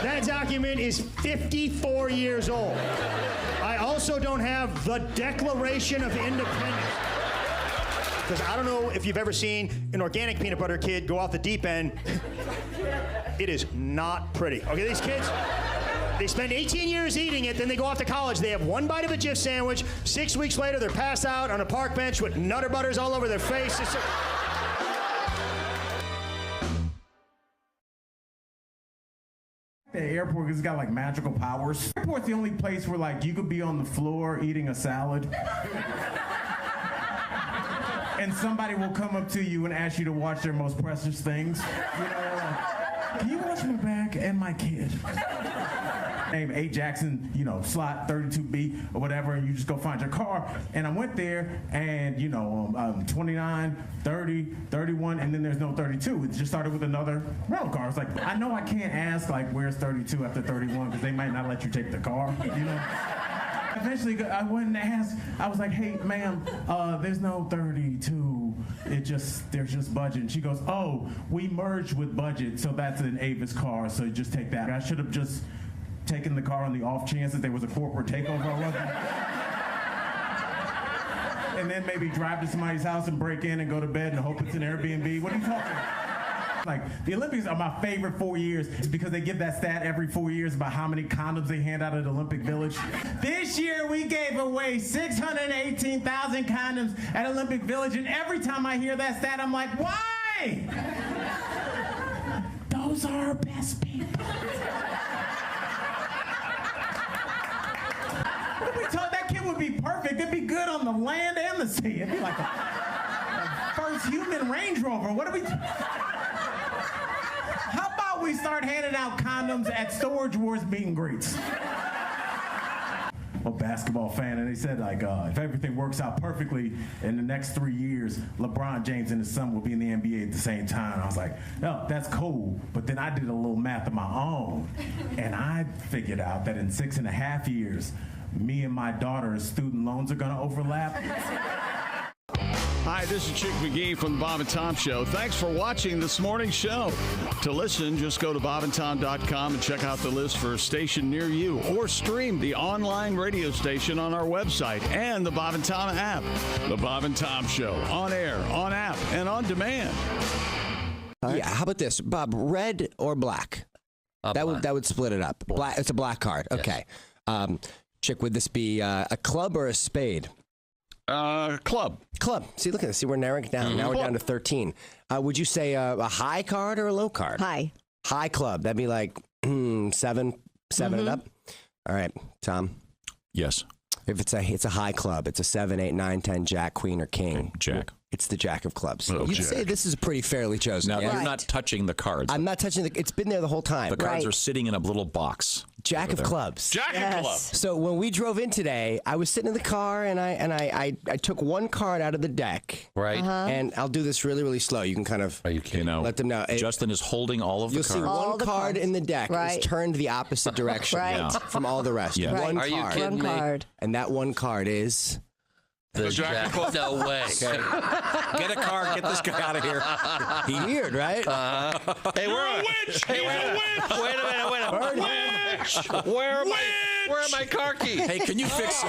That document is 54 years old. I also don't have the Declaration of Independence. Because I don't know if you've ever seen an organic peanut butter kid go off the deep end. It is not pretty. Okay, these kids, they spend 18 years eating it, then they go off to college. They have one bite of a Jif sandwich. 6 weeks later, they're passed out on a park bench with Nutter Butters all over their face. The airport has got like magical powers. The airport's the only place where like you could be on the floor eating a salad and somebody will come up to you and ask you to watch their most precious things. You know, like, can you watch my bag and my kid? Name 8 Jackson, you know, slot 32B or whatever, and you just go find your car. And I went there, and you know, 29, 30, 31, and then there's no 32. It just started with another rental car. It's like, I know I can't ask like, where's 32 after 31, because they might not let you take the car, you know. Eventually, I went and asked. I was like, "Hey, ma'am, there's no 32. There's just budget." And she goes, "Oh, we merged with budget, so that's an Avis car. So just take that." I should have just taken the car on the off chance that there was a corporate takeover. I wasn't. And then maybe drive to somebody's house and break in and go to bed and hope it's an Airbnb. What are you talking about? Like, the Olympics are my favorite 4 years because they give that stat every 4 years about how many condoms they hand out at Olympic Village. This year we gave away 618,000 condoms at Olympic Village, and every time I hear that stat, I'm like, why? Those are our best people. What are we talking? That kid would be perfect. It'd be good on the land and the sea. It'd be like a first human Range Rover. What are we... How about we start handing out condoms at Storage Wars meet and greets? I'm a basketball fan, and they said, like, if everything works out perfectly in the next 3 years, LeBron James and his son will be in the NBA at the same time. I was like, oh, that's cool. But then I did a little math of my own, and I figured out that in 6.5 years, me and my daughter's student loans are going to overlap. Hi, this is Chick McGee from the Bob and Tom Show. Thanks for watching this morning's show. To listen, just go to bobandtom.com and check out the list for a station near you, or stream the online radio station on our website and the Bob and Tom app. The Bob and Tom Show, on air, on app, and on demand. Yeah, how about this, Bob? Red or black? That would split it up. Black. It's a black card. Okay. Chick, would this be a club or a spade? Club. See, look at this. See, we're narrowing it down. Now we're down to 13. Would you say a high card or a low card? High. High club. That'd be like 7 and up. All right, Tom. Yes. If it's a high club, it's a 7, 8, 9, 10, jack, queen, or king. Okay, jack. It's the jack of clubs. Oh, You'd jack. say this is pretty fairly chosen. Now, yeah? you're not touching the cards. I'm not touching it's been there the whole time. The cards are sitting in a little box. Jack of clubs. Jack of clubs. So when we drove in today, I was sitting in the car and I took one card out of the deck. Right. And I'll do this really, really slow. You can kind of let them know. Justin is holding all of the cards. You'll see one card in the deck is turned the opposite direction from all the rest. Yeah. One Are you card. kidding me? And that one card is This Jack. No way. Okay. Get a car. Get this guy out of here. Weird, right? Hey, we're a witch. Hey, wait a minute. Witch. Where are my car keys? Hey, can you fix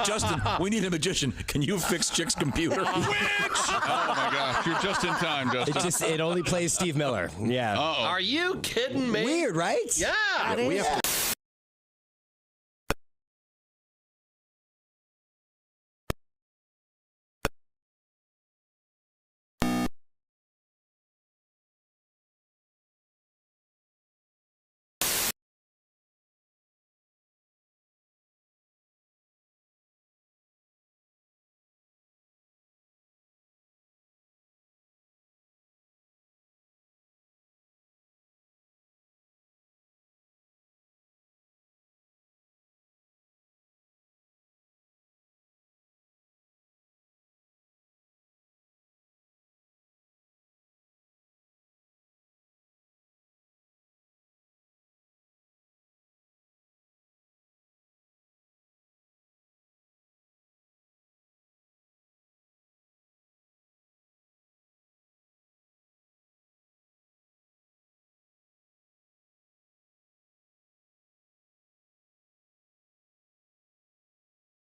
Justin? We need a magician. Can you fix Chick's computer? Oh my gosh, you're just in time, Justin. It only plays Steve Miller. Yeah. Uh-oh. Are you kidding me? Weird, right? Yeah. We have to.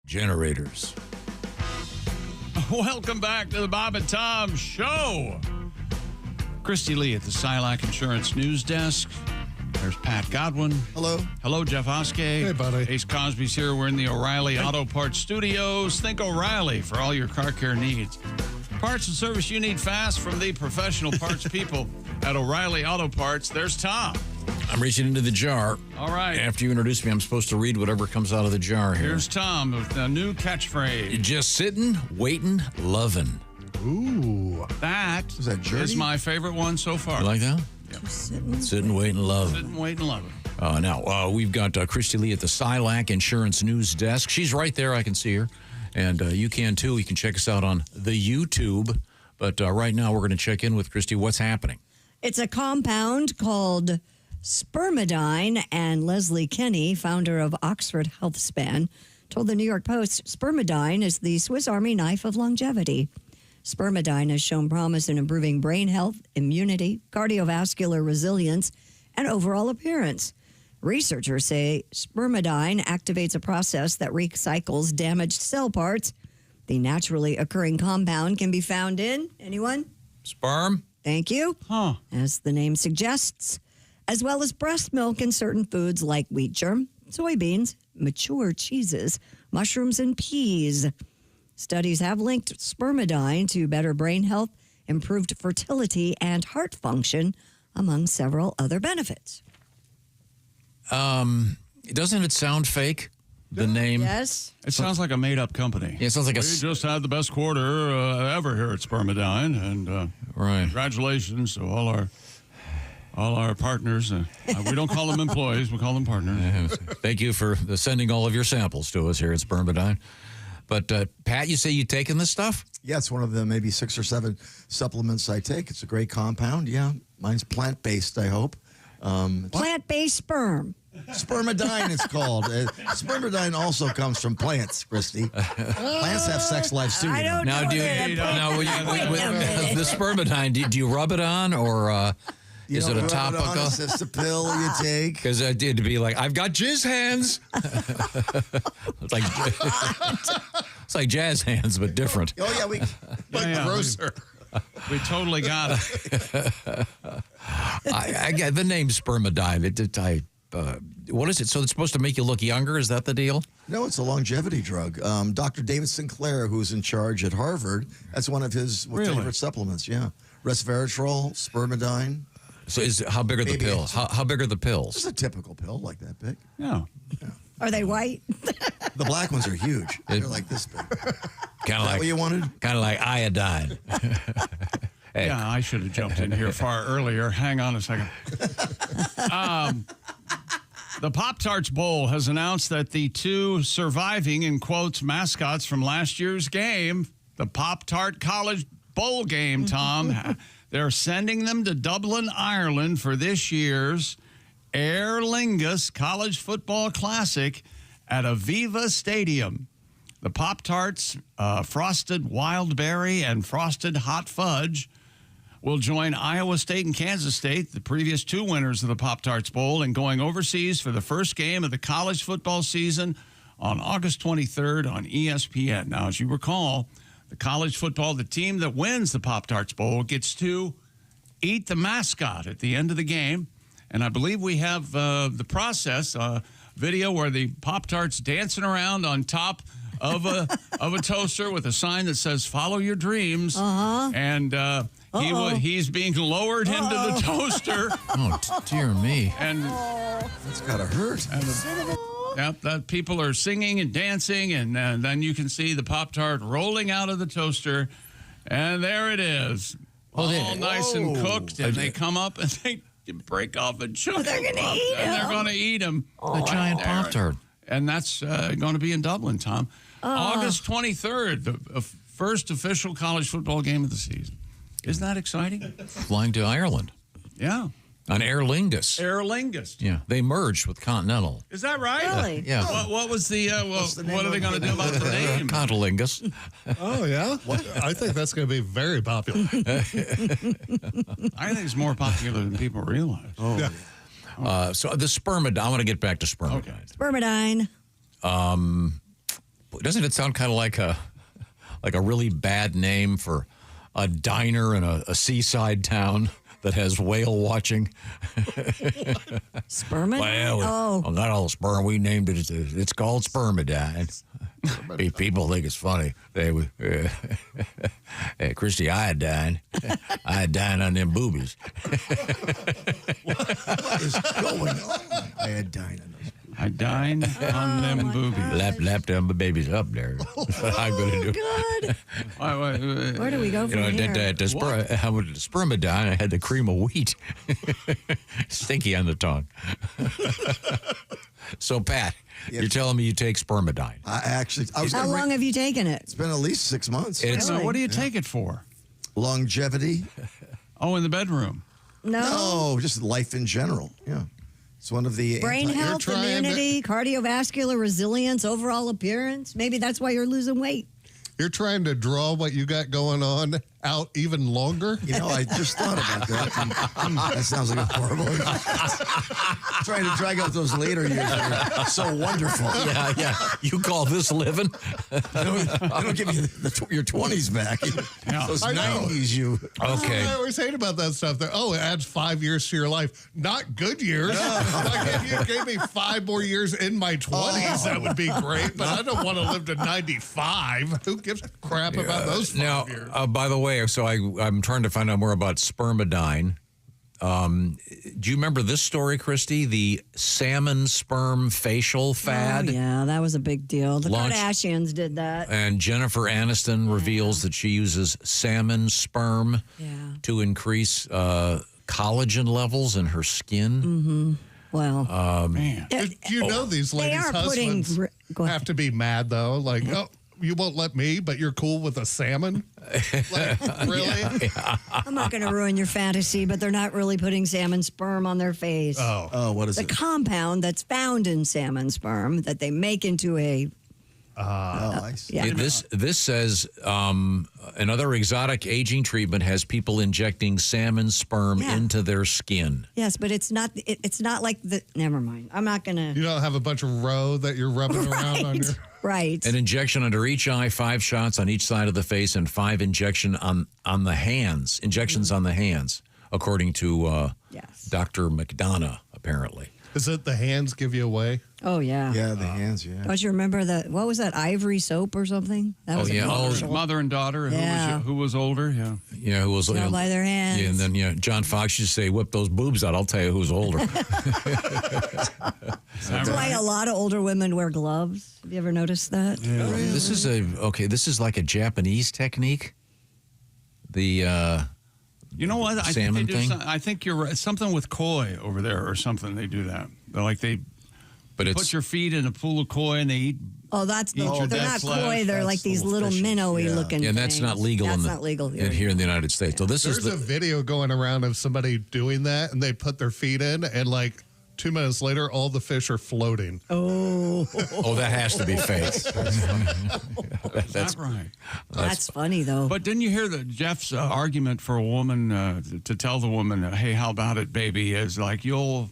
Generators. Welcome back to the Bob and Tom Show. Christy Lee at the Silac Insurance News Desk. There's Pat Godwin. Hello. Hello, Jeff Oskey. Hey, buddy. Ace Cosby's here. We're in the O'Reilly Auto Parts Studios. Think O'Reilly for all your car care needs. Parts and service you need fast from the professional parts people at O'Reilly Auto Parts. There's Tom. I'm reaching into the jar. All right. After you introduce me, I'm supposed to read whatever comes out of the jar here. Here's Tom with a new catchphrase. Just sitting, waiting, loving. Ooh. That is my favorite one so far. You like that? Yep. Sitting, waiting, loving. Sitting, waiting, loving. Now, we've got Christy Lee at the Silac Insurance News Desk. She's right there. I can see her. And you can, too. You can check us out on the YouTube. But right now, we're going to check in with Christy. What's happening? It's a compound called Spermadine, and Leslie Kenny, founder of Oxford HealthSpan, told the New York Post, Spermadine is the Swiss Army knife of longevity. Spermadine has shown promise in improving brain health, immunity, cardiovascular resilience, and overall appearance. Researchers say Spermadine activates a process that recycles damaged cell parts. The naturally occurring compound can be found in, anyone? Sperm. Thank you. As the name suggests, as well as breast milk and certain foods like wheat germ, soybeans, mature cheeses, mushrooms, and peas. Studies have linked Spermadine to better brain health, improved fertility, and heart function, among several other benefits. Doesn't it sound fake? The name? Yes. It sounds like a made-up company. Yeah, it sounds like we just had the best quarter ever here at Spermadine, and congratulations to all our partners. We don't call them employees; we call them partners. Thank you for sending all of your samples to us here at Spermadine. But Pat, you say you taking this stuff? Yeah, it's one of the maybe 6 or 7 supplements I take. It's a great compound. Yeah, mine's plant-based, I hope. Plant-based sperm. Spermadine, it's called. Spermadine also comes from plants, Christy. Plants have sex lives too. I don't know. The Spermadine, do you rub it on, or is it a topical? It's just a pill you take. Because I did be like, I've got jizz hands. It's like jazz hands, but different. Oh yeah, grosser. We totally got it. I got the name Spermadine. What is it? So it's supposed to make you look younger? Is that the deal? No, it's a longevity drug. Dr. David Sinclair, who's in charge at Harvard, that's one of his favorite supplements. Yeah, resveratrol, Spermadine. So how big are the pills? How big are the pills? It's a typical pill, like that big. Yeah. Are they white? The black ones are huge. They're like this big. Kind of like what you wanted. Kind of like iodine. Hey. Yeah, I should have jumped in here far earlier. Hang on a second. The Pop-Tarts Bowl has announced that the 2 surviving, in quotes, mascots from last year's game, the Pop-Tart College Bowl game, Tom, they're sending them to Dublin, Ireland for this year's Aer Lingus College Football Classic at Aviva Stadium. The Pop-Tarts, Frosted Wild Berry, and Frosted Hot Fudge will join Iowa State and Kansas State, the previous two winners of the Pop-Tarts Bowl, and going overseas for the first game of the college football season on August 23rd on ESPN. Now, as you recall, the college football, the team that wins the Pop-Tarts Bowl gets to eat the mascot at the end of the game. And I believe we have the process video where the Pop-Tarts dancing around on top of a toaster with a sign that says "Follow your dreams," and he's being lowered into the toaster. Oh, dear me! And that's gotta hurt. Yep, that people are singing and dancing, and then you can see the Pop-Tart rolling out of the toaster, and there it is, all nice and cooked, and they come up and they break off a chunk. They're going to eat them. And they're going to eat them. A giant Pop-Tart. And that's going to be in Dublin, Tom. August 23rd, the first official college football game of the season. Isn't that exciting? Flying to Ireland. Yeah. On Aer Lingus. Aer Lingus. Yeah, they merged with Continental. Is that right? Really? Yeah. What was the, what are they going to do about the name? Continlingus. Oh, yeah? I think that's going to be very popular. I think it's more popular than people realize. Oh. Yeah. So the Spermadine, I want to get back to Spermadine. Okay. Spermadine. Doesn't it sound kind of like a really bad name for a diner in a seaside town that has whale watching? Spermadine? Well, not all sperm. We named it. It's called Spermadine. People think it's funny. Hey, Christy, iodine on them boobies. What is going on? Iodine on those. I dine on them boobies. Lap them babies up there. That's what I'm going to do. God. Where do we go from here? The Spermadine, I had the cream of wheat. Stinky on the tongue. So, Pat, you're telling me you take Spermadine. How long have you taken it? It's been at least 6 months. What do you take it for? Longevity. Oh, in the bedroom. No, just life in general. Yeah. It's one of the brain health, immunity, cardiovascular resilience, overall appearance. Maybe that's why you're losing weight. You're trying to draw what you got going on out even longer? You know, I just thought about that. That sounds like a horrible trying to drag out those later years that are so wonderful. Yeah. You call this living? They don't give you your 20s back. Those 90s you... Okay. I always hate about that stuff. It adds 5 years to your life. Not good years. Like if you gave me 5 more years in my 20s, that would be great. But I don't want to live to 95. Who gives a crap about those 5 years? By the way, so I'm trying to find out more about Spermadine. Do you remember this story, Christy? The salmon sperm facial fad? Oh, yeah, that was a big deal. The Kardashians did that. And Jennifer Aniston reveals that she uses salmon sperm to increase collagen levels in her skin. Mm-hmm. Well, man. You know these ladies' husbands have to be mad, though. Like, you won't let me, but you're cool with a salmon? Like, really? Yeah. I'm not going to ruin your fantasy, but they're not really putting salmon sperm on their face. Oh, what is it? The compound that's found in salmon sperm that they make into a... I see. Yeah. This says another exotic aging treatment has people injecting salmon sperm into their skin. Yes, but it's not like the... Never mind. I'm not going to... You don't have a bunch of roe that you're rubbing around on your... Right. An injection under each eye, 5 shots on each side of the face, and 5 injections on the hands, on the hands, according to Dr. McDonough, apparently. Is it the hands give you away? Oh, yeah. Yeah, the hands, yeah. Don't you remember that? What was that, Ivory soap or something? That was a commercial. Mother and daughter. Who was older? Yeah. Yeah, who was Tell by their hands. Yeah, and then John Fox used to say, "Whip those boobs out. I'll tell you who's older." That's why a lot of older women wear gloves. Have you ever noticed that? Yeah. This is like a Japanese technique. The you know what? Salmon thing. I think you're right. Something with koi over there or something. They do that. But put your feet in a pool of koi and they eat. Oh, they're not koi. They're like these little minnowy looking. Yeah, and that's not legal. That's not legal here in the United States. So There's a video going around of somebody doing that, and they put their feet in, and like 2 minutes later, all the fish are floating. Oh. Oh, that has to be fake. That's right. That's funny, though. But didn't you hear that Jeff's argument for a woman to tell the woman, hey, how about it, baby, is like you'll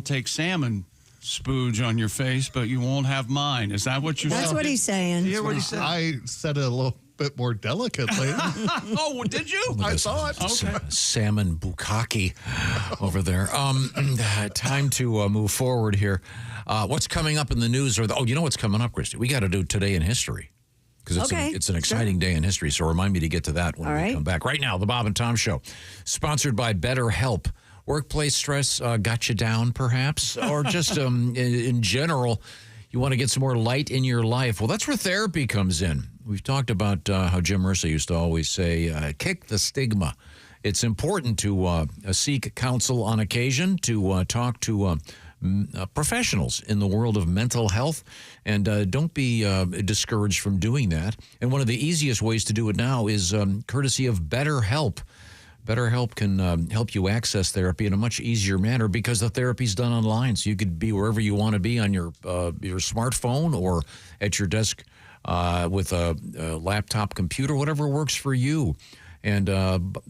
take salmon spooge on your face, but you won't have mine. Is that what you said? That's what he's saying. You hear what he said? I said it a little bit more delicately. Oh, well, did you? I saw it. Okay. Salmon bukkake over there. Time to move forward here. What's coming up in the news? You know what's coming up, Christy? We got to do Today in History. Because it's an exciting day in history, so remind me to get to that when we come back. Right now, The Bob and Tom Show, sponsored by BetterHelp. Workplace stress got you down, perhaps, or just in general, you want to get some more light in your life. Well, that's where therapy comes in. We've talked about how Jim Mercer used to always say, kick the stigma. It's important to seek counsel on occasion, to talk to professionals in the world of mental health, and don't be discouraged from doing that. And one of the easiest ways to do it now is courtesy of BetterHelp. BetterHelp can help you access therapy in a much easier manner because the therapy's done online. So you could be wherever you want to be on your smartphone or at your desk with a laptop computer, whatever works for you. And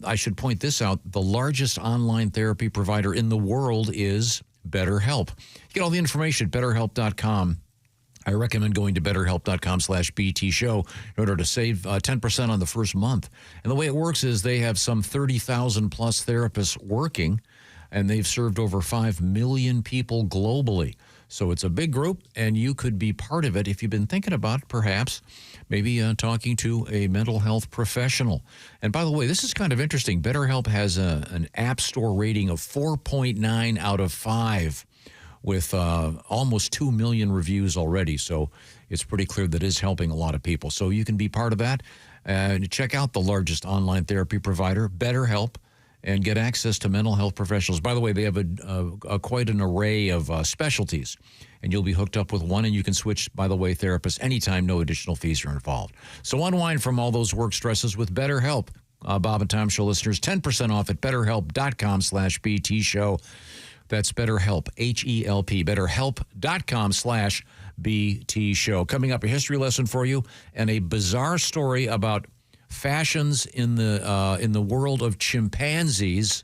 I should point this out. The largest online therapy provider in the world is BetterHelp. Get all the information at BetterHelp.com. I recommend going to BetterHelp.com/BT Show in order to save 10% on the first month. And the way it works is they have some 30,000 plus therapists working, and they've served over 5 million people globally. So it's a big group, and you could be part of it if you've been thinking about perhaps maybe talking to a mental health professional. And by the way, this is kind of interesting. BetterHelp has an App Store rating of 4.9 out of 5. With almost 2 million reviews already. So it's pretty clear that it is helping a lot of people. So you can be part of that. Check out the largest online therapy provider, BetterHelp, and get access to mental health professionals. By the way, they have quite an array of specialties, and you'll be hooked up with one, and you can switch, by the way, therapists anytime, no additional fees are involved. So unwind from all those work stresses with BetterHelp. Bob and Tom Show listeners, 10% off at BetterHelp.com/BT Show. That's BetterHelp, H-E-L-P, BetterHelp.com/BT Show. Coming up, a history lesson for you and a bizarre story about fashions in the world of chimpanzees.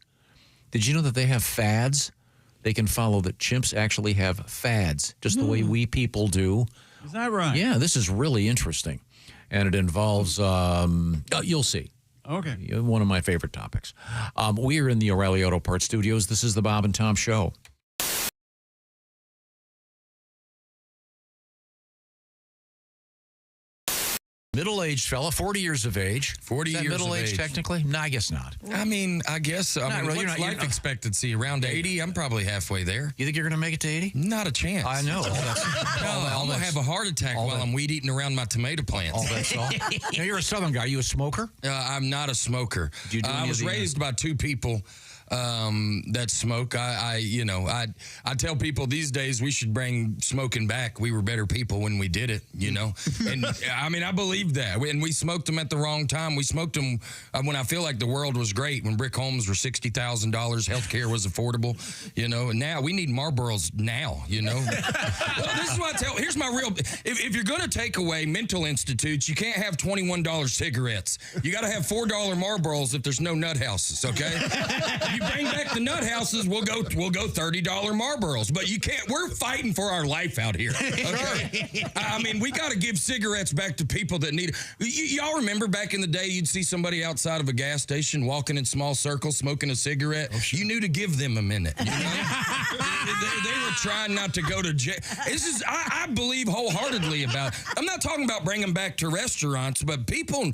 Did you know that they have fads? They can follow that chimps actually have fads, just the way we people do. Is that right? Yeah, this is really interesting. And it involves, you'll see. Okay. One of my favorite topics. We are in the O'Reilly Auto Parts Studios. This is the Bob and Tom Show. Middle-aged fella, 40 years of age. 40 Is that years middle of age, age. technically? No, I guess not. I mean, I guess. Really, what's life expectancy? Around 80? I'm probably halfway there. You think you're going to make it to 80? Not a chance. I know. I'm going to have a heart attack while I'm weed eating around my tomato plants. All that's all. Now, you're a Southern guy. Are you a smoker? I'm not a smoker. Do you do I was raised by two people that smoke. I tell people these days we should bring smoking back. We were better people when we did it, And I mean, I believe that. And we smoked them at the wrong time. We smoked them when I feel like the world was great, when brick homes were $60,000, healthcare was affordable, And now we need Marlboros now, Well, this is what I tell. Here's my real. If you're going to take away mental institutes, you can't have $21 cigarettes. You got to have $4 Marlboros if there's no nut houses. Okay. You bring back the nut houses, we'll go $30 Marlboros. But you can't. We're fighting for our life out here. Okay. I mean, we got to give cigarettes back to people that need it. Y'all remember back in the day, you'd see somebody outside of a gas station walking in small circles, smoking a cigarette. Oh, sure. You knew to give them a minute. They were trying not to go to jail. I believe wholeheartedly about. I'm not talking about bringing them back to restaurants, but people.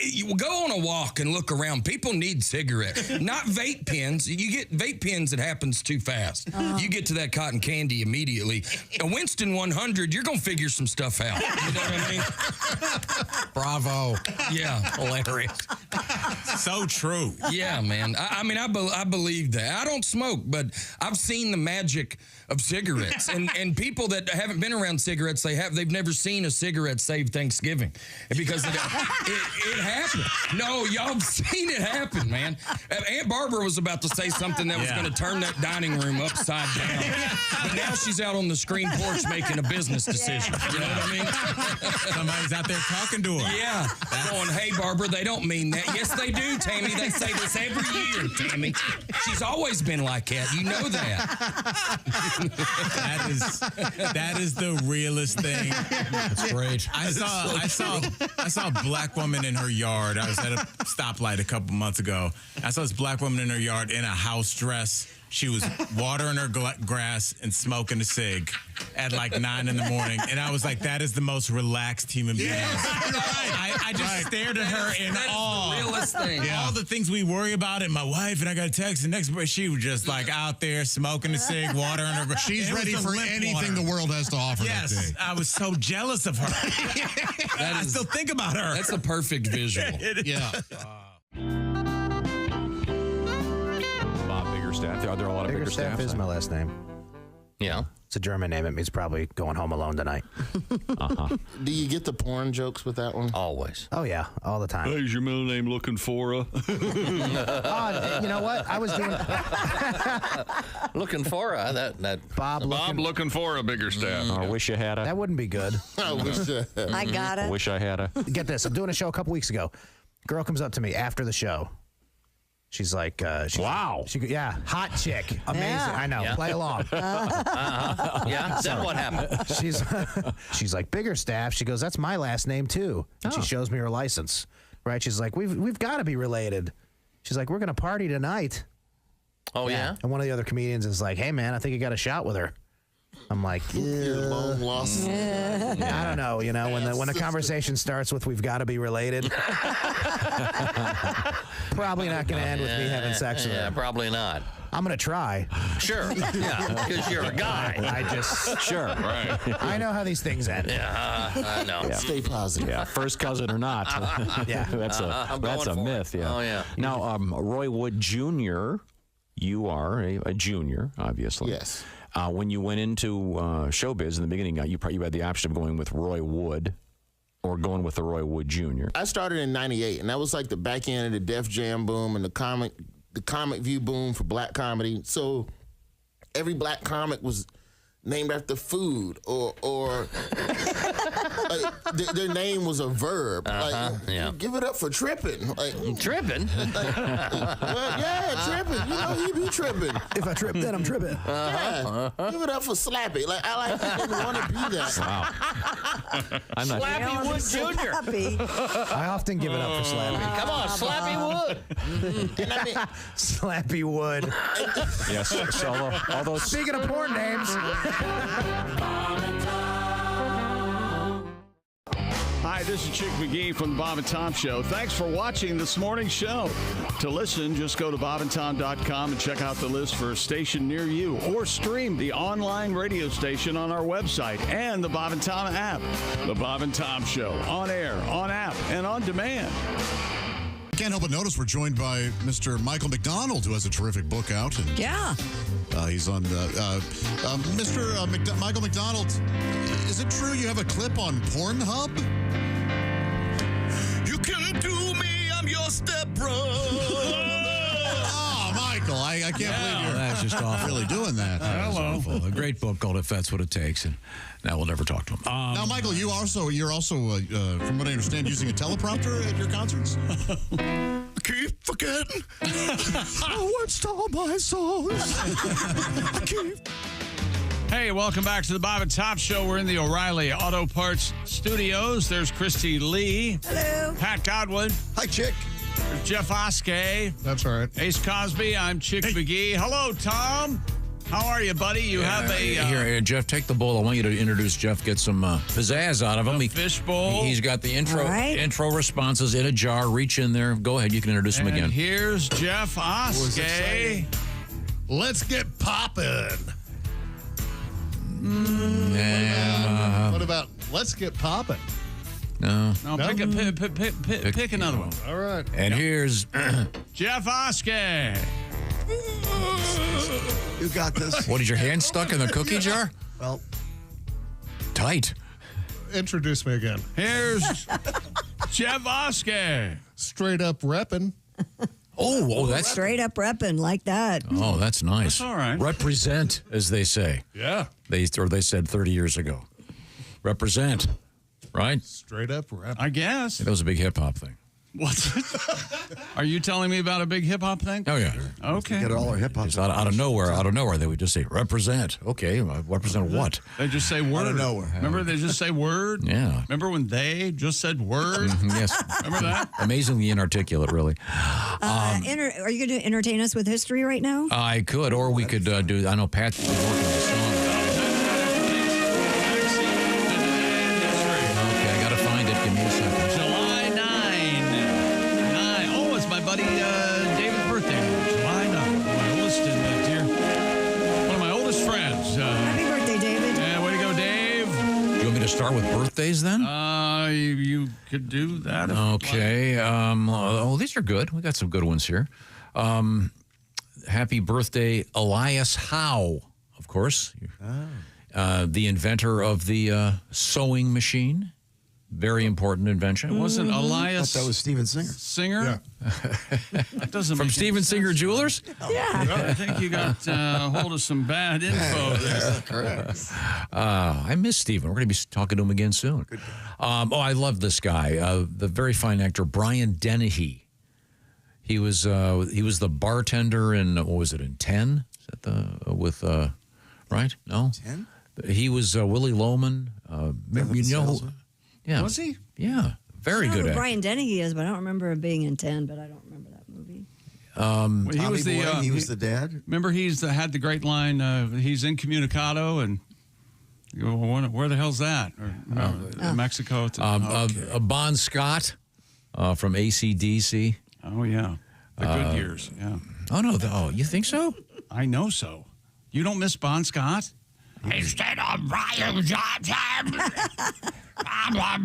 You go on a walk and look around. People need cigarettes, not vape pens. You get vape pens, it happens too fast. You get to that cotton candy immediately. A Winston 100, you're going to figure some stuff out. You know what I mean? Bravo. Yeah. Hilarious. So true. Yeah, man. I mean, I believe that. I don't smoke, but I've seen the magic of cigarettes. And people that haven't been around cigarettes, they've never seen a cigarette save Thanksgiving. Because it happened. No, y'all have seen it happen, man. Aunt Barbara was about to say something that was going to turn that dining room upside down. But now she's out on the screen porch making a business decision. You know what I mean? Somebody's out there talking to her. Yeah. Going, hey, Barbara, they don't mean that. Yes, they do, Tammy. They say this every year, Tammy. She's always been like that. You know that. That is the realest thing. That's great. I saw a black woman in her yard. I was at a stoplight a couple months ago. I saw this black woman in her yard in a house dress. She was watering her grass and smoking a cig at like 9 in the morning. And I was like, that is the most relaxed human being. I just stared at her in awe. The realest thing. All the things we worry about, and my wife, and I got a text, and next morning she was just like out there smoking a cig, watering her grass. She's ready for anything the world has to offer that day. I was so jealous of her. I still think about her. That's a perfect visual. Yeah. Biggerstaff. Are there a lot of Biggerstaff is my last name. Yeah. It's a German name. It means probably going home alone tonight. Do you get the porn jokes with that one? Always. Oh, yeah. All the time. Is your middle name looking for a? You know what? I was doing... Looking for a. That Bob looking for a Biggerstaff. I wish you had a. That wouldn't be good. I wish I got it. I wish I had a. Get this. I'm doing a show a couple weeks ago. Girl comes up to me after the show. She's like, wow. Yeah, hot chick. Amazing. Yeah. I know. Yeah. Play along. Yeah. Then what happened? She's like, Biggerstaff. She goes, that's my last name too. And she shows me her license. Right? She's like, we've got to be related. She's like, we're gonna party tonight. Oh yeah. And one of the other comedians is like, hey man, I think you got a shot with her. I'm like, You're long lost. I don't know. You know, when the conversation starts with "we've got to be related," probably not going to end with me having sex with her. Yeah, probably not. I'm going to try. Sure. Yeah, because you're a guy. Sure. Right. I know how these things end. Yeah, I know. Yeah. Stay positive. Yeah, first cousin or not. Yeah, that's a myth. Yeah. Oh yeah. Now, Roy Wood Jr., you are a junior, obviously. Yes. When you went into showbiz in the beginning, you had the option of going with Roy Wood or going with the Roy Wood Jr. I started in '98, and that was like the back end of the Def Jam boom and the comic view boom for black comedy. So every black comic was named after food or their name was a verb. Yeah. Give it up for tripping. Like, tripping? Tripping. You know he be tripping. If I trip, then I'm tripping. Yeah. Give it up for Slappy. Like I didn't want to be that. Wow. I'm not Slappy Wood Jr. I often give it up for Slappy. Come on, Slappy Wood. And I mean, Slappy Wood. Yes. So all those. Speaking of porn names. Hi, this is Chick McGee from the Bob and Tom Show. Thanks for watching this morning's show. To listen, just go to bobandtom.com and check out the list for a station near you, or stream the online radio station on our website and the Bob and Tom app. The Bob and Tom Show, on air, on app, and on demand. Can't help but notice we're joined by Mr. Michael McDonald, who has a terrific book out. And, Yeah. He's on Mr. Michael McDonald. Is it true you have a clip on Pornhub? You can do me, I'm your stepbrother. Oh, Michael, I can't believe you're That's just awful. really doing that. That's awful. A great book called If That's What It Takes, and now we'll never talk to him. Now, Michael, you're also, from what I understand, using a teleprompter at your concerts? I keep forgetting words to all my songs. Hey, welcome back to the Bob and Tom Show. We're in the O'Reilly Auto Parts Studios. There's Christy Lee. Hello. Pat Godwin. Hi, Chick. There's Jeff Oskey. That's right. Ace Cosby. I'm Chick McGee. Hello, Tom. How are you, buddy? You have a... Here, Jeff, take the bowl. I want you to introduce Jeff, get some pizzazz out of him. Fish bowl. He's got the intro Right. intro responses in a jar. Reach in there. Go ahead. You can introduce him again. Here's Jeff Oskey. Let's get poppin'. What about let's get poppin'? No. No, pick another one. All right. And here's Jeff Oskey. You got this. What, is your hand stuck in the cookie jar? Well, tight. Introduce me again. Here's Jeff Oskey. Straight up reppin'. Oh, that's straight up repping like that. Oh, that's nice. That's all right. Represent, as they say. Yeah. They said 30 years ago. Represent, right? Straight up rap. I guess. That was a big hip hop thing. What? Are you telling me about a big hip hop thing? Oh yeah. Okay. Get all our hip hop. Out of nowhere, they would just say represent. Okay, represent what? They just say word. Out of nowhere. Remember, they just say word. Yeah. Remember when they just said word? Yes. Remember that? Amazingly inarticulate, really. Are you going to entertain us with history right now? I could, or we could do. I know Pat's been working on the song. Okay, I gotta find it. Give me a second. July 9. Oh, it's my buddy David's birthday. July 9. My oldest and dear, one of my oldest friends. Happy birthday, David. Yeah, way to go, Dave. Do you want me to start with birthdays then? You could do that. If Okay. These are good. We got some good ones here. Happy birthday, Elias Howe, of course. The inventor of the sewing machine. Very important invention. It wasn't Elias. That was Steven Singer. Singer? That doesn't From make Steven any Singer sense. Jewelers? Yeah. I think you got hold of some bad info there. Correct. I miss Steven. We're going to be talking to him again soon. I love this guy. The very fine actor, Brian Dennehy. He was the bartender in, what was it, in 10? Is that right? No? 10? He was Willie Loman. Yeah. Was he? Yeah. Very I know good who actor. Brian Dennehy is, but I don't remember him being in 10, but I don't remember that movie. He was the he was the dad. Remember, had the great line. He's incommunicado, and you go, where the hell's that? Or, Mexico. Bon Scott from AC/DC. Oh yeah, the good years. Yeah. Oh no! You think so? I know so. You don't miss Bon Scott? Instead of Brian Johnson. Well, I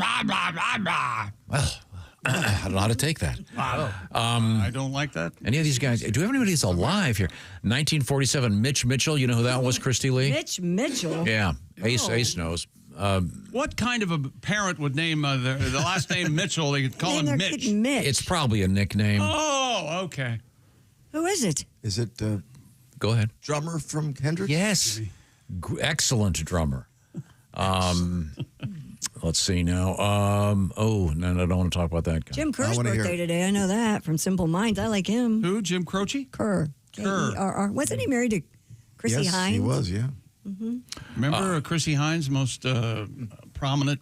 don't know how to take that. I don't like that. Any of these guys? Do we have anybody that's alive here? 1947, Mitch Mitchell. You know who that was, Christy Lee? Mitch Mitchell? Yeah, Ace knows. What kind of a parent would name the last name Mitchell? They could call him Mitch. It's probably a nickname. Oh, okay. Who is it? Is it Go ahead. drummer from Hendrix? Yes. Excellent drummer. Let's see now. No, I don't want to talk about that guy. Jim Kerr's birthday today. I know that from Simple Minds. I like him. Who? Jim Croce? Kerr. Kerr. Wasn't he married to Chrissy yes, Hines? he was, yeah. Mm-hmm. Remember Chrissy Hines' most prominent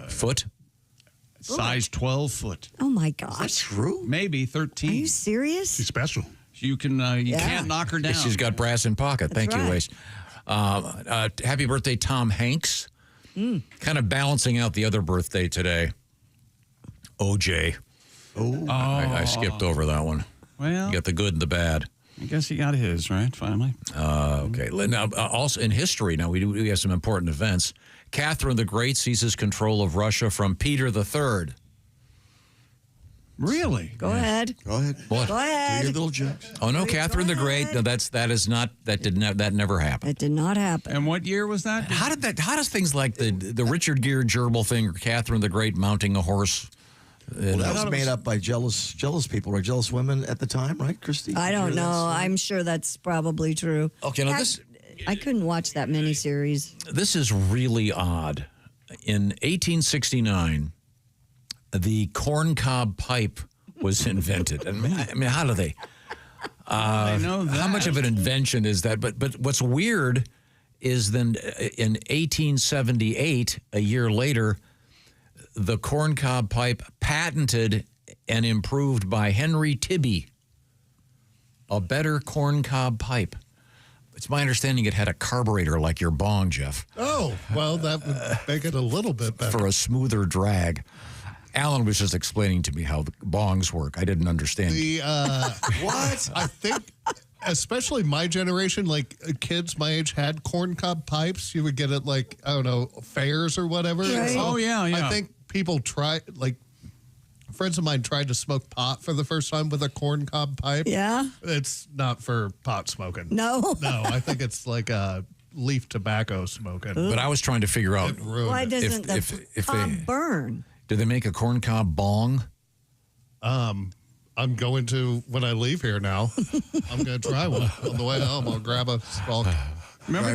foot? Size 12 foot. Oh, my gosh. Is that true? Maybe 13. Are you serious? She's special. You can you can't knock her down. She's got brass in pocket. That's Thank you, right. Wace. Happy birthday, Tom Hanks. Kind of balancing out the other birthday today. OJ. I skipped over that one. Well, you got the good and the bad. I guess he got his, right? Finally. Okay. Now, also in history, now we have some important events. Catherine the Great seizes control of Russia from Peter III. Really? Go ahead. Go ahead. What? Go ahead. Do your little jokes. Oh no, Catherine the Great. No, that never happened. It did not happen. And what year was that? How does things like the Richard Gere gerbil thing or Catherine the Great mounting a horse? Well, that was made up by jealous people or jealous women at the time, right, Christy? I don't know. I'm sure that's probably true. Okay, now I couldn't watch that miniseries. This is really odd. In 1869, the corncob pipe was invented. I mean, how do they? I know that. How much of an invention is that? But what's weird is then in 1878, a year later, the corncob pipe patented and improved by Henry Tibby. A better corncob pipe. It's my understanding it had a carburetor like your bong, Jeff. Oh, well, that would make it a little bit better. For a smoother drag. Alan was just explaining to me how the bongs work. I didn't understand. What? I think, especially my generation, like kids my age had corncob pipes. You would get it like, I don't know, fairs or whatever. Right. So Oh, yeah. I think people friends of mine tried to smoke pot for the first time with a corncob pipe. Yeah? It's not for pot smoking. No? No, I think it's like a leaf tobacco smoking. But I was trying to figure out Why doesn't the cob burn? Do they make a corncob bong? I I'm going to, when I leave here now, I'm going to try one. On the way home, I'll grab a stalk. Remember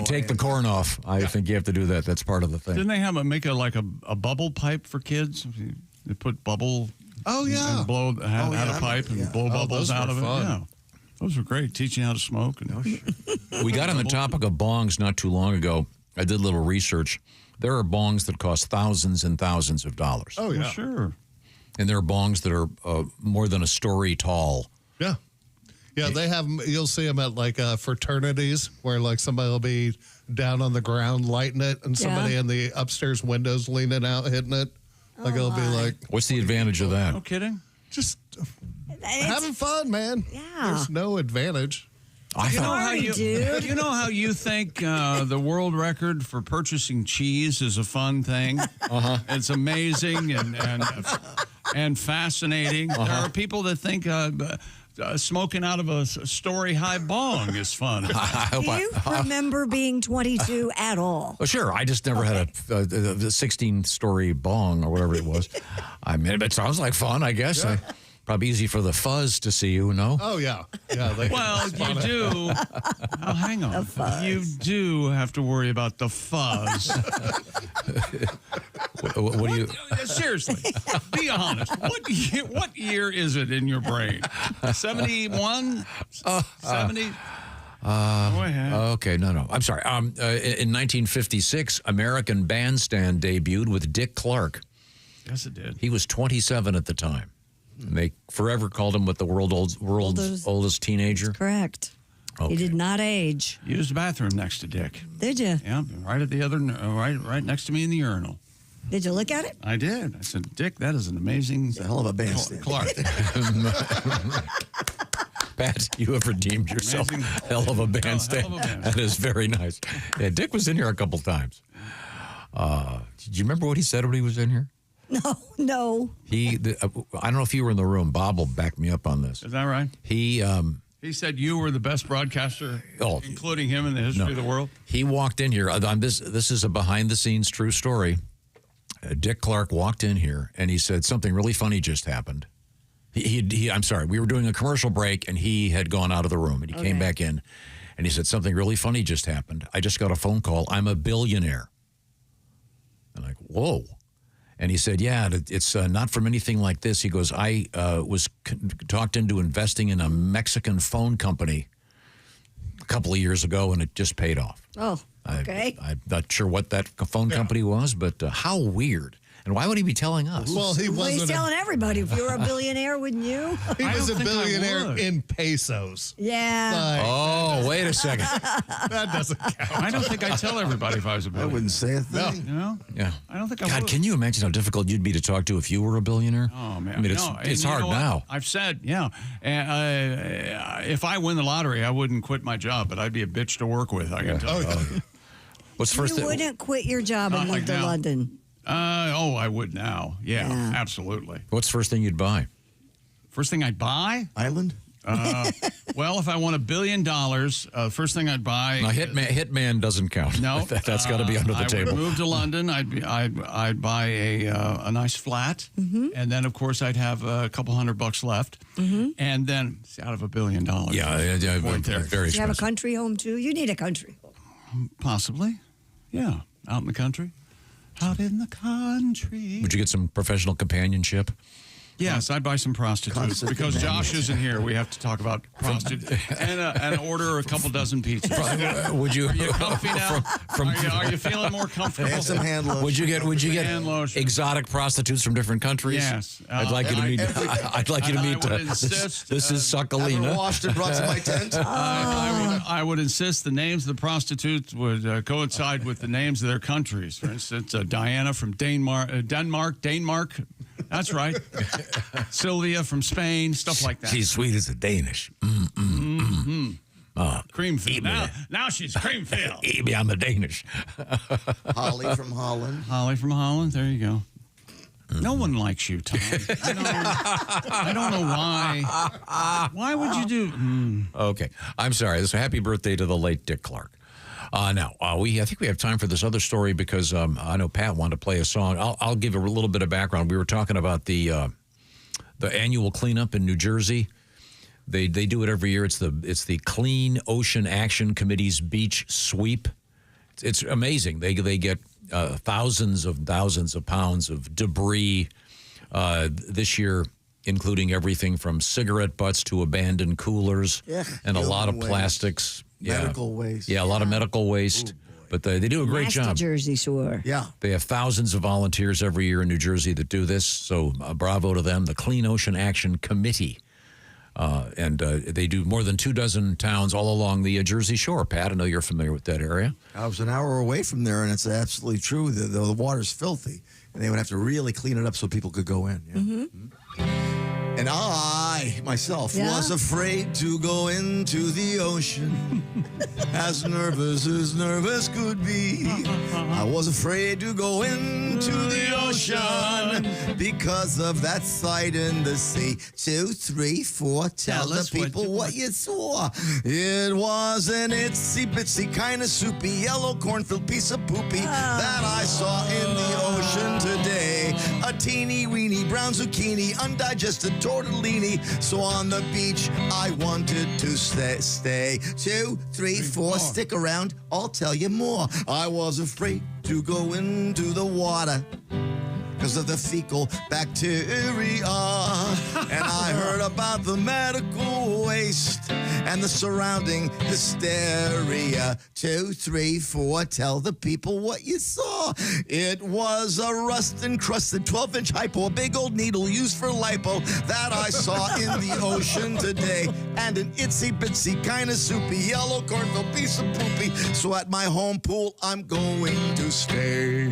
take the corn off. I think you have to do that. That's part of the thing. Didn't they have a bubble pipe for kids? They put bubble. Oh yeah. And blow had a pipe and blow bubbles out of it. Fun. Yeah, those were great. Teaching how to smoke. And we got on the topic of bongs not too long ago. I did a little research. There are bongs that cost thousands and thousands of dollars. Oh yeah, sure. And there are bongs that are more than a story tall. Yeah. Yeah, they have them. You'll see them at like fraternities where like somebody will be down on the ground lighting it and somebody in the upstairs windows leaning out hitting it. Like it'll be like. What's the advantage of that? No kidding. Just having fun, man. Yeah. There's no advantage. You know how you think the world record for purchasing cheese is a fun thing? It's amazing and fascinating. There are people that think smoking out of a story-high bong is fun. Do you remember being 22 at all? Oh, sure. I just never had a 16-story bong or whatever it was. I mean, it sounds like fun, I guess. Yeah. Probably easy for the fuzz to see you, no? Oh, yeah. Yeah. Well, you do. Oh, hang on. You do have to worry about the fuzz. What do you... Seriously, be honest. What year is it in your brain? 71? 70? Go ahead. Okay, no. I'm sorry. In 1956, American Bandstand debuted with Dick Clark. Yes, it did. He was 27 at the time. And they forever called him the world's oldest teenager. Correct. Okay. He did not age. Used the bathroom next to Dick. Did you? Yeah, right at the other, right next to me in the urinal. Did you look at it? I did. I said, Dick, that is an amazing. It's a hell of a bandstand. Clark. Pat, you have redeemed yourself. Amazing. Hell of a bandstand. That is very nice. Yeah, Dick was in here a couple times. Did you remember what he said when he was in here? No. I don't know if you were in the room. Bob will back me up on this. Is that right? He said you were the best broadcaster, including him in the history of the world. He walked in here. This is a behind-the-scenes true story. Dick Clark walked in here, and he said something really funny just happened. I'm sorry. We were doing a commercial break, and he had gone out of the room, and he came back in, and he said something really funny just happened. I just got a phone call. I'm a billionaire. I'm like, whoa. And he said, yeah, it's not from anything like this. He goes, I was talked into investing in a Mexican phone company a couple of years ago, and it just paid off. Oh, okay. I'm not sure what that phone company was, but how weird. And why would he be telling us? Well, he's telling everybody. If you were a billionaire, wouldn't you? He was a billionaire in pesos. Yeah. Wait a second. That doesn't count. I don't think I'd tell everybody if I was a billionaire. I wouldn't say a thing. No. Yeah. I don't think I God, would. can you imagine how difficult you'd be to talk to if you were a billionaire? Oh, man. I mean, it's hard now. I've said, if I win the lottery, I wouldn't quit my job, but I'd be a bitch to work with, I can tell you. What's first? You wouldn't quit your job and move to London. I would now. Yeah, absolutely. What's the first thing you'd buy? First thing I'd buy? Island? Well, if I won $1 billion, first thing I'd buy. Now, Hitman doesn't count. No, that's got to be under the table. I would move to London. I'd buy a nice flat, and then of course I'd have a couple $100 left, and then out of $1 billion. Yeah, very expensive. Do you have a country home too? You need a country home. Possibly, yeah, out in the country. Out in the country. Would you get some professional companionship? Yes, I'd buy some prostitutes because Josh isn't here. We have to talk about prostitutes and order a couple dozen pizzas. Would you? Are you comfy now? Are you feeling more comfortable? And some hand lotion. Would you get exotic prostitutes from different countries? Yes. I'd like you to meet. I'd like you to meet. This is Suckalina. Washed and brought to my tent. I would insist the names of the prostitutes would coincide with the names of their countries. For instance, Diana from Denmark. That's right. Sylvia from Spain, stuff like that. She's sweet as a Danish. Creamfield. Now she's Creamfield. Maybe I'm a Danish. Holly from Holland. Holly from Holland. There you go. No one likes you, Tom. I don't know why. Why would you do? Okay. I'm sorry. This is a happy birthday to the late Dick Clark. Now, I think we have time for this other story because I know Pat wanted to play a song. I'll give a little bit of background. We were talking about the the annual cleanup in New Jersey. They do it every year. It's the Clean Ocean Action Committee's beach sweep. It's amazing. They get thousands of pounds of debris this year, including everything from cigarette butts to abandoned coolers and a lot of plastics. Medical waste. Yeah, a lot of medical waste. But they do a great Nasty job. Jersey Shore. Yeah. They have thousands of volunteers every year in New Jersey that do this. So bravo to them. The Clean Ocean Action Committee. And they do more than 24 towns all along the Jersey Shore. Pat, I know you're familiar with that area. I was an hour away from there, and it's absolutely true. The water's filthy, and they would have to really clean it up so people could go in. Yeah. Mm-hmm. And I, myself, was afraid to go into the ocean, as nervous could be. I was afraid to go into the ocean because of that sight in the sea. 2, 3, 4, tell the people what you saw. It was an itsy bitsy kind of soupy yellow cornfield piece of poopy that I saw in the ocean today. A teeny weeny brown zucchini, undigested tortellini. So on the beach I wanted to stay. 2, 3, 4, stick around, I'll tell you more. I was afraid to go into the water because of the fecal bacteria. And I heard about the medical waste and the surrounding hysteria. 2, 3, 4, tell the people what you saw. It was a rust-encrusted 12-inch hypo, a big old needle used for lipo that I saw in the ocean today. And an itsy-bitsy kind of soupy yellow cornfield piece of poopy. So at my home pool, I'm going to stay.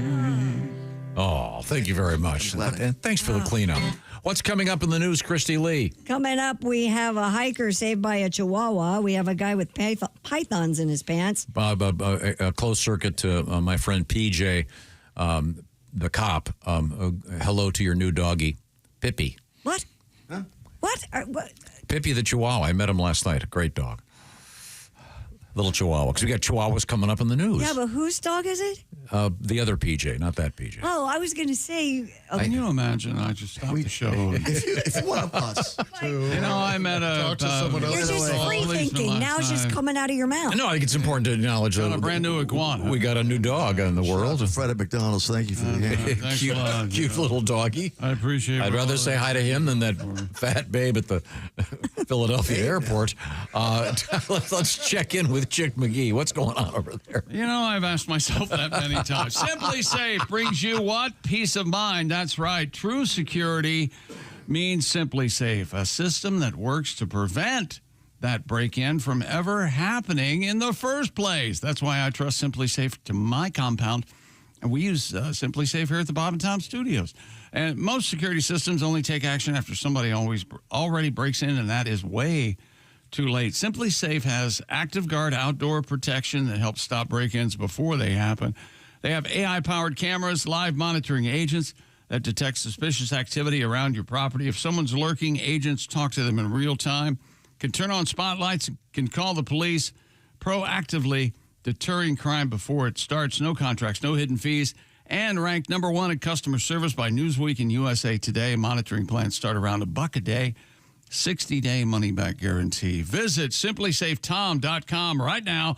Oh, thank you very much. And thanks for the cleanup. What's coming up in the news, Christy Lee? Coming up, we have a hiker saved by a Chihuahua. We have a guy with pythons in his pants. A closed circuit to my friend PJ, the cop. Hello to your new doggy, Pippi. What? Huh? What? Pippi the Chihuahua. I met him last night. A great dog. Little Chihuahua. Because we got Chihuahuas coming up in the news. Yeah, but whose dog is it? The other PJ, not that PJ. Oh, I was going to say. Can you imagine? I just stopped the show. If one of us. I met Talk to someone else. You're just free thinking. Now it's just coming out of your mouth. No, I think it's important to acknowledge that a brand new iguana. We got a new dog in the world. Fred at McDonald's, thank you for the hand. Cute little doggy. I appreciate it. I'd rather say hi to him than that fat babe at the Philadelphia airport. Let's check in with Chick McGee. What's going on over there? I've asked myself that many times. Simply Safe brings you what? Peace of mind. That's right. True security means Simply Safe, a system that works to prevent that break-in from ever happening in the first place. That's why I trust Simply Safe to my compound. And we use Simply Safe here at the Bob and Tom Studios. And most security systems only take action after somebody already breaks in, and that is way too late. Simply Safe has Active Guard outdoor protection that helps stop break-ins before they happen. They have AI-powered cameras, live monitoring agents that detect suspicious activity around your property. If someone's lurking, agents talk to them in real time, can turn on spotlights, can call the police, proactively deterring crime before it starts. No contracts, no hidden fees, and ranked #1 in customer service by Newsweek and USA Today. Monitoring plans start around $1 a day. 60-day money-back guarantee. Visit simplysafetom.com right now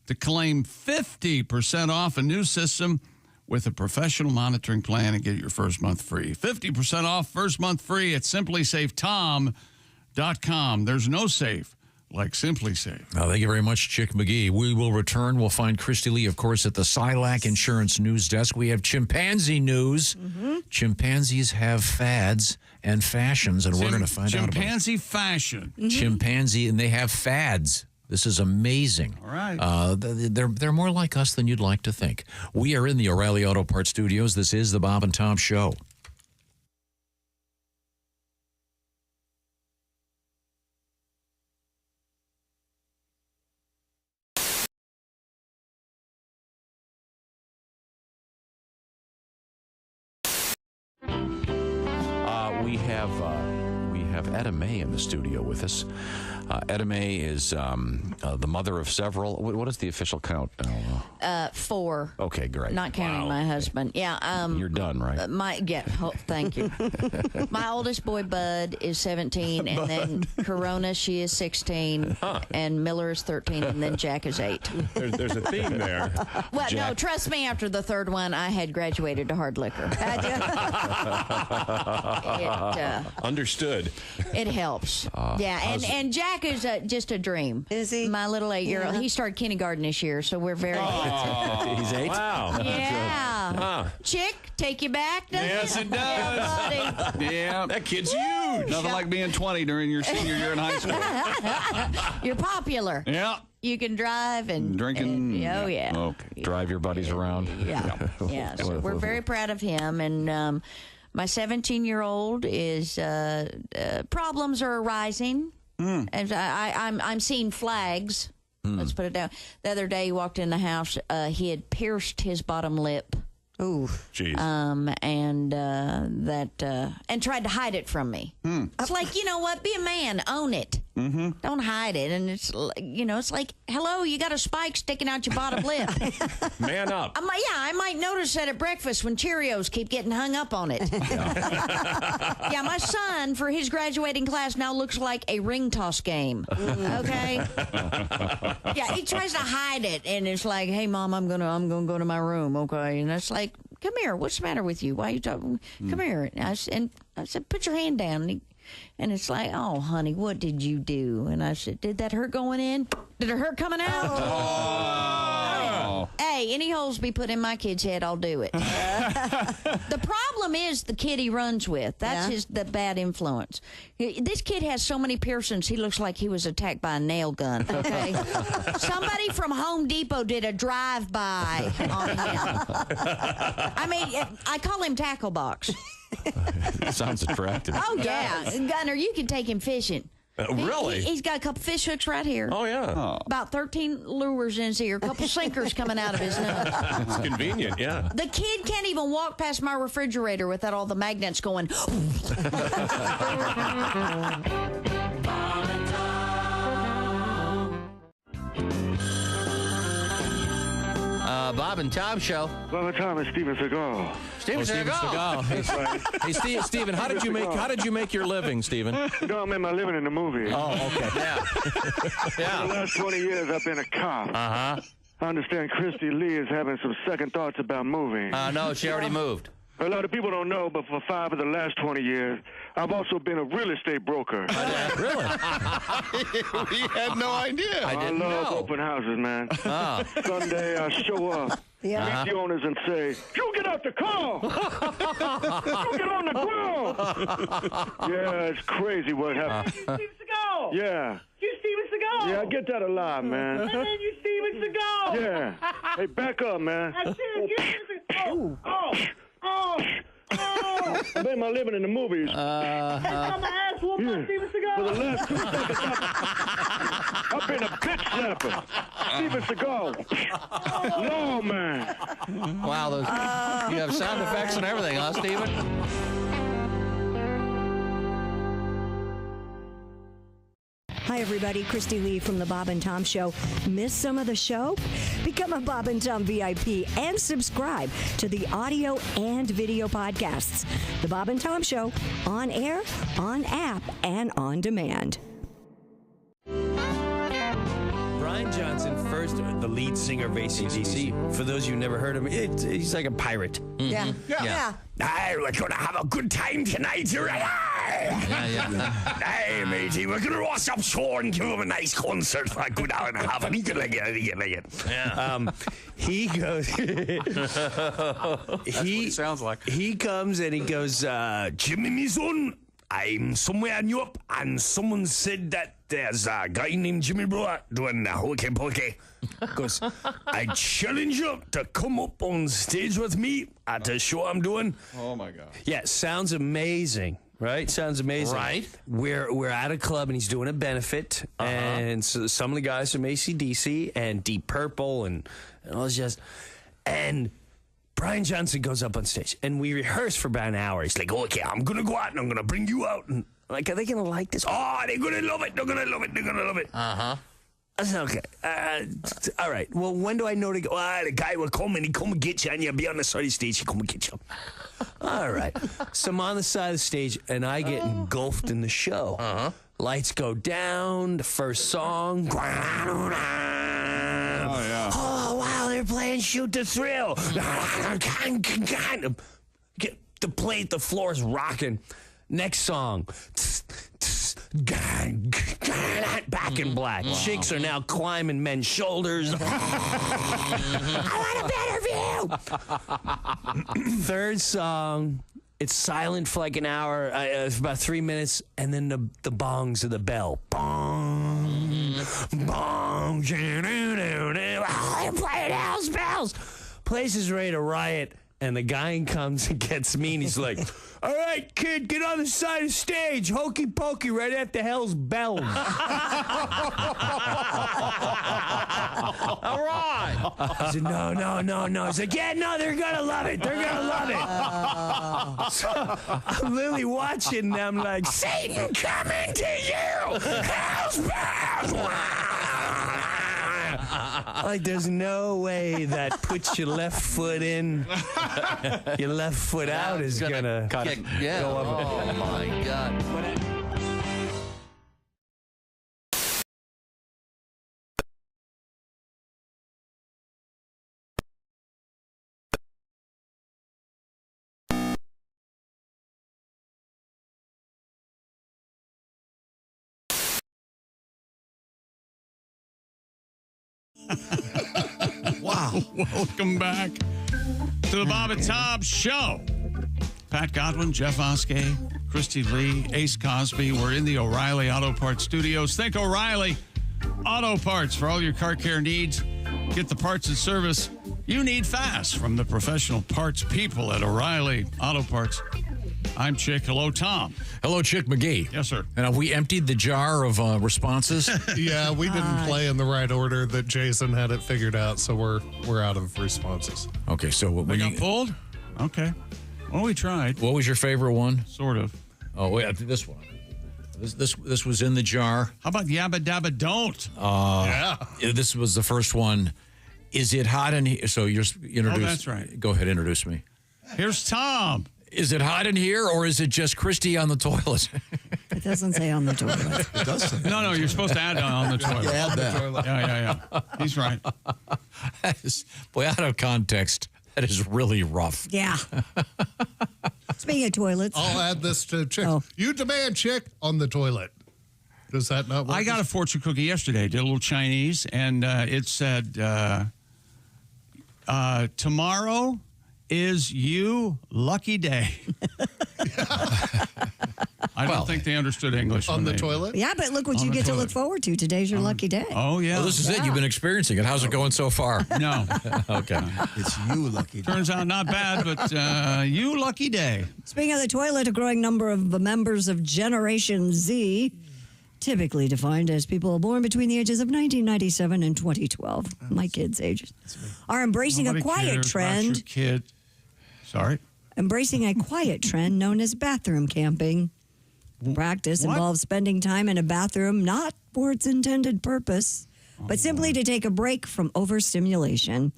to claim 50% off a new system with a professional monitoring plan and get your first month free. 50% off, first month free at simplysafetom.com. There's no safe like Simply Safe. Thank you very much, Chick McGee. We will return. We'll find Christy Lee, of course, at the Silac Insurance News Desk. We have chimpanzee news. Mm-hmm. Chimpanzees have fads and fashions, and we're going to find out about chimpanzee fashion. Mm-hmm. Chimpanzee, and they have fads. This is amazing. All right. They're more like us than you'd like to think. We are in the O'Reilly Auto Parts Studios. This is the Bob and Tom Show. We have Etta May in the studio with us. Etta May is the mother of several. What is the official count now? 4. Okay, great. Not counting my husband. Yeah. You're done, right? Thank you. My oldest boy, Bud, is 17, and then Corona, she is 16, and Miller is 13, and then Jack is 8. There's a theme there. Well, no, trust me, after the third one, I had graduated to hard liquor. Understood. It helps. And Jack is just a dream. Is he? My little 8-year-old. Yeah. He started kindergarten this year, so we're very He's 8? Wow. Yeah. Chick, take you back, doesn't Yes, it does. Yeah. That kid's huge. Nothing like being 20 during your senior year in high school. You're popular. Yeah. You can drive and Drinking. Oh, yeah. Okay. Drive your buddies around. Yeah. So we're very proud of him. And my 17-year-old is problems are arising. And I'm seeing flags. Let's put it down. The other day he walked in the house. He had pierced his bottom lip. Ooh. Jeez. And tried to hide it from me. It's like, you know what? Be a man. Own it. Mm-hmm. Don't hide it. And it's, it's like, hello, you got a spike sticking out your bottom lip. Man up. I might notice that at breakfast when Cheerios keep getting hung up on it. Yeah, my son, for his graduating class, now looks like a ring toss game. Okay? Yeah, he tries to hide it, and it's like, hey, Mom, I'm gonna go to my room, okay? And it's like, come here, what's the matter with you? Why are you talking? Come here. And I said, put your hand down. And it's like, oh, honey, what did you do? And I said, did that hurt going in? Did it hurt coming out? Oh. Hey, any holes be put in my kid's head, I'll do it. The problem is the kid he runs with. That's the bad influence. This kid has so many piercings, he looks like he was attacked by a nail gun, okay? Somebody from Home Depot did a drive-by on him. I mean, I call him Tackle Box. Sounds attractive. Oh, yeah. Gunner, you can take him fishing. Really? He's got a couple fish hooks right here. Oh, yeah. About 13 lures in his ear, a couple sinkers coming out of his nose. It's convenient, yeah. The kid can't even walk past my refrigerator without all the magnets going. Bob and Tom Show. Bob and Tom is Steven Seagal. Steven Seagal. That's right. Hey, Steven, how did you make your living, Steven? You know, I made my living in the movie. Oh, okay. Yeah. For the last 20 years, I've been a cop. Uh-huh. I understand Christy Lee is having some second thoughts about moving. No, she already moved. A lot of people don't know, but for 5 of the last 20 years, I've also been a real estate broker. Really? We had no idea. I love open houses, man. Sunday, I show up, meet the owners, and say, "You get out the car! You get on the ground!" Yeah, it's crazy what happened. Steven Seagal! Yeah. You Steven Seagal! Yeah, I get that a lot, man. And then you Steven Seagal! Yeah. Hey, back up, man. That's it. You I made my living in the movies. I'm an ass whooping by Steven Seagal. For the last 2 seconds, I've been a bitch slapper. Steven Seagal. No, man. Wow, you have sound effects and everything, huh, Steven? Hi, everybody. Christy Lee from The Bob and Tom Show. Miss some of the show? Become a Bob and Tom VIP and subscribe to the audio and video podcasts. The Bob and Tom Show, on air, on app, and on demand. Brian Johnson, first, the lead singer of AC/DC. For those of you who never heard him, he's like a pirate. Yeah. We're going to have a good time tonight, right? Hey, matey, we're going to roast up shore and give him a nice concert for a good hour and a half. And he could like it. Yeah. He goes... That's what it sounds like. He comes and he goes, Jimmy, me son, I'm somewhere in Europe, and someone said that there's a guy named Jimmy Brewer doing hokey pokey. Because I challenge you to come up on stage with me at the show I'm doing. Oh, my God. Yeah, sounds amazing. Right? Sounds amazing. Right. We're at a club, and he's doing a benefit. And so some of the guys from AC/DC and Deep Purple and all this jazz. And Brian Johnson goes up on stage, and we rehearse for about an hour. He's like, okay, I'm going to go out, and I'm going to bring you out. And like, are they going to like this? Oh, they're going to love it. They're going to love it. They're going to love it. Uh-huh. I said, okay. All right. Well, when do I know to go? The guy will come and he come and get you, and you'll be on the side of the stage. He come and get you. All right. So I'm on the side of the stage, and I get engulfed in the show. Lights go down. The first song. Oh, yeah. Oh, wow. They're playing Shoot the Thrill. Get the plate. The floor is rocking. Next song. Back in black. Wow. Chicks are now climbing men's shoulders. I want a better view. Third song, it's silent for like an hour, for about 3 minutes, and then the bongs of the bell. Bong, bong, they're playing house bells. Place is ready to riot. And the guy comes and gets me, and he's like, all right, kid, get on the side of the stage. Hokey pokey right after hell's bells. All right. I said, no. He's like, yeah, no, they're going to love it. They're going to love it. So I'm literally watching them like, Satan coming to you. Hell's bells. Like, there's no way that puts your left foot in, your left foot out is gonna go up. Oh my God. Wow. Welcome back to the Bob and Tom Show. Pat Godwin, Jeff Oskey, Christy Lee, Ace Cosby. We're in the O'Reilly Auto Parts Studios. Think O'Reilly Auto Parts for all your car care needs. Get the parts and service you need fast from the professional parts people at O'Reilly Auto Parts. I'm Chick. Hello, Tom. Hello, Chick McGee. Yes, sir. And have we emptied the jar of responses? Yeah, we didn't play in the right order that Jason had it figured out, so we're out of responses. Okay, so we got pulled? Okay. Well, we tried. What was your favorite one? Sort of. Oh, wait, this one. This was in the jar. How about Yabba Dabba Don't? Yeah. This was the first one. Is it hot in here? So you're introduced. Oh, that's right. Go ahead, introduce me. Here's Tom. Is it hot in here, or is it just Christy on the toilet? It doesn't say on the toilet. It does say. No, you're supposed to add on the toilet. Yeah, add that. Yeah. He's right. Boy, out of context, that is really rough. Yeah. Speaking of toilets. I'll add this to Chick. You demand Chick on the toilet. Does that not work? I got a fortune cookie yesterday. Did a little Chinese, and it said, tomorrow is you lucky day. I don't think they understood English. On the toilet? Yeah, but look what you get to look forward to. Today's your lucky day. Oh, yeah. Well, this is it. You've been experiencing it. How's it going so far? No. Okay. It's you lucky day. Turns out not bad, but you lucky day. Speaking of the toilet, a growing number of members of Generation Z, typically defined as people born between the ages of 1997 and 2012, my kids' ages, are embracing a quiet trend. Sorry. Embracing a quiet trend known as bathroom camping. The practice involves spending time in a bathroom not for its intended purpose, but simply to take a break from overstimulation.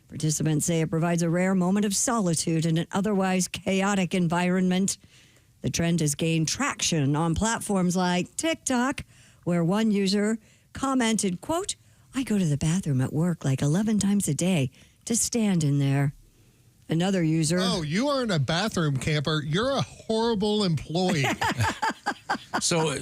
Participants say it provides a rare moment of solitude in an otherwise chaotic environment. The trend has gained traction on platforms like TikTok, where one user commented, quote, I go to the bathroom at work like 11 times a day to stand in there. Another user. Oh, you aren't a bathroom camper. You're a horrible employee. So,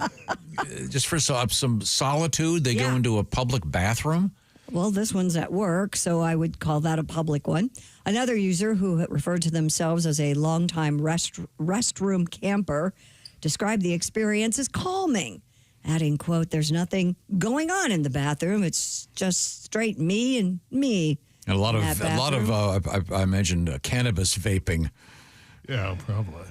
just for some solitude, they go into a public bathroom? Well, this one's at work, so I would call that a public one. Another user who referred to themselves as a longtime restroom camper described the experience as calming, adding, quote, there's nothing going on in the bathroom. It's just straight me and me. And a lot of I imagine cannabis vaping. Yeah, probably.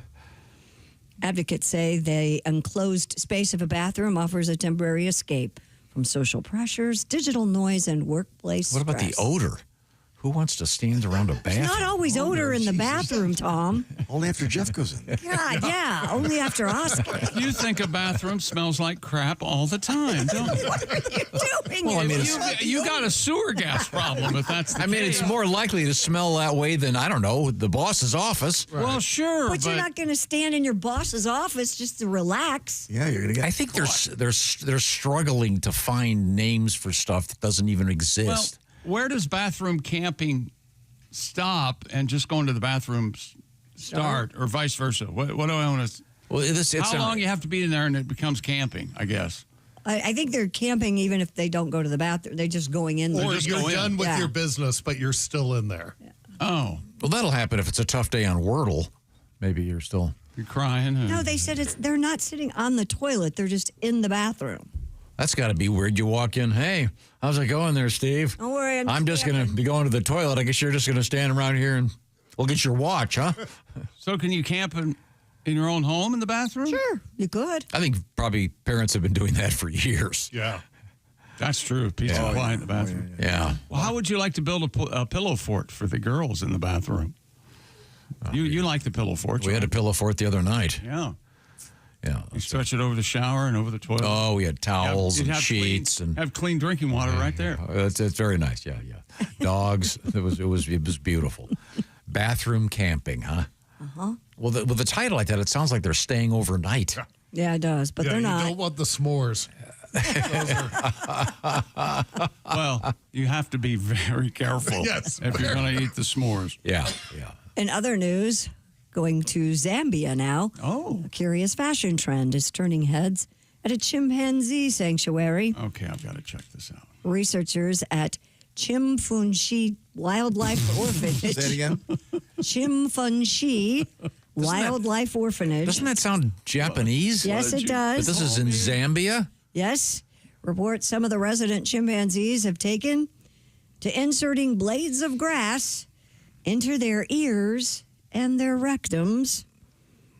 Advocates say the enclosed space of a bathroom offers a temporary escape from social pressures, digital noise, and workplace What about stress. the odor? Who wants to stand around a bathroom? Not always odor in the bathroom, Tom. Only after Jeff goes in. God, yeah, only after Oscar. You think a bathroom smells like crap all the time, don't you? What are you doing? Well, I mean, you got a sewer gas problem if that's the case. It's more likely to smell that way than, I don't know, the boss's office. Right. Well, sure. But you're not going to stand in your boss's office just to relax. Yeah, you're going to get I think they're struggling to find names for stuff that doesn't even exist. Well, where does bathroom camping stop and just going to the bathroom start, or vice versa? What do I want to? Well, how long you have to be in there and it becomes camping? I guess. I think they're camping even if they don't go to the bathroom. They're just going in there. Or you're done with your business, but you're still in there. Yeah. Oh, well, that'll happen if it's a tough day on Wordle. Maybe you're crying. No, they said they're not sitting on the toilet. They're just in the bathroom. That's got to be weird. You walk in, hey, how's it going there, Steve? Don't worry, I'm just going to be going to the toilet. I guess you're just going to stand around here and look at your watch, huh? So can you camp in your own home in the bathroom? Sure, you could. I think probably parents have been doing that for years. Yeah. That's true. Peace and quiet in the bathroom. Yeah. Well, how would you like to build a pillow fort for the girls in the bathroom? You like the pillow fort? We had a pillow fort the other night. Yeah. Yeah. You stretch it over the shower and over the toilet. Oh, we had towels and sheets and have clean drinking water right there. It's very nice. Yeah. Dogs. It was beautiful. Bathroom camping, huh? Uh-huh. Well, with a title like that, it sounds like they're staying overnight. Yeah, it does, but they're not. You don't want the s'mores. Well, you have to be very careful if you're going to eat the s'mores. Yeah. In other news, going to Zambia now. Oh. A curious fashion trend is turning heads at a chimpanzee sanctuary. Okay, I've got to check this out. Researchers at Chimpanzee Wildlife Orphanage. Say it again. Chimpanzee Wildlife Orphanage. Doesn't that sound Japanese? Yes, it does. But this is in Zambia? Yes. Reports some of the resident chimpanzees have taken to inserting blades of grass into their ears and their rectums.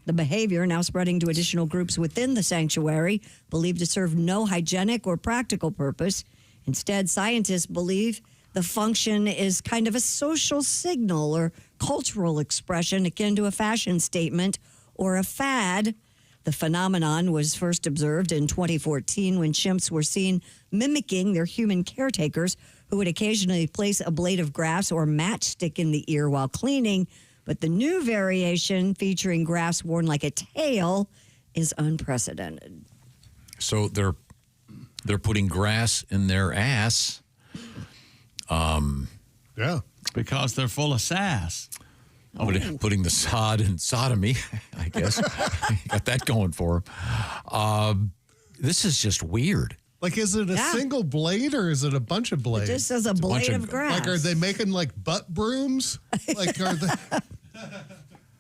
The behavior, now spreading to additional groups within the sanctuary, believed to serve no hygienic or practical purpose. Instead, scientists believe the function is kind of a social signal or cultural expression akin to a fashion statement or a fad. The phenomenon was first observed in 2014 when chimps were seen mimicking their human caretakers who would occasionally place a blade of grass or matchstick in the ear while cleaning. But the new variation featuring grass worn like a tail is unprecedented. So they're putting grass in their ass. Yeah. Because they're full of sass. Putting the sod in sodomy, I guess. Got that going for them. This is just weird. Like, is it a single blade or is it a bunch of blades? It just says a blade of grass. Like, are they making like butt brooms? Like, are they?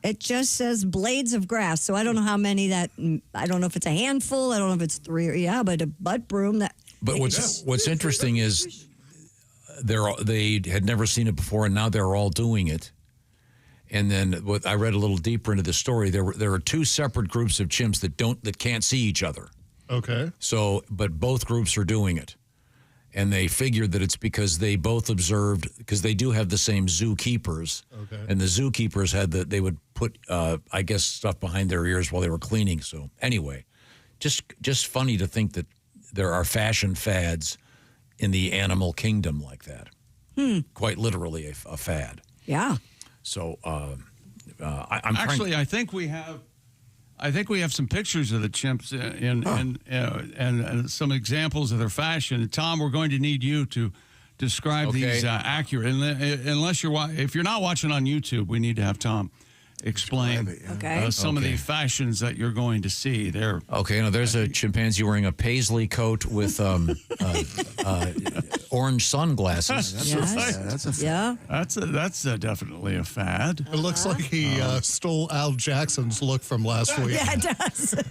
It just says blades of grass. So I don't know how many I don't know if it's a handful. I don't know if it's 3 or, but a butt broom that. But what's interesting is they had never seen it before, and now they're all doing it. And then I read a little deeper into the story. There are two separate groups of chimps that can't see each other. Okay. So, but both groups are doing it. And they figured that it's because they both observed, because they do have the same zookeepers. Okay. And the zookeepers they would put, I guess, stuff behind their ears while they were cleaning. So anyway, just funny to think that there are fashion fads in the animal kingdom like that. Quite literally a fad. Yeah. So I think we have some pictures of the chimps and some examples of their fashion. Tom, we're going to need you to describe these accurate. If you're not watching on YouTube, we need to have Tom explain some of the fashions that you're going to see there. Okay, now there's a chimpanzee wearing a paisley coat with orange sunglasses. That's definitely a fad. It looks like he stole Al Jackson's look from last week. Yeah, it does.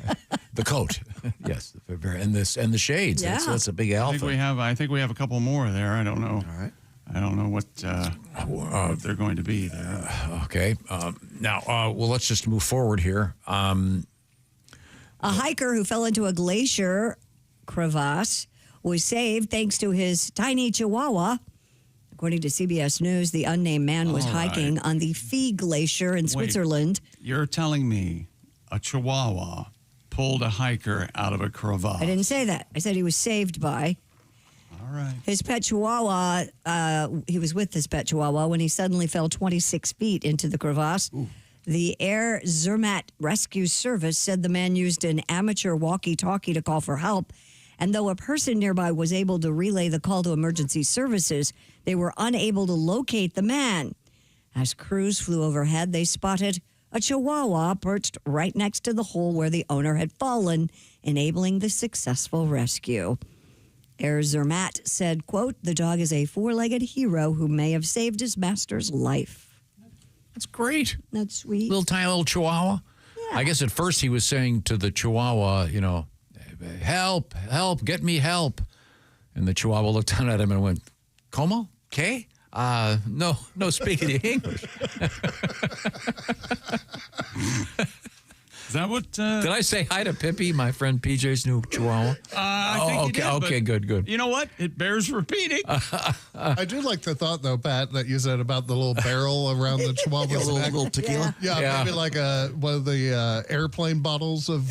The coat, yes, and the shades. Yeah. That's a big outfit. I think we have a couple more there. I don't know. All right. I don't know what they're going to be there. Okay. Now, let's just move forward here. A hiker who fell into a glacier crevasse was saved thanks to his tiny Chihuahua. According to CBS News, the unnamed man was hiking on the Phi Glacier in Switzerland. You're telling me a Chihuahua pulled a hiker out of a crevasse? I didn't say that. I said he was saved by. All right. His pet Chihuahua, he was with his pet Chihuahua when he suddenly fell 26 feet into the crevasse. Ooh. The Air Zermatt Rescue Service said the man used an amateur walkie-talkie to call for help. And though a person nearby was able to relay the call to emergency services, they were unable to locate the man. As crews flew overhead, they spotted a Chihuahua perched right next to the hole where the owner had fallen, enabling the successful rescue. Air Zermatt said, quote, "The dog is a four-legged hero who may have saved his master's life." That's great. That's sweet. Tiny little Chihuahua. Yeah. I guess at first he was saying to the Chihuahua, help, get me help. And the Chihuahua looked down at him and went, "Como? ¿Qué? No speak any English." Is that what? Did I say hi to Pippi, my friend PJ's new Chihuahua? I think okay, good. You know what? It bears repeating. I do like the thought, though, Pat, that you said about the little barrel around the Chihuahua's neck. Little tequila? Yeah, maybe like one of the airplane bottles of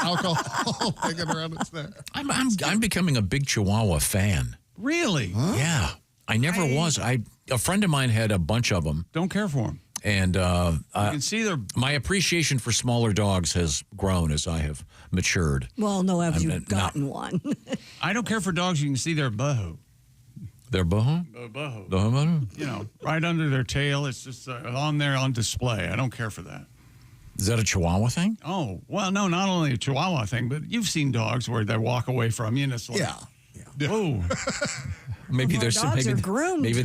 alcohol hanging around its neck. I'm becoming a big Chihuahua fan. Really? Huh? Yeah. I never was. A friend of mine had a bunch of them. Don't care for them. And you can see my appreciation for smaller dogs has grown as I have matured. Well, no, have you gotten one? I don't care for dogs. You can see their boho. Their boho? Boho. Right under their tail. It's just on there on display. I don't care for that. Is that a Chihuahua thing? Oh, well, no, not only a Chihuahua thing, but you've seen dogs where they walk away from you and it's like, whoa. Maybe there's dogs are groomed. Maybe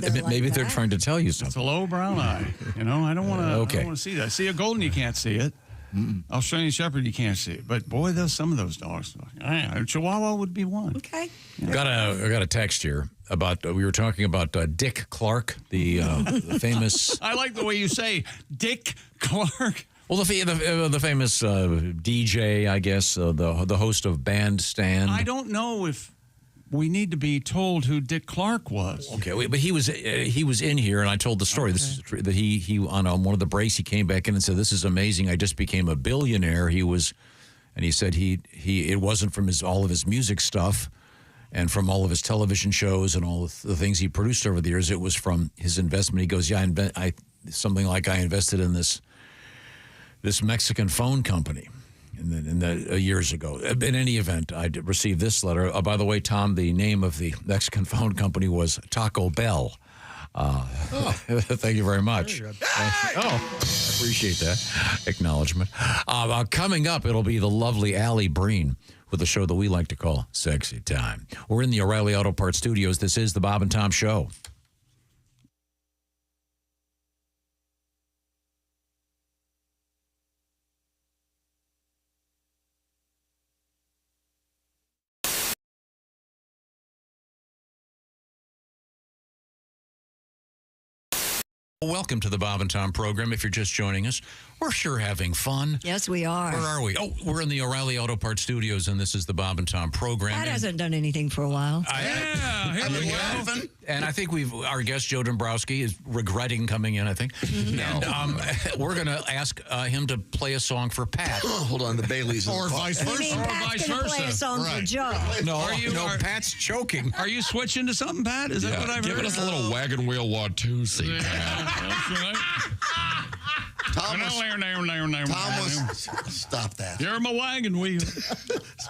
they're trying to tell you something. It's a low brown eye. I don't want to. Okay. I don't want to see that. See a golden, you can't see it. Australian Shepherd, you can't see it. But boy, some of those dogs. A Chihuahua would be one. Okay. I got a text here about we were talking about Dick Clark, the famous. I like the way you say Dick Clark. Well, the famous DJ, I guess, the host of Bandstand. I don't know if we need to be told who Dick Clark was. Okay, but he was in here, and I told the story. Okay. This is that he on one of the breaks he came back in and said, "This is amazing. I just became a billionaire." And he said it wasn't from all of his music stuff, and from all of his television shows and all the things he produced over the years. It was from his investment. He goes, "Yeah, I invested in this Mexican phone company." Years ago. In any event, I received this letter. By the way, Tom, the name of the Mexican phone company was Taco Bell. Thank you very much. I appreciate that acknowledgement. Coming up, it'll be the lovely Alli Breen with a show that we like to call Sexy Time. We're in the O'Reilly Auto Parts studios. This is the Bob and Tom Show. Welcome to the Bob and Tom program. If you're just joining us, we're sure having fun. Yes, we are. Where are we? Oh, we're in the O'Reilly Auto Parts studios, and this is the Bob and Tom program. That hasn't done anything for a while. And I think our guest, Joe Dombrowski, is regretting coming in, I think. No. And we're going to ask him to play a song for Pat. Hold on, the Bailey's. Or vice versa. Pat's going to play a song for Joe. No, Pat's choking. Are you switching to something, Pat? Is that what I've heard? Giving us a little wagon wheel Watusi. That's right. Thomas, stop that. You're my wagon wheel.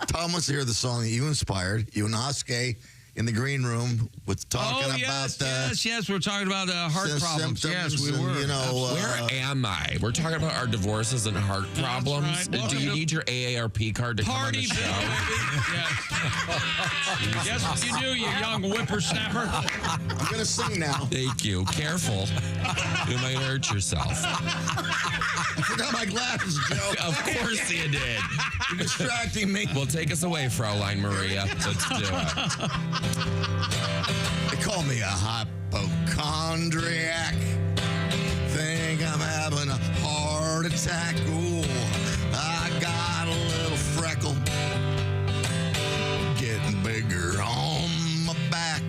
Tom wants to hear the song that you inspired. You and Oskay in the green room with talking about yes. We're talking about heart problems. Yes, we were. Where am I? We're talking about our divorces and heart problems. Right. Well, do you need your AARP card to come on the show? Yes, you do, you young whippersnapper. I'm going to sing now. Thank you. Careful. You might hurt yourself. I forgot my glasses, Joe. Of course you did. You're distracting me. Well, take us away, Fraulein Maria. Let's do it. They call me a hypochondriac. Think I'm having a heart attack. Ooh, I got a little freckle getting bigger on my back.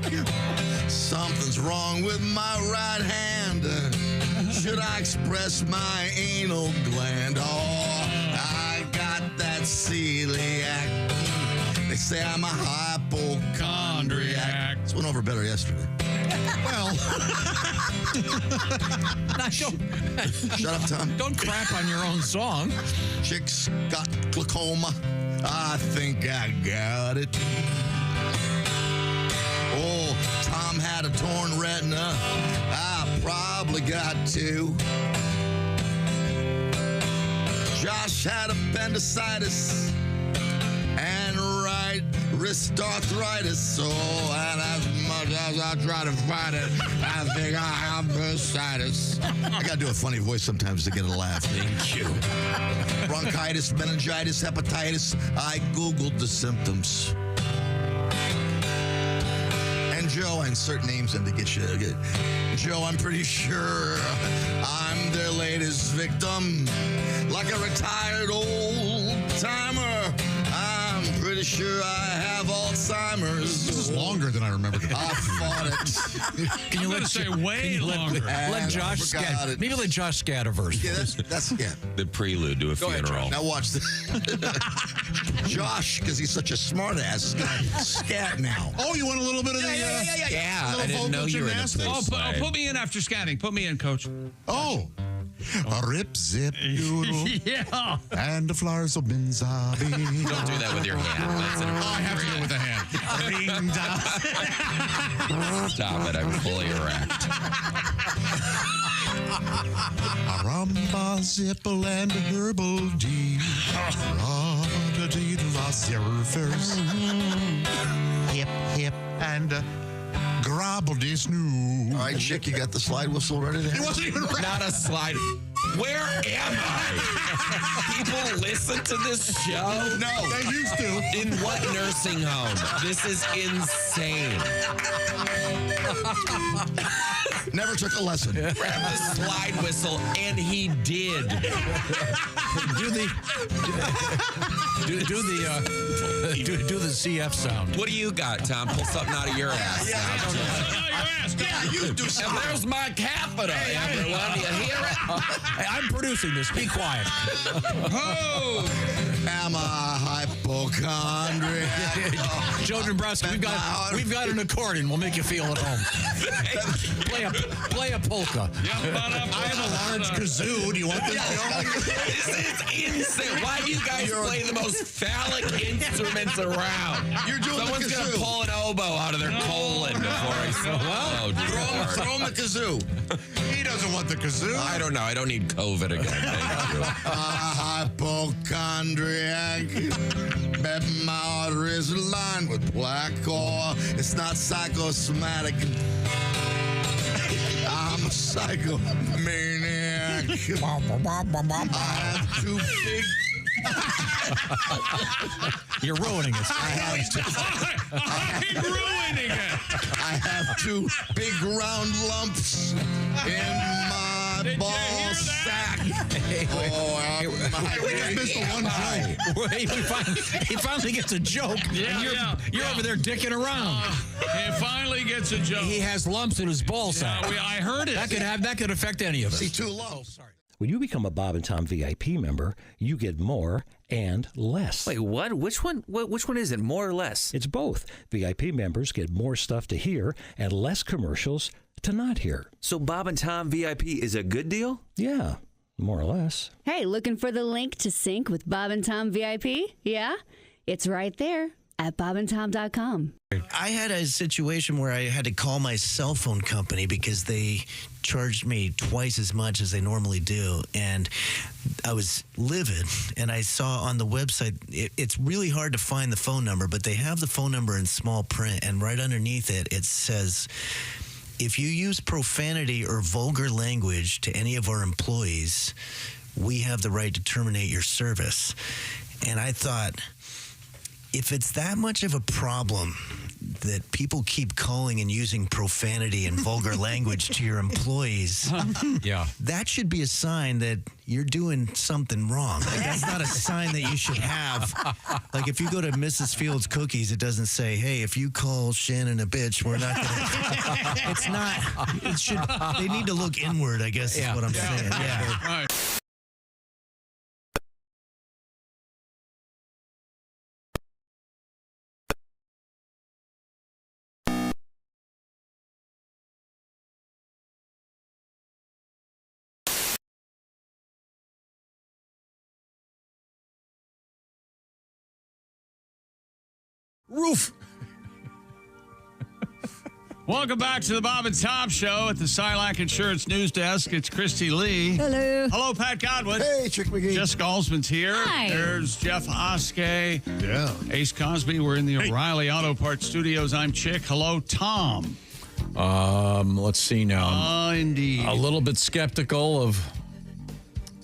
Something's What's wrong with my right hand? Should I express my anal gland? Oh, I got that celiac. They say I'm a hypochondriac. This went over better yesterday. Well, shut up, Tom. Don't crap on your own song. Chick's got glaucoma. I think I got it. Oh, Tom had a torn retina. I probably got two. Josh had appendicitis and right wrist arthritis. So, and as much as I try to fight it, I think I have bursitis. I gotta do a funny voice sometimes to get a laugh. Thank you. Bronchitis, meningitis, hepatitis. I Googled the symptoms. And Joe, I insert names in to get you. Joe, I'm pretty sure I'm their latest victim. Like a retired old timer. I'm pretty sure I have Alzheimer's. This is longer than I remember. I fought it. Can you say way longer? Let Josh scat. Maybe let Josh scat a verse. Yeah, that's scat. The prelude to a funeral. Now watch this. Josh, because he's such a smart ass, scat now. Oh, you want a little bit of the Yeah, I didn't know you were in a Oh, put me in after scatting. Put me in, Coach. Oh. A rip, zip, doodle. Yeah. And the flowers of Benzabi. Don't do that with your hand. That's I have to do it with a hand. Ring down. Stop it. I'm fully erect. Aramba, zipple, and herbal tea. Rabba-dee-la surfers. Hip, hip, and grobble-dee-snoo. All right, Chick, you got the slide whistle ready to It wasn't even ready. Not a slide. Where am I? People listen to this show? No. They used to. In what nursing home? This is insane. Never took a lesson. Grab the slide whistle, and he did. Do the CF sound. What do you got, Tom? Pull something out of your ass. Yeah, you do something. And there's my catheter, everyone. Do you hear it? Hey, I'm producing this. Be quiet. Oh, am I hypochondriac? Joe Dombrowski, we've got an accordion. We'll make you feel at home. Play a polka. I have a large kazoo. Do you want this? This is insane. Why do you guys play the most phallic instruments around? You're doing Someone's the going to kazoo. pull an oboe out of their colon before I say, Throw him the kazoo. He doesn't want the kazoo. I don't know. I don't need COVID again. Thank you. Hypochondriac. My arteries are lined with black ore. It's not psychosomatic. I'm a psychomaniac. I have two big. You're ruining it. I'm ruining it. I have two big round lumps in my ball sack. We just missed the one joke. He finally gets a joke. Yeah, you're over there dicking around. He finally gets a joke. He has lumps in his ball sack. I heard it. That could affect any of us. See, too low. Sorry. When you become a Bob and Tom VIP member, you get more and less. Wait, what? Which one? Which one is it? More or less? It's both. VIP members get more stuff to hear and less commercials to not hear. So Bob and Tom VIP is a good deal? Yeah, more or less. Hey, looking for the link to sync with Bob and Tom VIP? Yeah? It's right there at bobandtom.com. I had a situation where I had to call my cell phone company because they charged me twice as much as they normally do. And I was livid. And I saw on the website, it's really hard to find the phone number, but they have the phone number in small print. And right underneath it, it says, if you use profanity or vulgar language to any of our employees, we have the right to terminate your service. And I thought, if it's that much of a problem that people keep calling and using profanity and vulgar language to your employees, that should be a sign that you're doing something wrong. Like, that's not a sign that you should have. Like, if you go to Mrs. Fields Cookies, it doesn't say, hey, if you call Shannon a bitch, we're not going to. It's not. It should. They need to look inward, I guess is what I'm saying. Yeah. Roof. Welcome back to the Bob and Tom Show at the Silac Insurance News Desk. It's Christy Lee. Hello. Hello, Pat Godwin. Hey, Chick McGee. Jessica Alsman's here. Hi. There's Jeff Oskey. Yeah. Ace Cosby. We're in the O'Reilly Auto Parts Studios. I'm Chick. Hello, Tom. Let's see now. Indeed. A little bit skeptical of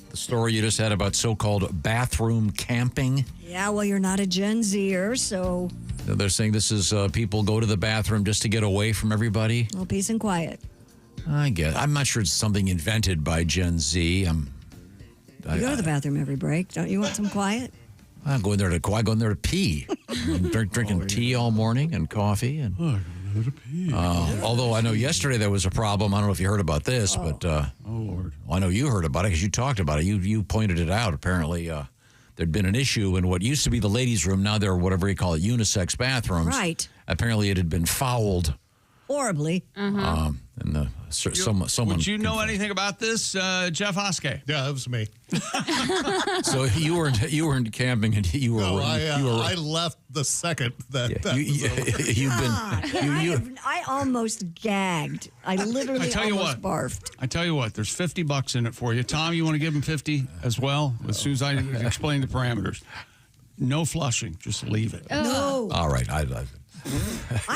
the story you just had about so-called bathroom camping. Yeah, well, you're not a Gen Zer, so They're saying this is people go to the bathroom just to get away from everybody. well, peace and quiet. I guess. I'm not sure it's something invented by Gen Z. You go to the bathroom every break. Don't you want some quiet? I go in there to pee. Drinking tea all morning and coffee. And although I know yesterday there was a problem. I don't know if you heard about this, but Lord. I know you heard about it because you talked about it. You pointed it out. Apparently, there'd been an issue in what used to be the ladies' room. Now they're whatever you call it, unisex bathrooms. Right. Apparently, it had been fouled. Horribly. And someone. Would you know anything about this, Jeff Oskey? Yeah, it was me. So you weren't camping, and you were. No, you were. I left the second that. I almost gagged. I literally almost barfed. I tell you what, there's $50 in it for you. Tom, you want to give him 50 as well? As soon as I explain the parameters. No flushing. Just leave it. No. All right. I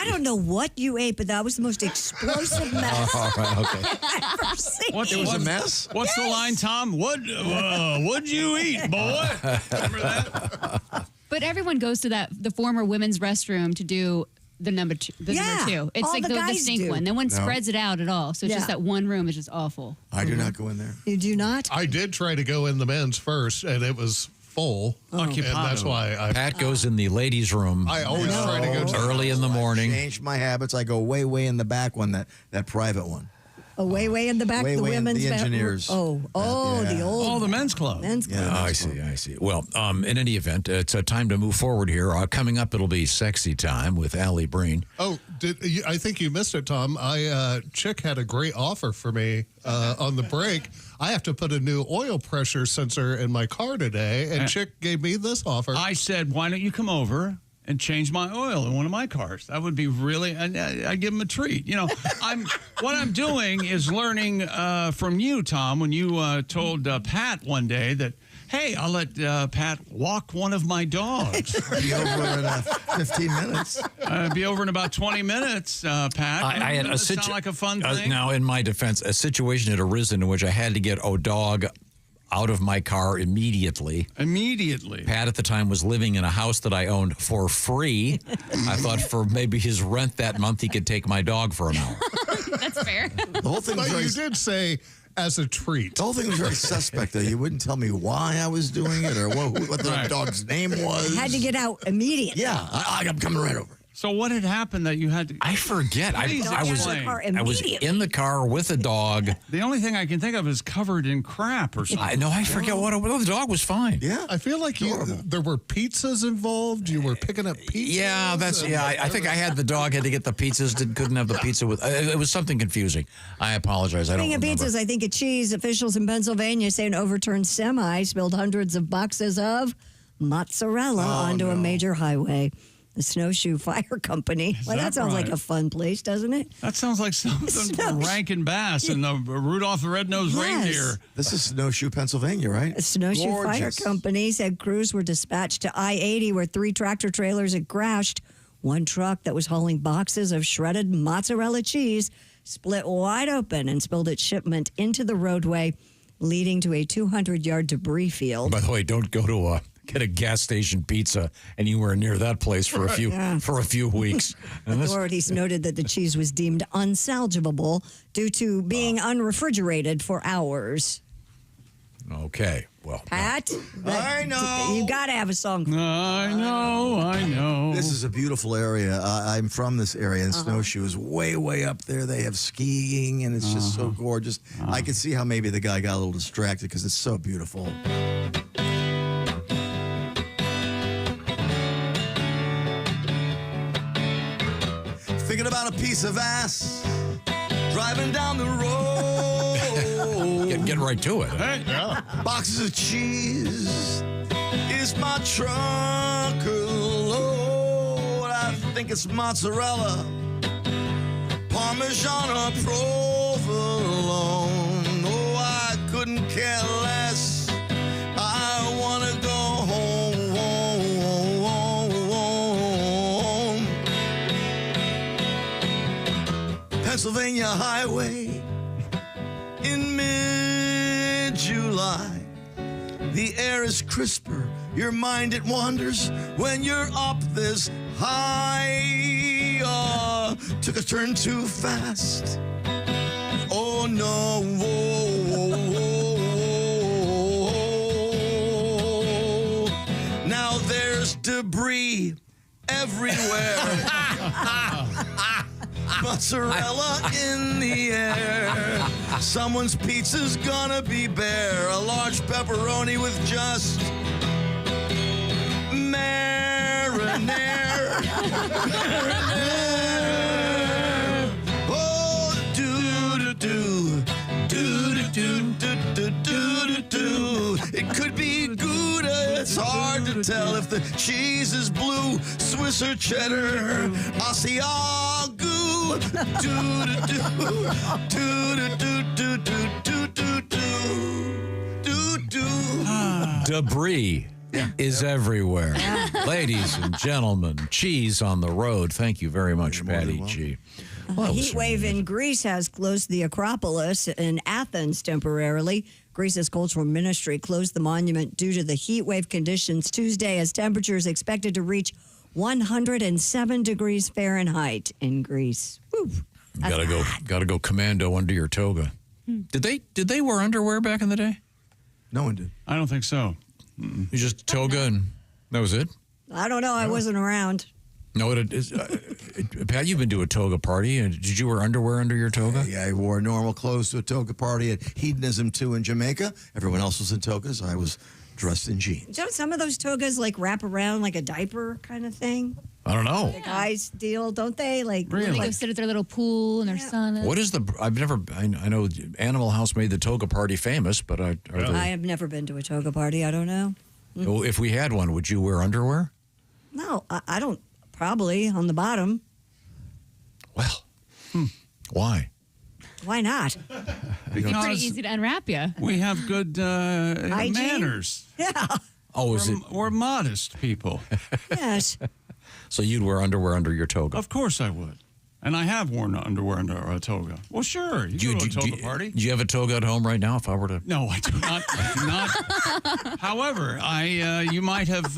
don't know what you ate, but that was the most explosive mess All right. Okay. I've ever seen. It was a mess? What's the line, Tom? What'd you eat, boy? Remember that? But everyone goes to the former women's restroom to do the number two. It's all like the the guys stink do. one. No one spreads it out at all. So it's just Yeah. that one room is just awful. I do not go in there. You do not? I did try to go in the men's first, and it was full. And that's why Pat goes in the ladies' room. I always try to go to early in the morning. Changed my habits. I go way in the back one, that private one. Way in the back, the women's the bathroom. engineers. The old. The men's club. Men's club. Yeah, I see. Well, in any event, it's time to move forward here. Coming up, it'll be sexy time with Alli Breen. Oh, I think you missed it, Tom. Chick had a great offer for me on the break. I have to put a new oil pressure sensor in my car today, and Chick gave me this offer. I said, why don't you come over and change my oil in one of my cars? That would be really, I give him a treat. You know, what I'm doing is learning from you, Tom, when you told Pat one day that, hey, I'll let Pat walk one of my dogs. Be over in 15 minutes. Be over in about 20 minutes, Pat. I had a sound like a fun thing? Now, in my defense, a situation had arisen in which I had to get a dog out of my car immediately. Pat at the time was living in a house that I owned for free. I thought for maybe his rent that month, he could take my dog for an hour. That's fair. The whole thing was But you did say as a treat. The whole thing was very suspect, though. You wouldn't tell me why I was doing it or what the dog's name was. Had to get out immediately. Yeah, I'm coming right over. So what had happened that you had to... I forget. I was in the car with a dog. The only thing I can think of is covered in crap or something. I forget what the dog was fine. Yeah. I feel like there were pizzas involved. You were picking up pizzas. Yeah, I think I had the dog, had to get the pizzas, couldn't have the pizza with... It was something confusing. I apologize. I don't remember. Speaking of pizzas, I think of cheese. Officials in Pennsylvania say an overturned semi spilled hundreds of boxes of mozzarella onto a major highway. The Snowshoe Fire Company. Well, that sounds like a fun place, doesn't it? That sounds like something from Rankin Bass and the Rudolph the Red-Nosed Reindeer. This is Snowshoe, Pennsylvania, right? The Snowshoe Fire Company said crews were dispatched to I-80 where 3 tractor trailers had crashed. One truck that was hauling boxes of shredded mozzarella cheese split wide open and spilled its shipment into the roadway, leading to a 200-yard debris field. By the way, don't go to get a gas station pizza anywhere near that place for a few weeks. And this- Authorities noted that the cheese was deemed unsalvageable due to being unrefrigerated for hours. Okay, well, Pat, I know. You got to have a song. I know. This is a beautiful area. I'm from this area, and Snowshoe is way, way up there. They have skiing, and it's just so gorgeous. I can see how maybe the guy got a little distracted because it's so beautiful. Thinking about a piece of ass driving down the road. Get right to it. Hey, yeah. Boxes of cheese is my trunk load. I think it's mozzarella, Parmesan or provolone. Oh, I couldn't care less. I want to go home. Pennsylvania Highway in mid-July. The air is crisper, your mind it wanders when you're up this high. Took a turn too fast. Oh no. Now there's debris everywhere. Mozzarella in the air. Someone's pizza's gonna be bare. A large pepperoni with just marinara. Oh, do-do-do, do-do-do-do-do-do-do. It could be Gouda. It's hard to tell if the cheese is blue, Swiss or cheddar, Asiago. Debris is everywhere. Ladies and gentlemen, cheese on the road. Thank you very much, Patty G. A heat wave in Greece has closed the Acropolis in Athens temporarily. Greece's cultural ministry closed the monument due to the heat wave conditions Tuesday as temperatures expected to reach 107 degrees Fahrenheit in Greece. Woo. Gotta go commando under your toga. Did they wear underwear back in the day? No one did. I don't think so. You just toga and that was it? I don't know. I wasn't around. No, it is. Pat, you've been to a toga party. Did you wear underwear under your toga? Yeah, I wore normal clothes to a toga party at Hedonism 2 in Jamaica. Everyone else was in togas. I was dressed in jeans. Don't some of those togas like wrap around like a diaper kind of thing? I don't know. The guys deal, don't they? Like They go sit at their little pool in their sauna. What is I know Animal House made the toga party famous, but I have never been to a toga party. I don't know. Well, if we had one, would you wear underwear? No, I don't. Probably on the bottom. Well, why? Why not? It's pretty easy to unwrap you. We have good manners. Yeah. Oh, we're modest people. Yes. So you'd wear underwear under your toga? Of course I would. And I have worn underwear under a toga. Well, sure. You go to a toga party. Do you have a toga at home right now if I were to? No, I do not. However, you might have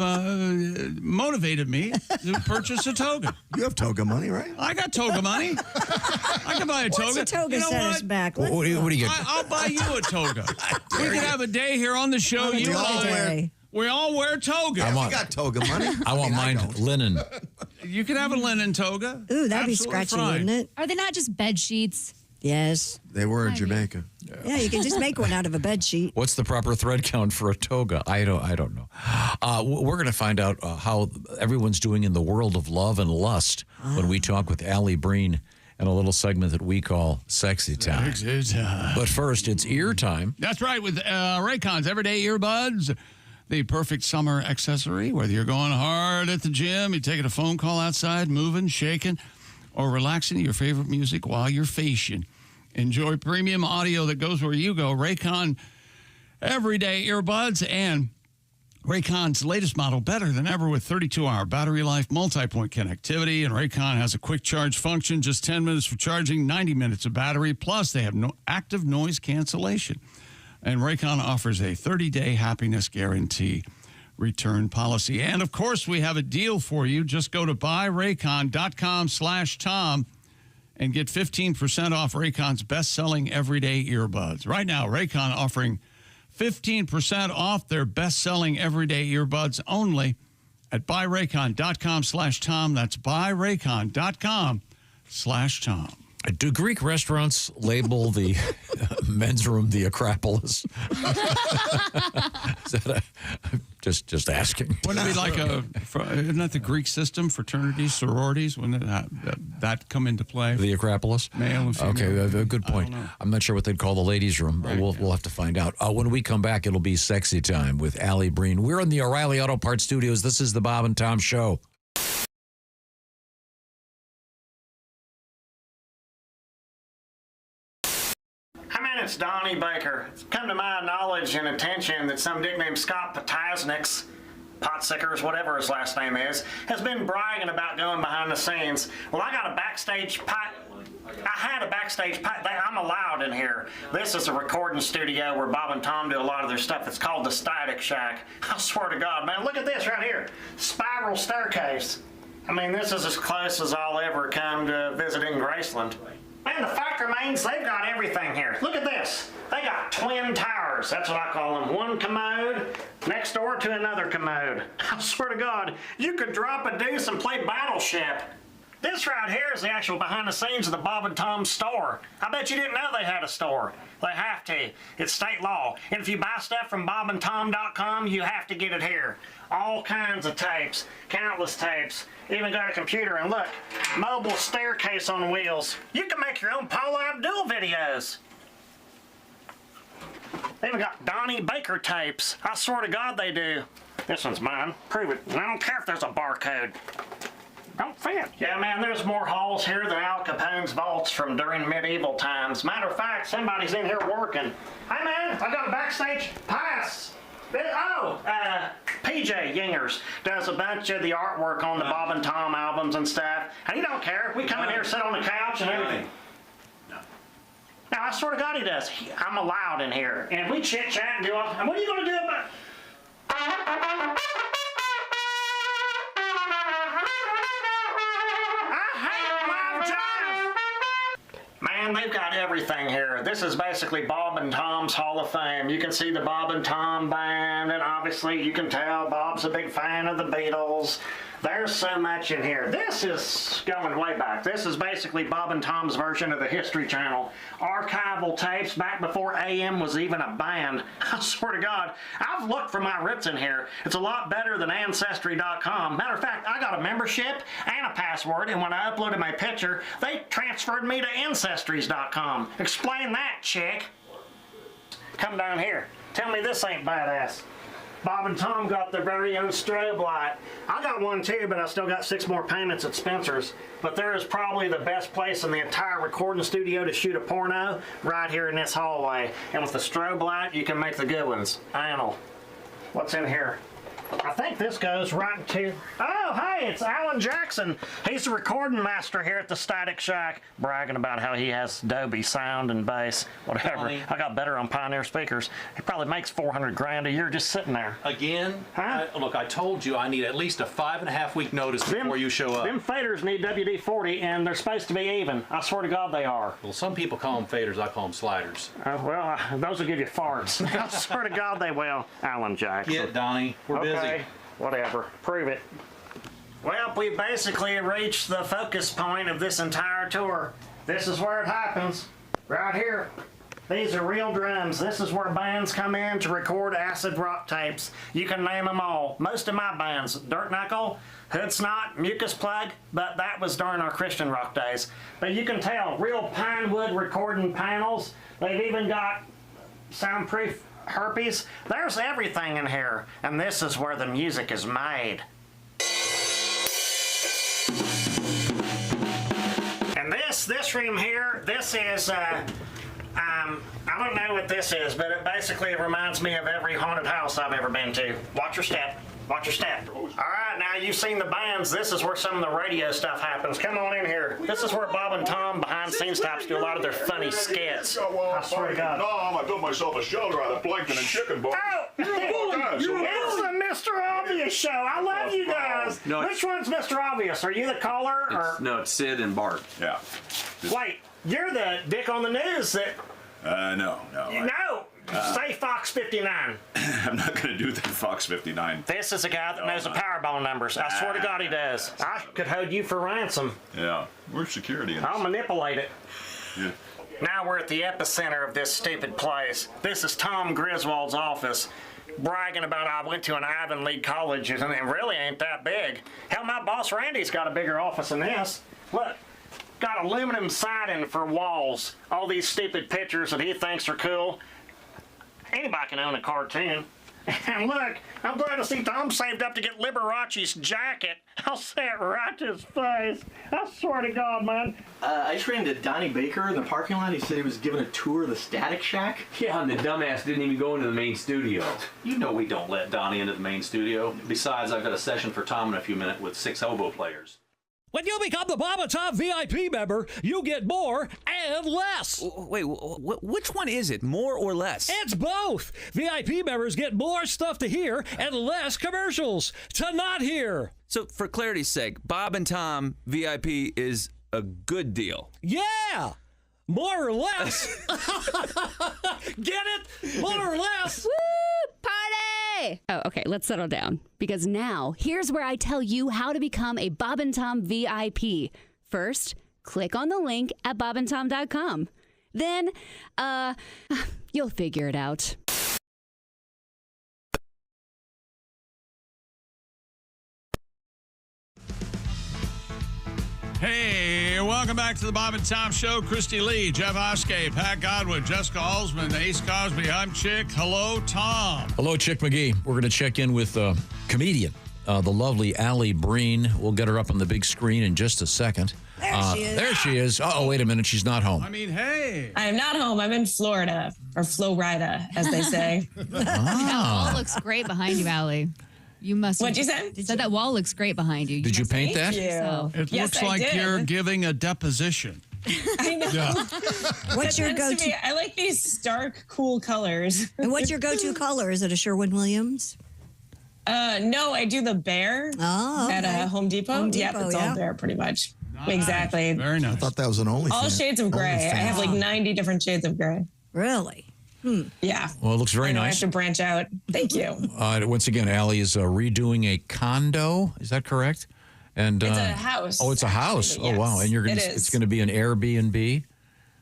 motivated me to purchase a toga. You have toga money, right? I got toga money. I can buy a toga. What's a toga you know set what? us back? What do you get? I'll buy you a toga. We could have a day here on the show. On a toga day. We all wear toga. We got toga money. I want mine linen. You could have a linen toga. Ooh, that'd be Absolutely scratchy, fine. wouldn't it? Are they not just bed sheets? Yes. They were in Jamaica. Yeah, you can just make one out of a bed sheet. What's the proper thread count for a toga? I don't know. We're going to find out how everyone's doing in the world of love and lust when we talk with Alli Breen in a little segment that we call Sexy Time. Sexy Time. But first, it's ear time. That's right, with Raycon's Everyday Earbuds, the perfect summer accessory. Whether you're going hard at the gym, you're taking a phone call outside, moving, shaking, or relaxing to your favorite music while you're facing. Enjoy premium audio that goes where you go. Raycon Everyday Earbuds and Raycon's latest model, better than ever with 32-hour battery life, multi-point connectivity, and Raycon has a quick charge function, just 10 minutes for charging, 90 minutes of battery, plus they have active noise cancellation. And Raycon offers a 30-day happiness guarantee. return policy. And of course, we have a deal for you. Just go to buyraycon.com/Tom and get 15% off Raycon's best-selling everyday earbuds. Right now, Raycon offering 15% off their best-selling everyday earbuds only at buyraycon.com/Tom. That's buyraycon.com/Tom. Do Greek restaurants label the men's room the Acropolis? Is that just asking? Wouldn't it be like isn't that the Greek system, fraternities, sororities? Wouldn't that come into play? The Acropolis? Male and female. Okay, good point. I'm not sure what they'd call the ladies' room. Right, we'll have to find out. When we come back, it'll be sexy time with Alli Breen. We're in the O'Reilly Auto Parts Studios. This is the Bob and Tom Show. It's Donnie Baker. It's come to my knowledge and attention that some dick named Scott Potasniks, Potsickers, whatever his last name is, has been bragging about going behind the scenes. Well, I got a backstage I'm allowed in here. This is a recording studio where Bob and Tom do a lot of their stuff. It's called the Static Shack. I swear to God, man, look at this right here. Spiral staircase. I mean, this is as close as I'll ever come to visiting Graceland. And the fact remains, they've got everything here. Look at this. They got twin towers. That's what I call them. One commode next door to another commode. I swear to God, you could drop a deuce and play Battleship. This right here is the actual behind the scenes of the Bob and Tom store. I bet you didn't know they had a store. They have to. It's state law. And if you buy stuff from bobandtom.com, you have to get it here. All kinds of tapes, countless tapes. Even got a computer, and look, mobile staircase on wheels. You can make your own Paula Abdul videos. They even got Donnie Baker tapes. I swear to God they do. This one's mine. Prove it. And I don't care if there's a barcode. Don't fit. Yeah, man, there's more halls here than Al Capone's vaults from during medieval times. Matter of fact, somebody's in here working. Hey, man, I got a backstage pass. PJ Yingers does a bunch of the artwork on the Bob and Tom albums and stuff. And he don't care. We come in here, sit on the couch and everything. Now, I swear to God he does. I'm allowed in here. And we chit-chat and do all... And what are you going to do about... Man, they've got everything here. This is basically Bob and Tom's Hall of Fame. You can see the Bob and Tom band, and obviously you can tell Bob's a big fan of the Beatles. There's so much in here. This is going way back. This is basically Bob and Tom's version of the History Channel. Archival tapes back before AM was even a band. I swear to God, I've looked for my roots in here. It's a lot better than Ancestry.com. Matter of fact, I got a membership and a password, and when I uploaded my picture, they transferred me to Ancestries.com. Explain that, chick. Come down here. Tell me this ain't badass. Bob and Tom got their very own strobe light. I got one too, but I still got 6 more payments at Spencer's. But there is probably the best place in the entire recording studio to shoot a porno, right here in this hallway. And with the strobe light, you can make the good ones. Anal. What's in here? I think this goes right into... Oh, hey, it's Alan Jackson. He's the recording master here at the Static Shack, bragging about how he has Dolby sound and bass, whatever. Donnie. I got better on Pioneer speakers. He probably makes $400 grand a year just sitting there. Again? Huh? Look, I told you I need at least a 5.5 week notice before you show up. Them faders need WD-40, and they're supposed to be even. I swear to God they are. Well, some people call them faders. I call them sliders. Those will give you farts. I swear to God they will. Alan Jackson. Get it, Donnie. We're busy. Okay, whatever. Prove it. Well, we basically reached the focus point of this entire tour. This is where it happens. Right here. These are real drums. This is where bands come in to record acid rock tapes. You can name them all. Most of my bands, Dirt Knuckle, Hood Snot, Mucus Plug, but that was during our Christian rock days. But you can tell, real pine wood recording panels. They've even got soundproof herpes. There's everything in here, and this is where the music is made. And this room here, this is I don't know what this is, but it basically reminds me of every haunted house I've ever been to. Watch your step. Watch your step. All right, now you've seen the bands. This is where some of the radio stuff happens. Come on in here. This is where Bob and Tom behind the scenes types do a lot of their funny skits. I swear to God. I built myself a shelter out of plankton and chicken bones. Oh, it's the Mr. Obvious show. I love you guys. No, Which one's Mr. Obvious? Are you the caller? Or? No, it's Sid and Bart. Yeah. Wait, you're the dick on the news that... No. No! Say Fox 59. I'm not going to do that, Fox 59. This is a guy that knows the Powerball numbers. I swear to God he does. I could hold you for ransom. Yeah. Where's security in this? I'll manipulate it. Yeah. Now we're at the epicenter of this stupid place. This is Tom Griswold's office, bragging about I went to an Ivy League college, and it really ain't that big. Hell, my boss Randy's got a bigger office than this. Look. Got aluminum siding for walls. All these stupid pictures that he thinks are cool. Anybody can own a cartoon. And look, I'm glad to see Tom saved up to get Liberace's jacket. I'll say it right to his face. I swear to God, man. I just ran into Donnie Baker in the parking lot. He said he was giving a tour of the Static Shack. Yeah, and the dumbass didn't even go into the main studio. You know we don't let Donnie into the main studio. Besides, I've got a session for Tom in a few minutes with 6 oboe players. When you become the Bob and Tom VIP member, you get more and less. Wait, which one is it, more or less? It's both. VIP members get more stuff to hear and less commercials to not hear. So, for clarity's sake, Bob and Tom VIP is a good deal. Yeah! More or less. Get it? More or less. Woo! Party! Oh, okay, let's settle down. Because now, here's where I tell you how to become a Bob and Tom VIP. First, click on the link at bobandtom.com. Then, you'll figure it out. Hey, welcome back to the Bob and Tom Show. Christy Lee, Jeff Oskey, Pat Godwin, Jessica Alsman, Ace Cosby. I'm Chick. Hello, Tom. Hello, Chick McGee. We're going to check in with comedian, the lovely Alli Breen. We'll get her up on the big screen in just a second. There she is. There she is. Oh, wait a minute. She's not home. I mean, hey. I am not home. I'm in Florida, or Florida, as they say. That wall looks great behind you, Alli. You must. What'd you say? You said that wall looks great behind you. Did you paint that? Thank you. It Yes, looks I like did. you're giving a deposition. I know. Yeah. What's your That tends to go-to? be- I like these stark, cool colors. And what's your go-to color? Is it a Sherwin-Williams? No, I do the bear at Home Depot. Home Yep, Depot, it's yeah. all bear pretty much. Exactly. Very nice. I thought that was an OnlyFans. All shades of gray. I have like 90 different shades of gray. Really? Yeah. Well, it looks very I know, I nice. have to branch out. Thank you. Once again, Alli is redoing a condo. Is that correct? And It's a house, Oh, it's a house. actually, Oh, wow. yes, And you're gonna. it is. It's going to be an Airbnb.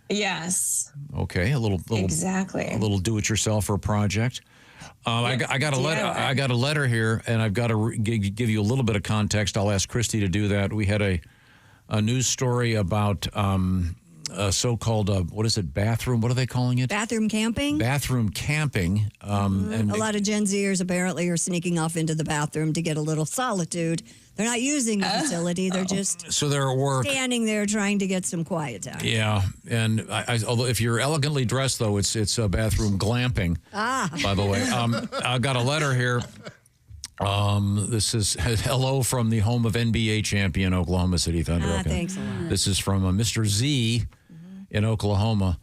Yes. Okay, a little Exactly. a little do-it-yourselfer project. I got a letter. DIY. I got a letter here, and I've got to give you a little bit of context. I'll ask Christy to do that. We had a news story about a so-called what is it? Bathroom? What are they calling it? Bathroom camping? Bathroom camping. And A lot of Gen Zers apparently are sneaking off into the bathroom to get a little solitude. They're not using the facility. They're just so they're at work. standing there trying to get some quiet time. Yeah, and although if you're elegantly dressed, though, it's a bathroom glamping. By the way, I've got a letter here. This is hello from the home of NBA champion Oklahoma City Thunder. Okay. Thanks a lot. This is from Mr. Z in Oklahoma.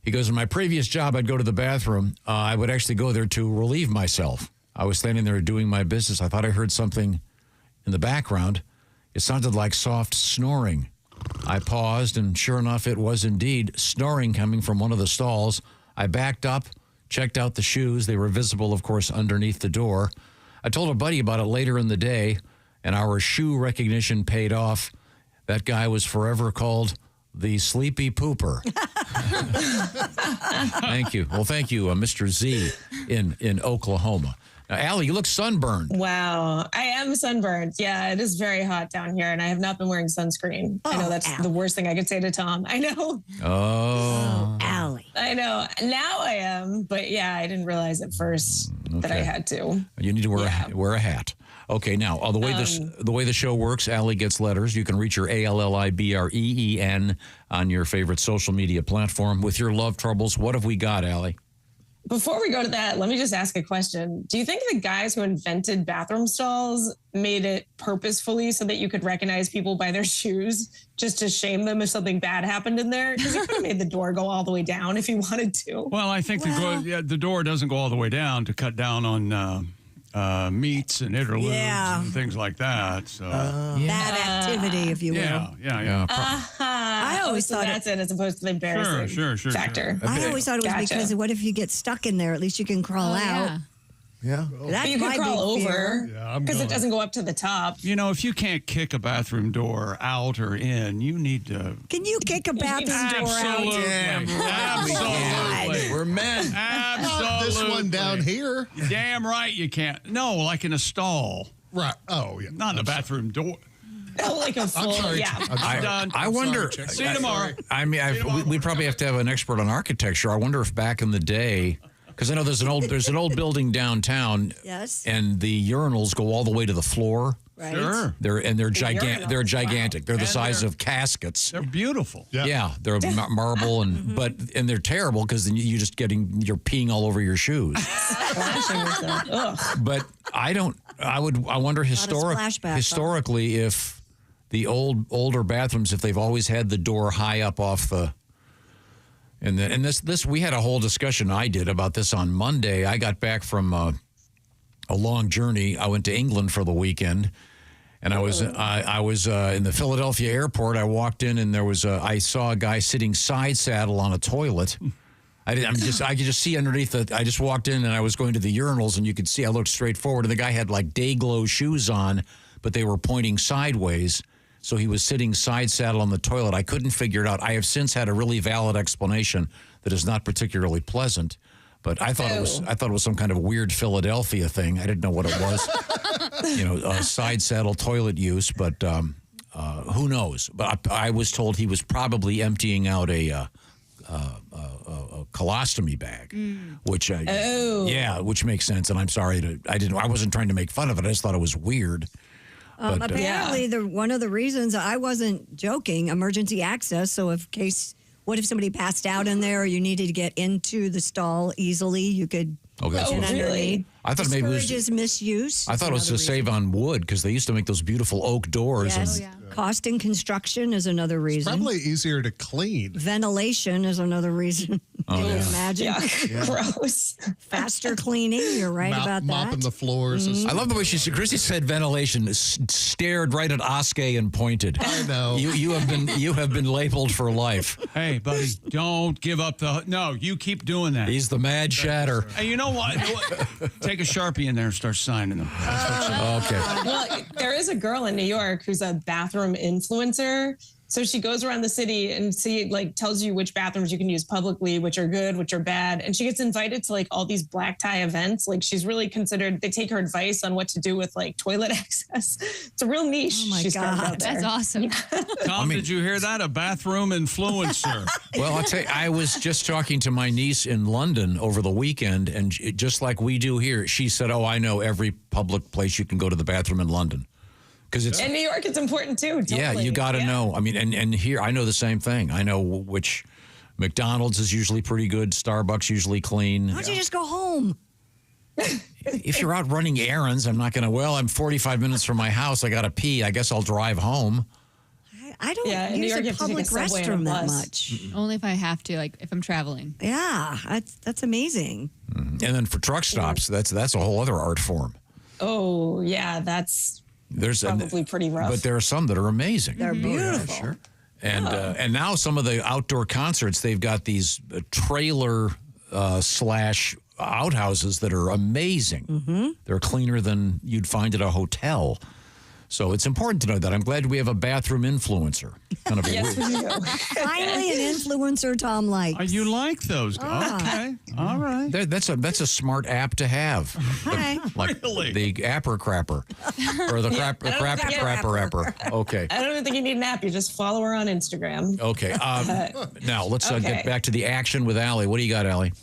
He goes, in my previous job, I'd go to the bathroom. I would actually go there to relieve myself. I was standing there doing my business. I thought I heard something in the background. It sounded like soft snoring. I paused, and sure enough, it was indeed snoring coming from one of the stalls. I backed up, checked out the shoes. They were visible, of course, underneath the door. I told a buddy about it later in the day, and our shoe recognition paid off. That guy was forever called the Sleepy Pooper. Thank you. Well, thank you, Mr. Z in Oklahoma. Now, Alli, you look sunburned. Wow. I am sunburned. Yeah, it is very hot down here, and I have not been wearing sunscreen. I know that's the worst thing I could say to Tom. I know. Oh. Alli. I know. Now I am, but yeah, I didn't realize at first that I had to. You need to wear a hat. Okay, now the way the show works, Alli gets letters. You can reach her ALLIBREEN on your favorite social media platform. With your love troubles, what have we got, Alli? Before we go to that, let me just ask a question. Do you think the guys who invented bathroom stalls made it purposefully so that you could recognize people by their shoes just to shame them if something bad happened in there? Because you could have made the door go all the way down if you wanted to. Well, I think the door doesn't go all the way down to cut down on meats and interludes and things like that. So bad activity, if you will. Yeah. I always thought that's it as opposed to the embarrassing factor. I always thought it was because what if you get stuck in there? At least you can crawl out. Yeah. But you can crawl over because it doesn't go up to the top. You know, if you can't kick a bathroom door out or in, you need to. Can you kick a bathroom door out? Absolutely. We're men. Absolutely. Not this one down here. Damn right you can't. No, like in a stall. Right. Oh, yeah. Not in a bathroom door. Like a full, I'm done. I wonder. See you tomorrow. I mean, we'd probably have to have an expert on architecture. I wonder if back in the day, because I know there's an old building downtown. Yes. And the urinals go all the way to the floor. Right. Sure. They're gigantic. They're gigantic. They're the size of caskets. They're beautiful. Yeah, they're marble and they're terrible because then you're peeing all over your shoes. But I wonder historically if the older bathrooms, if they've always had the door high up off the. And this we had a whole discussion I did about this on Monday. I got back from a long journey. I went to England for the weekend, and I was in the Philadelphia airport. I walked in and I saw a guy sitting side saddle on a toilet. I could just see underneath I just walked in and I was going to the urinals and you could see I looked straight forward and the guy had like day glow shoes on, but they were pointing sideways. So he was sitting side saddle on the toilet. I couldn't figure it out. I have since had a really valid explanation that is not particularly pleasant, but I thought it was some kind of weird Philadelphia thing. I didn't know what it was. Side saddle toilet use, but who knows? But I was told he was probably emptying out a colostomy bag, which which makes sense. And I'm sorry I wasn't trying to make fun of it. I just thought it was weird. But, apparently, one of the reasons I wasn't joking, emergency access. So what if somebody passed out in there or you needed to get into the stall easily, you could get underneath. I thought maybe it was misuse. I thought it was to save on wood because they used to make those beautiful oak doors. Yes. Cost in construction is another reason. It's probably easier to clean. Ventilation is another reason. Can you imagine? Yeah. Gross. Faster cleaning. You're right about that. Mopping the floors. I love the way Chrissy said ventilation, stared right at Oskay and pointed. I know. You have been labeled for life. Hey, buddy, don't give up no, you keep doing that. He's the mad shatter. Hey, you know what? Take a Sharpie in there and start signing them. Okay. Well, there is a girl in New York who's a bathroom influencer. So she goes around the city and tells you which bathrooms you can use publicly, which are good, which are bad. And she gets invited to all these black tie events. She's really considered, they take her advice on what to do with toilet access. It's a real niche. Oh my God. That's awesome. Tom, did you hear that? A bathroom influencer. Well, I'll tell you, I was just talking to my niece in London over the weekend, and just like we do here, she said, I know every public place you can go to the bathroom in London. In New York, it's important too. Totally. Yeah, you got to know. I mean, and here I know the same thing. I know which McDonald's is usually pretty good. Starbucks usually clean. Why don't you just go home? If you're out running errands, I'm not going to. Well, I'm 45 minutes from my house. I got to pee. I guess I'll drive home. I don't use a public restroom that much. Only if I have to, if I'm traveling. Yeah, that's amazing. And then for truck stops, that's a whole other art form. Oh yeah, that's. There's probably pretty rough. But there are some that are amazing. They're beautiful. Sure. And now some of the outdoor concerts, they've got these trailer slash outhouses that are amazing. Mm-hmm. They're cleaner than you'd find at a hotel. So it's important to know that. I'm glad we have a bathroom influencer. Kind of yes, we do. Finally, an influencer Tom likes. You like those? Okay. All right. That's a smart app to have. Really? The Apper Crapper. Or the Crapper. Okay. I don't even think you need an app. You just follow her on Instagram. Okay. Now, let's get back to the action with Allie. What do you got, Allie?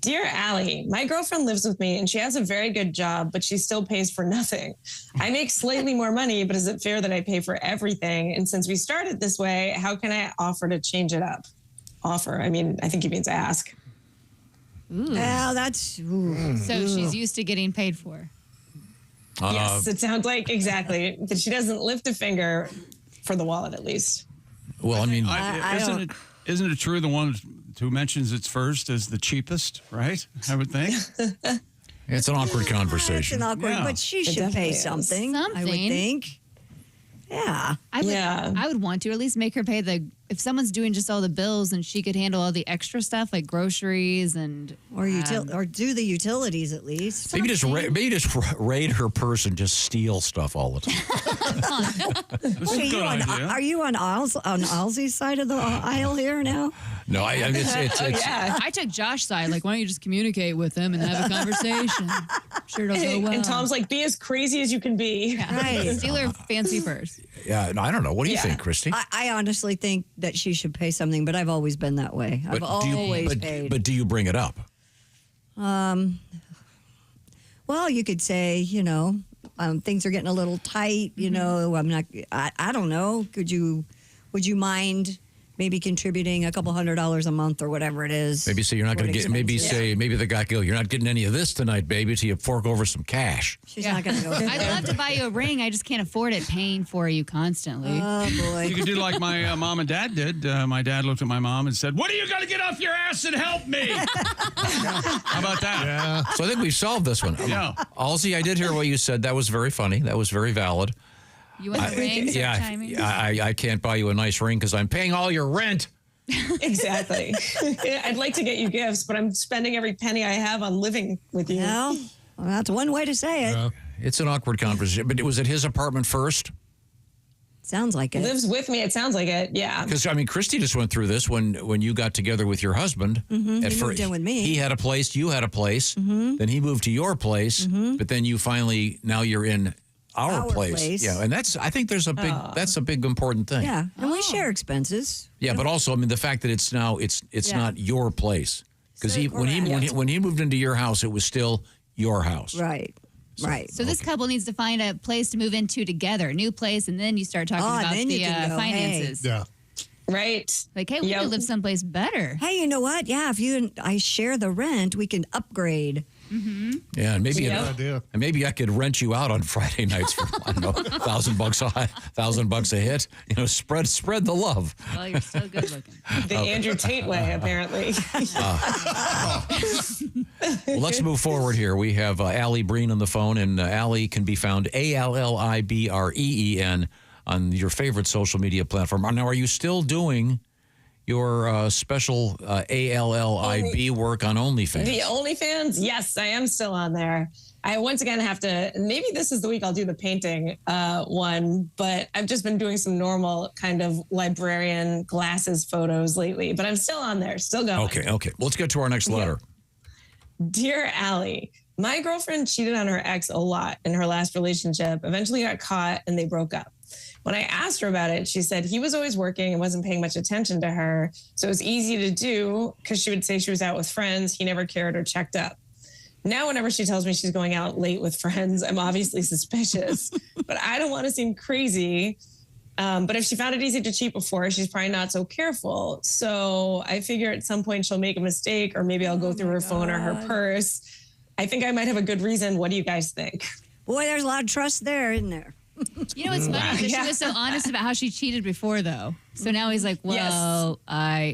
Dear Allie, my girlfriend lives with me and she has a very good job, but she still pays for nothing. I make slightly more money, but is it fair that I pay for everything? And since we started this way, how can I offer to change it up? Offer. I mean, I think he means ask. Well, that's... So she's used to getting paid for. Yes, it sounds like exactly that she doesn't lift a finger for the wallet, at least. Well, I mean, isn't it true the one who mentions it's first is the cheapest, right? I would think. It's an awkward conversation. It's an awkward, but she should pay something, I would think. Yeah. I would want to at least make her pay if someone's doing just all the bills and she could handle all the extra stuff like groceries and or do the utilities at least. Maybe just raid her purse and just steal stuff all the time. Are you on Alsie's side of the aisle here now? No, I mean it's I took Josh's side. Like, why don't you just communicate with him and have a conversation? Sure it'll go well. And Tom's like, be as crazy as you can be. Yeah. Right. Steal her fancy purse. Yeah, no, I don't know. What do you think, Christy? I honestly think that she should pay something, but I've always been that way. I've always paid. But do you bring it up? Well, you could say, things are getting a little tight. I'm not. I don't know. Would you mind maybe contributing a couple $100 a month or whatever it is? Maybe say you're not going to get. Maybe the guy go. You're not getting any of this tonight, baby, till you fork over some cash. She's not going to go. I'd love to buy you a ring. I just can't afford it. Paying for you constantly. Oh boy! You could do like my mom and dad did. My dad looked at my mom and said, "What are you going to get off your ass and help me?" How about that? Yeah. So I think we've solved this one. Yeah. Alsy, I did hear what you said. That was very funny. That was very valid. You want a ring? I can't buy you a nice ring because I'm paying all your rent. Exactly. I'd like to get you gifts, but I'm spending every penny I have on living with you. Well, that's one way to say it. It's an awkward conversation. But was it his apartment first? Sounds like it. Lives with me. It sounds like it. Yeah. Because, Christy just went through this when you got together with your husband. Mm-hmm. He moved in with me. He had a place. You had a place. Mm-hmm. Then he moved to your place. Mm-hmm. But then now you're in our place. Yeah, and I think that's a big important thing. Yeah, and we share expenses. Yeah, but also the fact that it's not your place, because when he moved into your house, it was still your house. Right. Right. So this couple needs to find a place to move into together, a new place, and then you start talking about the finances. Hey. Yeah. Right. Like, hey, we can live someplace better. Hey, you know what? Yeah, if you and I share the rent, we can upgrade. Mm-hmm. Yeah, and maybe I could rent you out on Friday nights for $1,000 a hit. Spread the love. Well, you're still good looking. The Andrew Tate way, apparently. Well, let's move forward here. We have Alli Breen on the phone, and Alli can be found ALLIBREEN on your favorite social media platform. Now, are you still doing your special ALLIB work on OnlyFans? The OnlyFans? Yes, I am still on there. I once again have to, maybe this is the week I'll do the painting one, but I've just been doing some normal kind of librarian glasses photos lately, but I'm still on there, still going. Okay. Well, let's get to our next letter. Dear Allie, my girlfriend cheated on her ex a lot in her last relationship, eventually got caught, and they broke up. When I asked her about it, she said he was always working and wasn't paying much attention to her. So it was easy to do because she would say she was out with friends. He never cared or checked up. Now, whenever she tells me she's going out late with friends, I'm obviously suspicious, but I don't want to seem crazy. But if she found it easy to cheat before, she's probably not so careful. So I figure at some point she'll make a mistake, or maybe I'll go through her phone or her purse. I think I might have a good reason. What do you guys think? Boy, there's a lot of trust there, isn't there? You know what's funny? Because she was so honest about how she cheated before, though. So now he's like, well,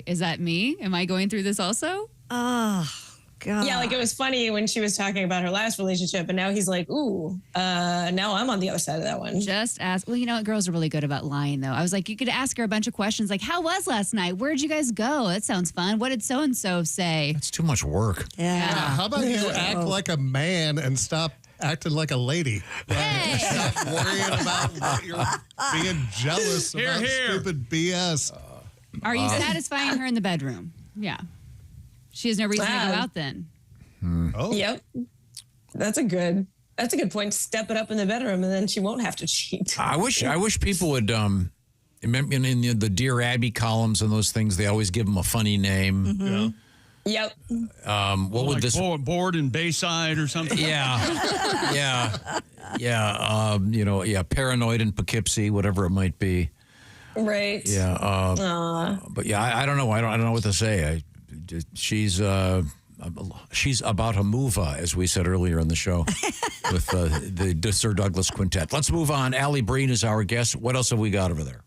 is that me? Am I going through this also? Oh, God. Yeah, like it was funny when she was talking about her last relationship, and now he's like, ooh, now I'm on the other side of that one. Just ask. Well, you know what? Girls are really good about lying, though. I was like, you could ask her a bunch of questions like, how was last night? Where'd you guys go? That sounds fun. What did so-and-so say? That's too much work. Yeah. How about you act like a man and stop acting like a lady? Hey. Stop worrying about what you're being jealous about stupid BS. Are you satisfying her in the bedroom? Yeah. She has no reason to go out then. Oh. Yep. That's a good point. Step it up in the bedroom, and then she won't have to cheat. I wish people would remember in the Dear Abby columns and those things, they always give them a funny name. Mm-hmm. Yep. What would this Board and Bayside or something? Yeah. Paranoid and Poughkeepsie, whatever it might be. Right. Yeah. But yeah, I don't know. I don't know what to say. She's she's about to move, as we said earlier in the show, with the Sir Douglas Quintet. Let's move on. Alli Breen is our guest. What else have we got over there?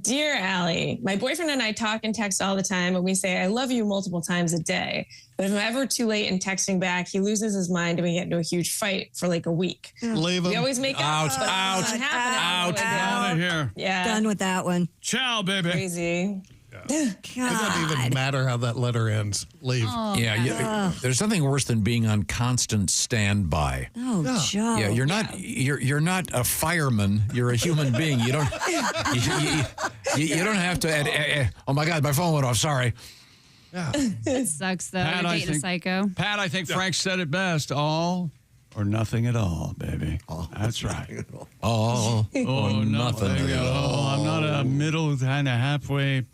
Dear Allie, my boyfriend and I talk and text all the time, and we say, I love you multiple times a day. But if I'm ever too late in texting back, he loses his mind and we get into a huge fight for like a week. Leave him. We always make out. Out of here. Yeah. Done with that one. Ciao, baby. Crazy. It doesn't even matter how that letter ends. Leave. Oh, there's nothing worse than being on constant standby. Oh, Joe. Yeah, you're not a fireman. You're a human being. You don't you don't have to. Oh my God, my phone went off. Sorry. Yeah. It sucks though. Pat, You're dating a psycho. Pat, I think Frank said it best. All or nothing at all, baby. That's right. All or nothing at all. I'm not a middle kind of halfway.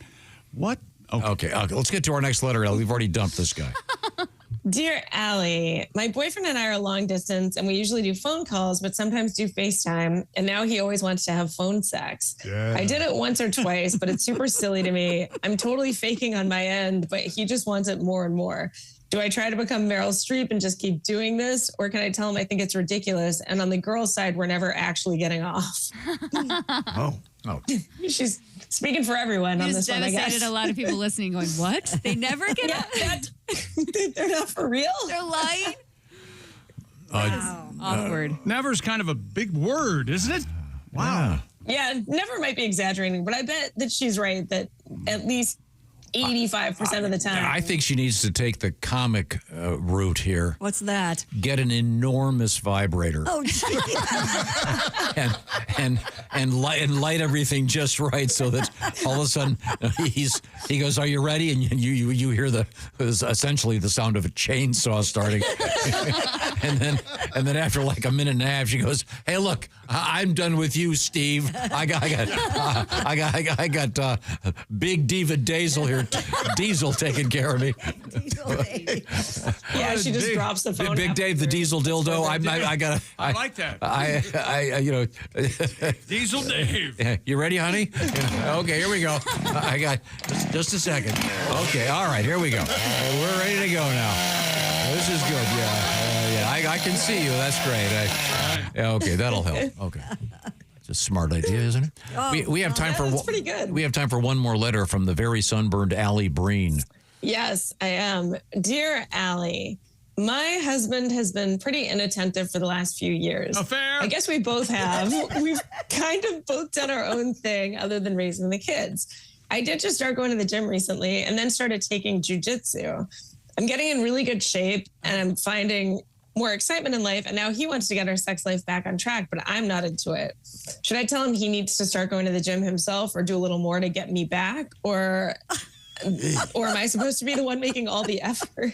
What? Okay. Let's get to our next letter. We've already dumped this guy. Dear Allie, my boyfriend and I are long distance and we usually do phone calls, but sometimes do FaceTime. And now he always wants to have phone sex. Yeah. I did it once or twice, but it's super silly to me. I'm totally faking on my end, but he just wants it more and more. Do I try to become Meryl Streep and just keep doing this? Or can I tell him I think it's ridiculous? And on the girl's side, we're never actually getting off. Oh. She's speaking for everyone on this one, I guess. Devastated a lot of people listening going, what? They never get up? They're not for real? They're lying? Wow. Awkward. Never's kind of a big word, isn't it? Wow. Yeah, never might be exaggerating, but I bet that she's right that at least 85% of the time. I think she needs to take the comic route here. What's that? Get an enormous vibrator. Oh, and light everything just right so that all of a sudden he goes, "Are you ready?" And you hear essentially the sound of a chainsaw starting. and then after like a minute and a half, she goes, "Hey, look, I'm done with you, Steve. I got Big Diva Diesel here, Diesel taking care of me." Yeah, she just drops the phone. Big Dave, the Diesel dildo. I like that. I Diesel Dave. You ready, honey? Okay, here we go. I got just a second. Okay, all right, here we go. We're ready to go now. This is good. Yeah, I can see you. That's great. Okay, that'll help. Okay. It's a smart idea, isn't it? We have time for pretty good. We have time for one more letter from the very sunburned Alli Breen. Yes, I am. Dear Allie, my husband has been pretty inattentive for the last few years. Affair? I guess we both have. We've kind of both done our own thing other than raising the kids. I did just start going to the gym recently and then started taking jujitsu. I'm getting in really good shape and I'm finding more excitement in life. And now he wants to get our sex life back on track, but I'm not into it. Should I tell him he needs to start going to the gym himself or do a little more to get me back? Or am I supposed to be the one making all the effort?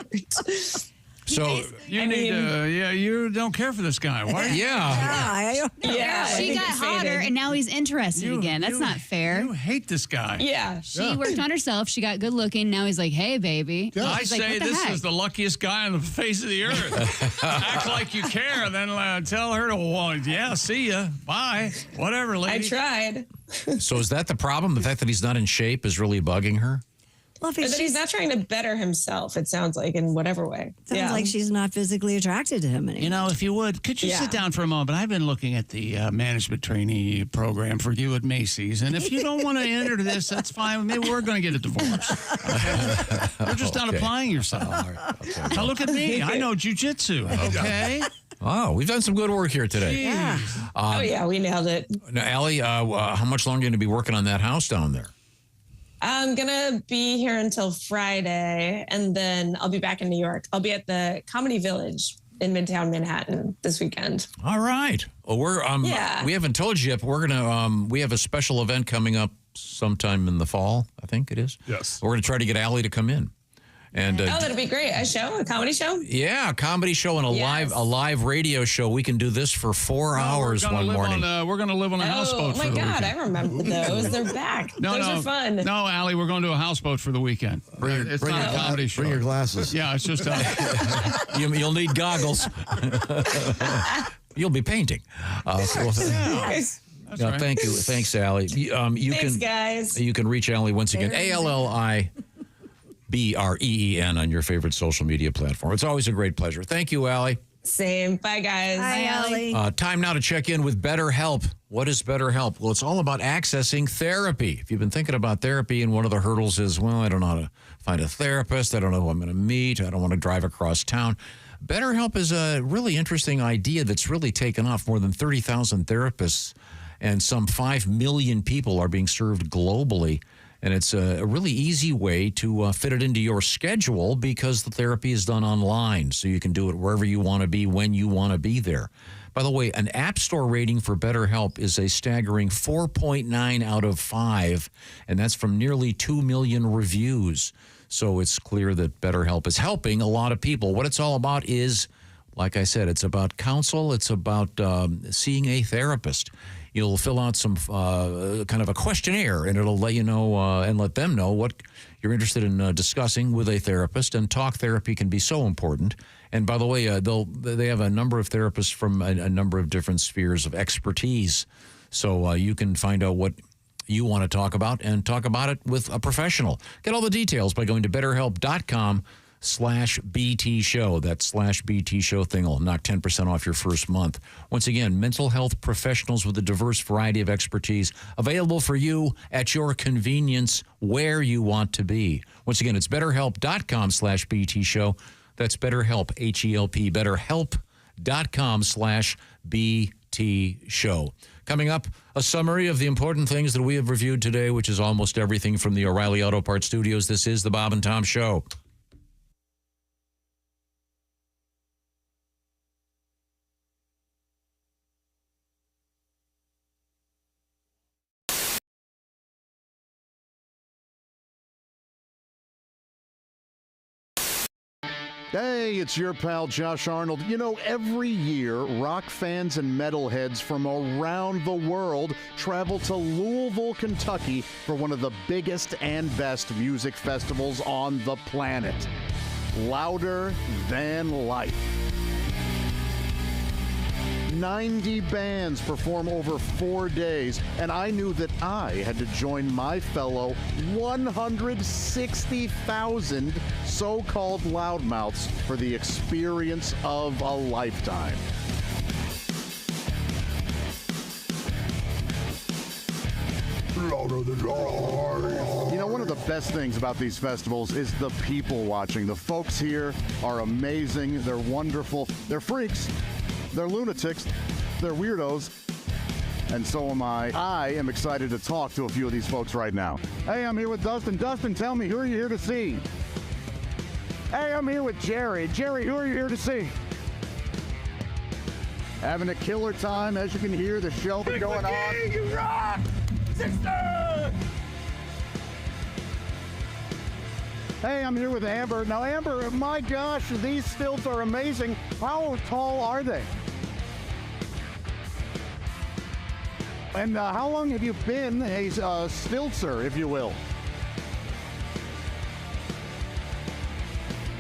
So you don't care for this guy. Why? Yeah. She got hotter and now he's interested again. That's not fair. You hate this guy. Yeah. She worked on herself. She got good looking. Now he's like, hey, baby. I She's like, say what the this heck? is the luckiest guy on the face of the earth. Act like you care, then tell her to, see ya. Bye. Whatever, lady. I tried. So is that the problem? The fact that he's not in shape is really bugging her? Well, But he's not trying to better himself, it sounds like, in whatever way. Sounds like she's not physically attracted to him anymore. You know, if you would, could you sit down for a moment? I've been looking at the management trainee program for you at Macy's, and if you don't want to enter this, that's fine. Maybe we're going to get a divorce. Okay? You're just not applying yourself. Now look at me. I know jujitsu. Okay. Oh, we've done some good work here today. Yeah. We nailed it. Now, Allie, how much longer are you going to be working on that house down there? I'm going to be here until Friday, and then I'll be back in New York. I'll be at the Comedy Village in Midtown Manhattan this weekend. All right. Well, we haven't told you yet, but we're going to, we have a special event coming up sometime in the fall, I think it is. Yes. We're going to try to get Allie to come in. And that'd be great. A comedy show? Yeah, a comedy show and a live radio show. We can do this for 4 hours one morning. We're going to live on a houseboat for the weekend. Oh, my God, I remember those. They're back. Those are fun. No, Allie, we're going to a houseboat for the weekend. It's not a comedy show. Bring your glasses. Yeah, it's just You'll need goggles. You'll be painting. Nice. Right. Thank you. Thanks, Allie. Thanks, guys. You can reach Allie once again. ALLI BREEN on your favorite social media platform. It's always a great pleasure. Thank you, Allie. Same. Bye, guys. Hi, Allie. Time now to check in with BetterHelp. What is BetterHelp? Well, it's all about accessing therapy. If you've been thinking about therapy and one of the hurdles is, well, I don't know how to find a therapist. I don't know who I'm going to meet. I don't want to drive across town. BetterHelp is a really interesting idea that's really taken off. More than 30,000 therapists and some 5 million people are being served globally. And it's a really easy way to fit it into your schedule because the therapy is done online. So you can do it wherever you want to be, when you want to be there. By the way, an App Store rating for BetterHelp is a staggering 4.9 out of 5. And that's from nearly 2 million reviews. So it's clear that BetterHelp is helping a lot of people. What it's all about is, like I said, it's about counsel. It's about seeing a therapist. You'll fill out some kind of a questionnaire, and it'll let you know and let them know what you're interested in discussing with a therapist. And talk therapy can be so important. And by the way, they have a number of therapists from a number of different spheres of expertise. So you can find out what you want to talk about and talk about it with a professional. Get all the details by going to BetterHelp.com/BT show. That /BT show thing will knock 10% off your first month. Once again, mental health professionals with a diverse variety of expertise available for you at your convenience where you want to be. Once again, it's BetterHelp.com/BT show. That's BetterHelp, H-E-L-P, BetterHelp.com/BT show. Coming up, a summary of the important things that we have reviewed today, which is almost everything from the O'Reilly Auto Parts Studios. This is the Bob and Tom Show. Hey, it's your pal Josh Arnold. You know, every year, rock fans and metalheads from around the world travel to Louisville, Kentucky for one of the biggest and best music festivals on the planet. Louder Than Life. 90 bands perform over 4 days, and I knew that I had to join my fellow 160,000 so-called loudmouths for the experience of a lifetime. Louder than life. You know, one of the best things about these festivals is the people watching. The folks here are amazing. They're wonderful. They're freaks. They're lunatics, they're weirdos, and so am I. I am excited to talk to a few of these folks right now. Hey, I'm here with Dustin. Dustin, tell me, who are you here to see? Hey, I'm here with Jerry. Jerry, who are you here to see? Having a killer time, as you can hear, the show is going on. You rock, sister! Hey, I'm here with Amber. Now, Amber, my gosh, these stilts are amazing. How tall are they? And how long have you been a stiltzer, if you will?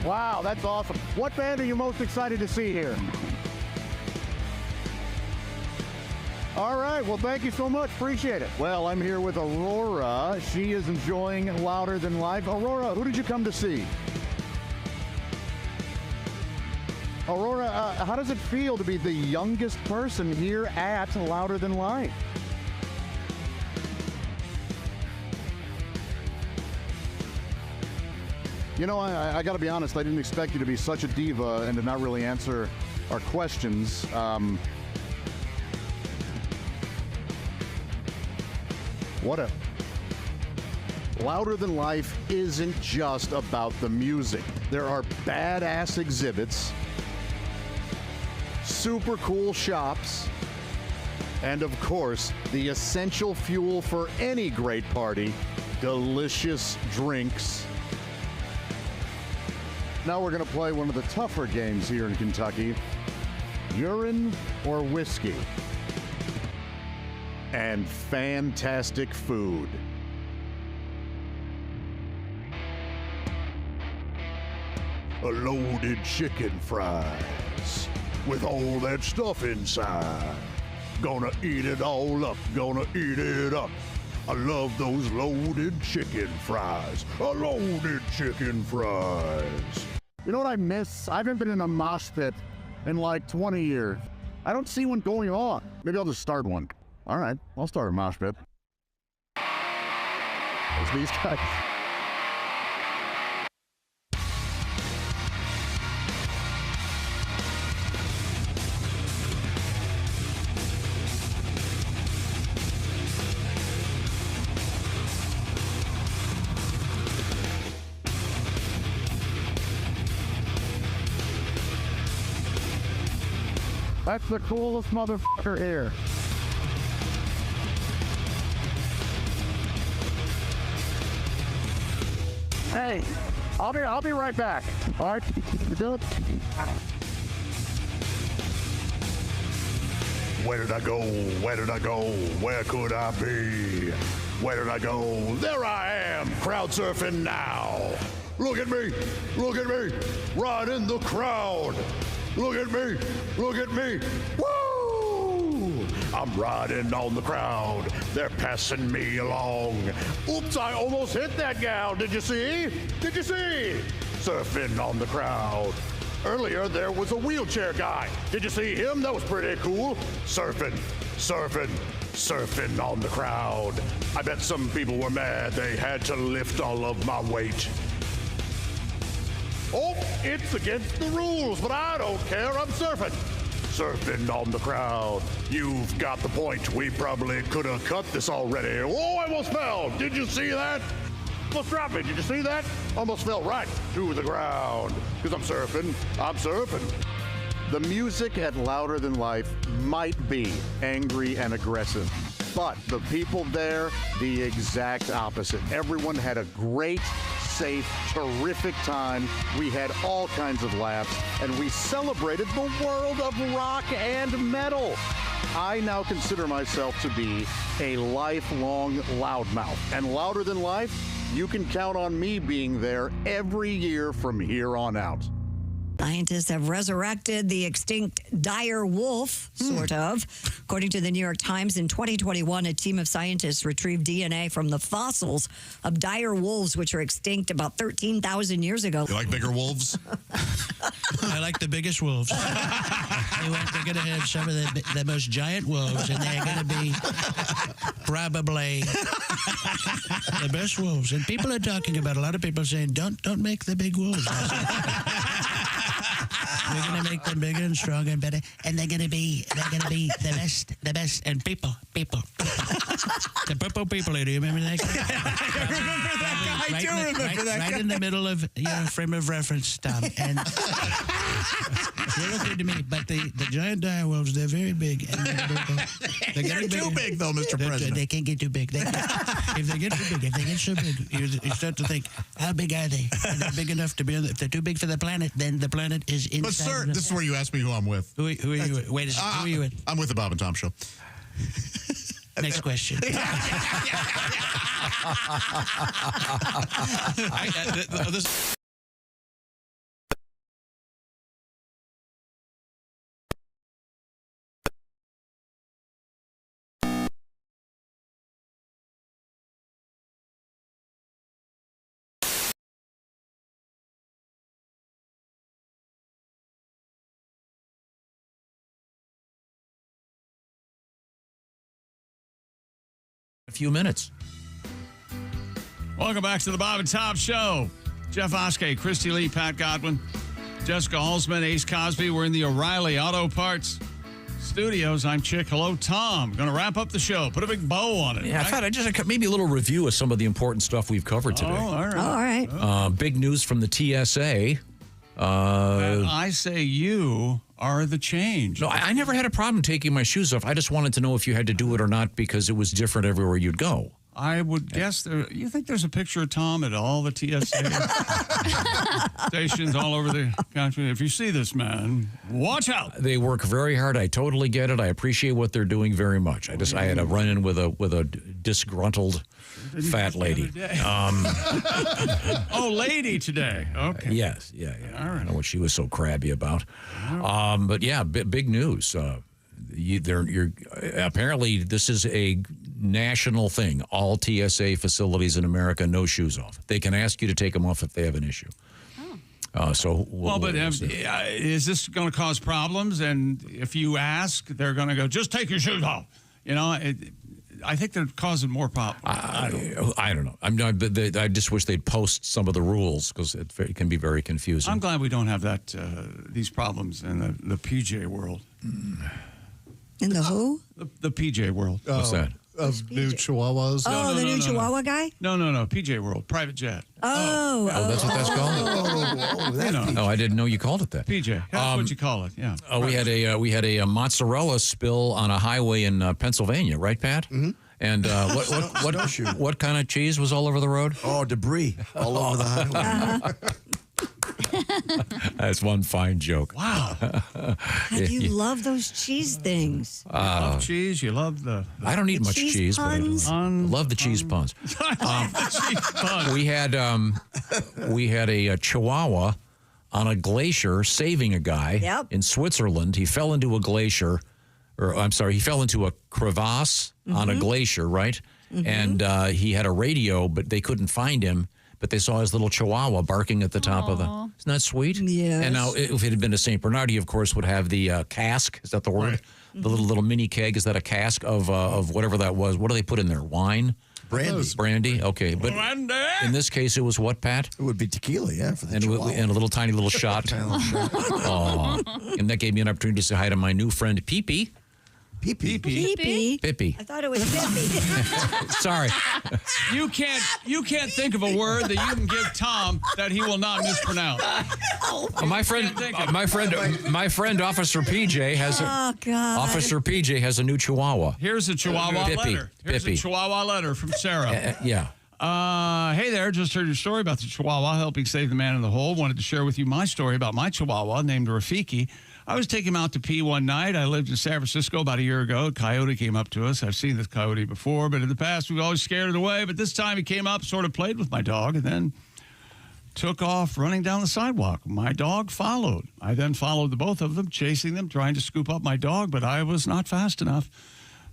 Wow, that's awesome. What band are you most excited to see here? All right, well, thank you so much. Appreciate it. Well, I'm here with Aurora. She is enjoying Louder Than Life. Aurora, who did you come to see? Aurora, how does it feel to be the youngest person here at Louder Than Life? You know, I got to be honest, I didn't expect you to be such a diva and to not really answer our questions. Louder Than Life isn't just about the music. There are badass exhibits, super cool shops, and of course, the essential fuel for any great party, delicious drinks. Now we're going to play one of the tougher games here in Kentucky, urine or whiskey. And fantastic food. A loaded chicken fries with all that stuff inside. Gonna eat it all up, gonna eat it up. I love those loaded chicken fries. Loaded chicken fries. You know what I miss? I haven't been in a mosh pit in like 20 years. I don't see one going on. Maybe I'll just start one. All right, I'll start a mosh pit. There's these guys. That's the coolest motherfucker here. Hey, I'll be right back. All right, do it. Where did I go? Where did I go? Where could I be? Where did I go? There I am, crowd surfing now. Look at me, right in the crowd. Look at me, woo! I'm riding on the crowd, they're passing me along. Oops, I almost hit that gal, did you see? Surfing on the crowd. Earlier, there was a wheelchair guy. Did you see him? That was pretty cool. Surfing on the crowd. I bet some people were mad they had to lift all of my weight. Oh, it's against the rules, but I don't care. I'm surfing on the crowd. You've got the point. We probably could have cut this already. Oh, I almost fell. Did you see that? Almost dropped me. Did you see that? Almost fell right to the ground. Because I'm surfing. The music at Louder Than Life might be angry and aggressive, but the people there, the exact opposite. Everyone had a great, safe, terrific time. We had all kinds of laughs, and we celebrated the world of rock and metal. I now consider myself to be a lifelong loudmouth, and Louder Than Life, you can count on me being there every year from here on out. Scientists have resurrected the extinct dire wolf, sort of. According to the New York Times, in 2021, a team of scientists retrieved DNA from the fossils of dire wolves, which are extinct about 13,000 years ago. You like bigger wolves? I like the biggest wolves. They're going to have some of the most giant wolves, and they're going to be probably the best wolves. And people are talking about, a lot of people saying, don't make the big wolves. We're going to make them bigger and stronger and better, and they're going to be the best. And people. The purple people, do you remember that guy? I remember that guy. I do remember that guy. Right in the middle of your frame of reference, Tom. And you're looking to me, but the giant dire wolves, they're very big. And they're too big, though, Mr. President. They can't get too big. If they get too big, if they get so big, you start to think, how big are they? Are they big enough to be if they're too big for the planet, then the planet is inside. But, sir, this is where you ask me who I'm with. Who are you with? Wait a second. Who are you with? I'm with the Bob and Tom Show. Next question. A few minutes. Welcome back to the Bob and Tom Show. Jeff Oskey, Christy Lee, Pat Godwin, Jessica Alsman, Ace Cosby. We're in the O'Reilly Auto Parts Studios. I'm Chick. Hello, Tom. Going to wrap up the show. Put a big bow on it. Yeah, right? I thought I just maybe a little review of some of the important stuff we've covered today. Oh, all right. Big news from the TSA. I say you are the change. No, I never had a problem taking my shoes off. I just wanted to know if you had to do it or not because it was different everywhere you'd go. I would guess you think there's a picture of Tom at all the TSA stations all over the country. If you see this man, watch out. They work very hard. I totally get it. I appreciate what they're doing very much. I had a run-in with a disgruntled fat lady. Oh, lady today. Okay. Yes. Yeah. All right. I don't know what she was so crabby about. But yeah, big news. You're apparently this is a national thing. All TSA facilities in America, no shoes off. They can ask you to take them off if they have an issue. Is this going to cause problems? And if you ask, they're going to go, just take your shoes off. You know, I think they're causing more problems. I don't know. I just wish they'd post some of the rules because it can be very confusing. I'm glad we don't have these problems in the PJ world. In the who? The PJ world. What's that? Of new Chihuahuas. The new Chihuahua guy? No. PJ world, private jet. Oh, that's what that's called? I didn't know you called it that. PJ, that's what you call it, yeah. We had a mozzarella spill on a highway in Pennsylvania, right, Pat? Mm-hmm. And what kind of cheese was all over the road? Oh, debris all over the highway. That's one fine joke. Wow. You love those cheese things. You love cheese. You love the I don't eat much cheese, but I love the cheese puns. We had a Chihuahua on a glacier saving a guy in Switzerland. He fell into a glacier, he fell into a crevasse on a glacier, right? Mm-hmm. And he had a radio, but they couldn't find him. But they saw his little Chihuahua barking at the top of the... Isn't that sweet? Yes. And now, if it had been a St. Bernard, he, of course, would have the cask. Is that the word? Right. The little mini keg. Is that a cask of whatever that was? What do they put in there? Wine? Brandy? Okay. But in this case, it was what, Pat? It would be tequila, yeah. For the and a tiny little shot. Oh. And that gave me an opportunity to say hi to my new friend, Pee-Pee. Pippi. I thought it was Pippi. Sorry. You can't think of a word that you can give Tom that he will not mispronounce. My friend Officer PJ has Officer PJ has a new Chihuahua. Here's a Chihuahua letter. Here's a Chihuahua letter from Sarah. Hey there, just heard your story about the Chihuahua helping save the man in the hole. Wanted to share with you my story about my Chihuahua named Rafiki. I was taking him out to pee one night. I lived in San Francisco about a year ago. A coyote came up to us. I've seen this coyote before, but in the past we've always scared it away. But this time he came up, sort of played with my dog, and then took off running down the sidewalk. My dog followed. I then followed the both of them, chasing them, trying to scoop up my dog, but I was not fast enough.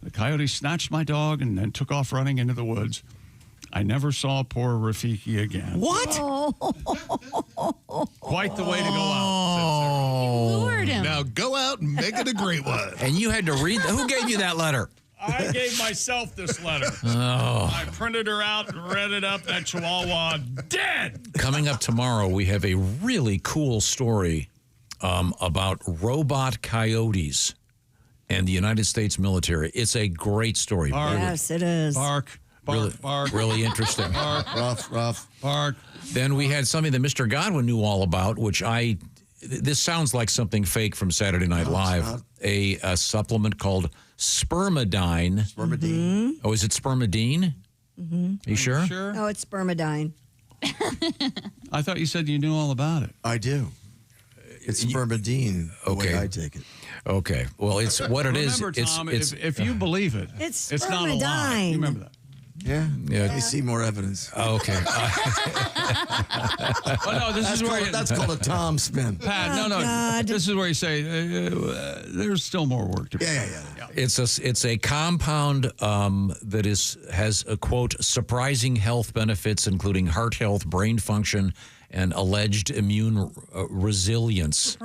The coyote snatched my dog and then took off running into the woods. I never saw poor Rafiki again. What? Quite the way to go out. You lured him. Now go out and make it a great one. And you had to read. Who gave you that letter? I gave myself this letter. Oh. I printed her out and read it up. That Chihuahua dead. Coming up tomorrow, we have a really cool story about robot coyotes and the United States military. It's a great story. Yes, it is. Bark. Bark. Really interesting. Bark. Rough. Bark. Then we had something that Mr. Godwin knew all about, which this sounds like something fake from Saturday Night Live. A supplement called Spermadine. Spermadine. Oh, is it Spermadine? Mm-hmm. Are you sure? No, it's Spermadine. I thought you said you knew all about it. I do. It's Spermadine, the way I take it. Okay. Well, it's what it is. Remember, Tom, if you believe it, it's not a lie. You remember that. Yeah. Let me see more evidence. Okay. That's called a Tom spin. Pat, no. This is where you say there's still more work to be done. Yeah. It's a compound that has a quote surprising health benefits, including heart health, brain function, and alleged immune resilience.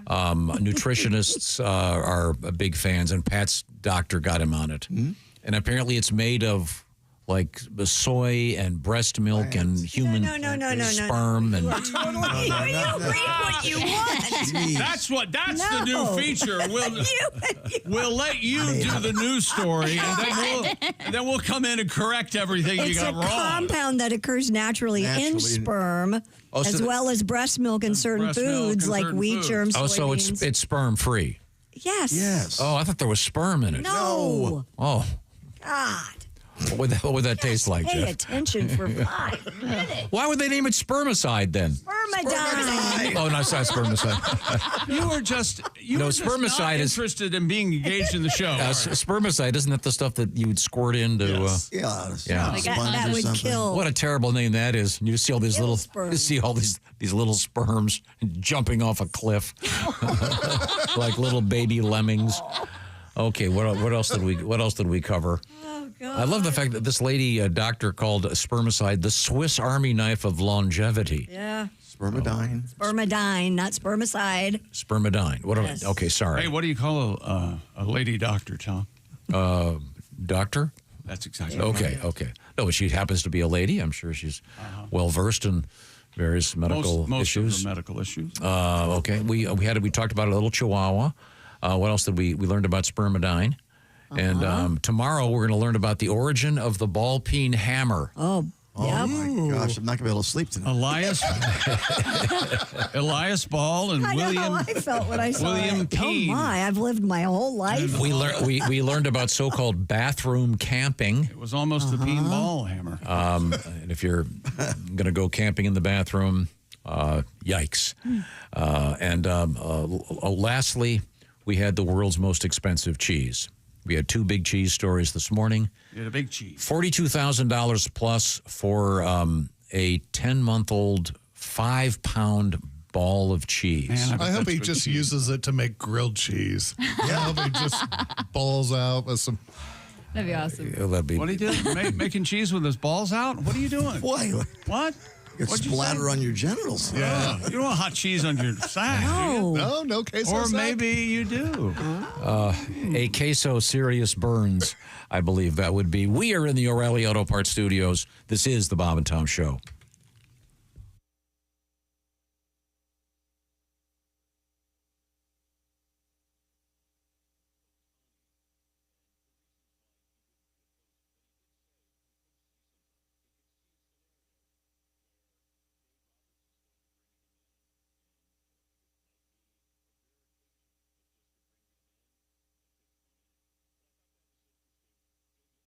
Nutritionists are big fans, and Pat's doctor got him on it. Mm-hmm. And apparently, it's made of like soy and breast milk and human sperm and you read what you want. That's the new feature. We'll let you do the news story, and then we'll come in and correct everything you got wrong. It's a compound that occurs naturally in sperm, as well as breast milk and certain foods like wheat germs. Oh, so it's sperm free. Yes. Oh, I thought there was sperm in it. No. Oh. God. What would that taste like, Pay Jeff? attention for 5 minutes. Why would they name it spermicide then? Spermadine. Oh, no, it's not spermicide. You were just spermicide not is interested in being engaged in the show. Spermicide, isn't that the stuff that you would squirt into? Yes. That would kill. What a terrible name that is. You see all these little sperm. You see all these little sperms jumping off a cliff like little baby lemmings. Okay, what else did we cover? I love the fact that this lady doctor called spermicide the Swiss Army knife of longevity. Yeah. Spermadine. Spermadine, not spermicide. Spermadine. What? Yes. Okay, sorry. Hey, what do you call a lady doctor, Tom? Doctor? That's exactly okay. right. Okay. No, but she happens to be a lady. I'm sure she's well versed in various medical most issues. Of the medical issues. Okay. We talked about a little Chihuahua. What else did we learned about Spermadine? And tomorrow we're going to learn about the origin of the ball peen hammer. Oh, Oh my gosh, I'm not gonna be able to sleep tonight. Elias Ball and I William. know how I felt when I saw William it. Peen. Oh my! I've lived my whole life. We learned about so-called bathroom camping. It was almost the peen ball hammer. And if you're going to go camping in the bathroom, yikes. Lastly, we had the world's most expensive cheese. We had 2 big cheese stories this morning. You had a big cheese. $42,000 plus for a 10-month-old 5-pound ball of cheese. Man, I hope he just uses it to make grilled cheese. I hope he just balls out with some. That'd be awesome. That'd be, What are you doing? Making cheese with his balls out? What are you doing? Why? What? You What'd you splatter say? on your genitals. Yeah. You don't want hot cheese on your sack. No queso Or sack. maybe you do. a queso serious burns, I believe that would be. We are in the O'Reilly Auto Parts Studios. This is the Bob and Tom Show.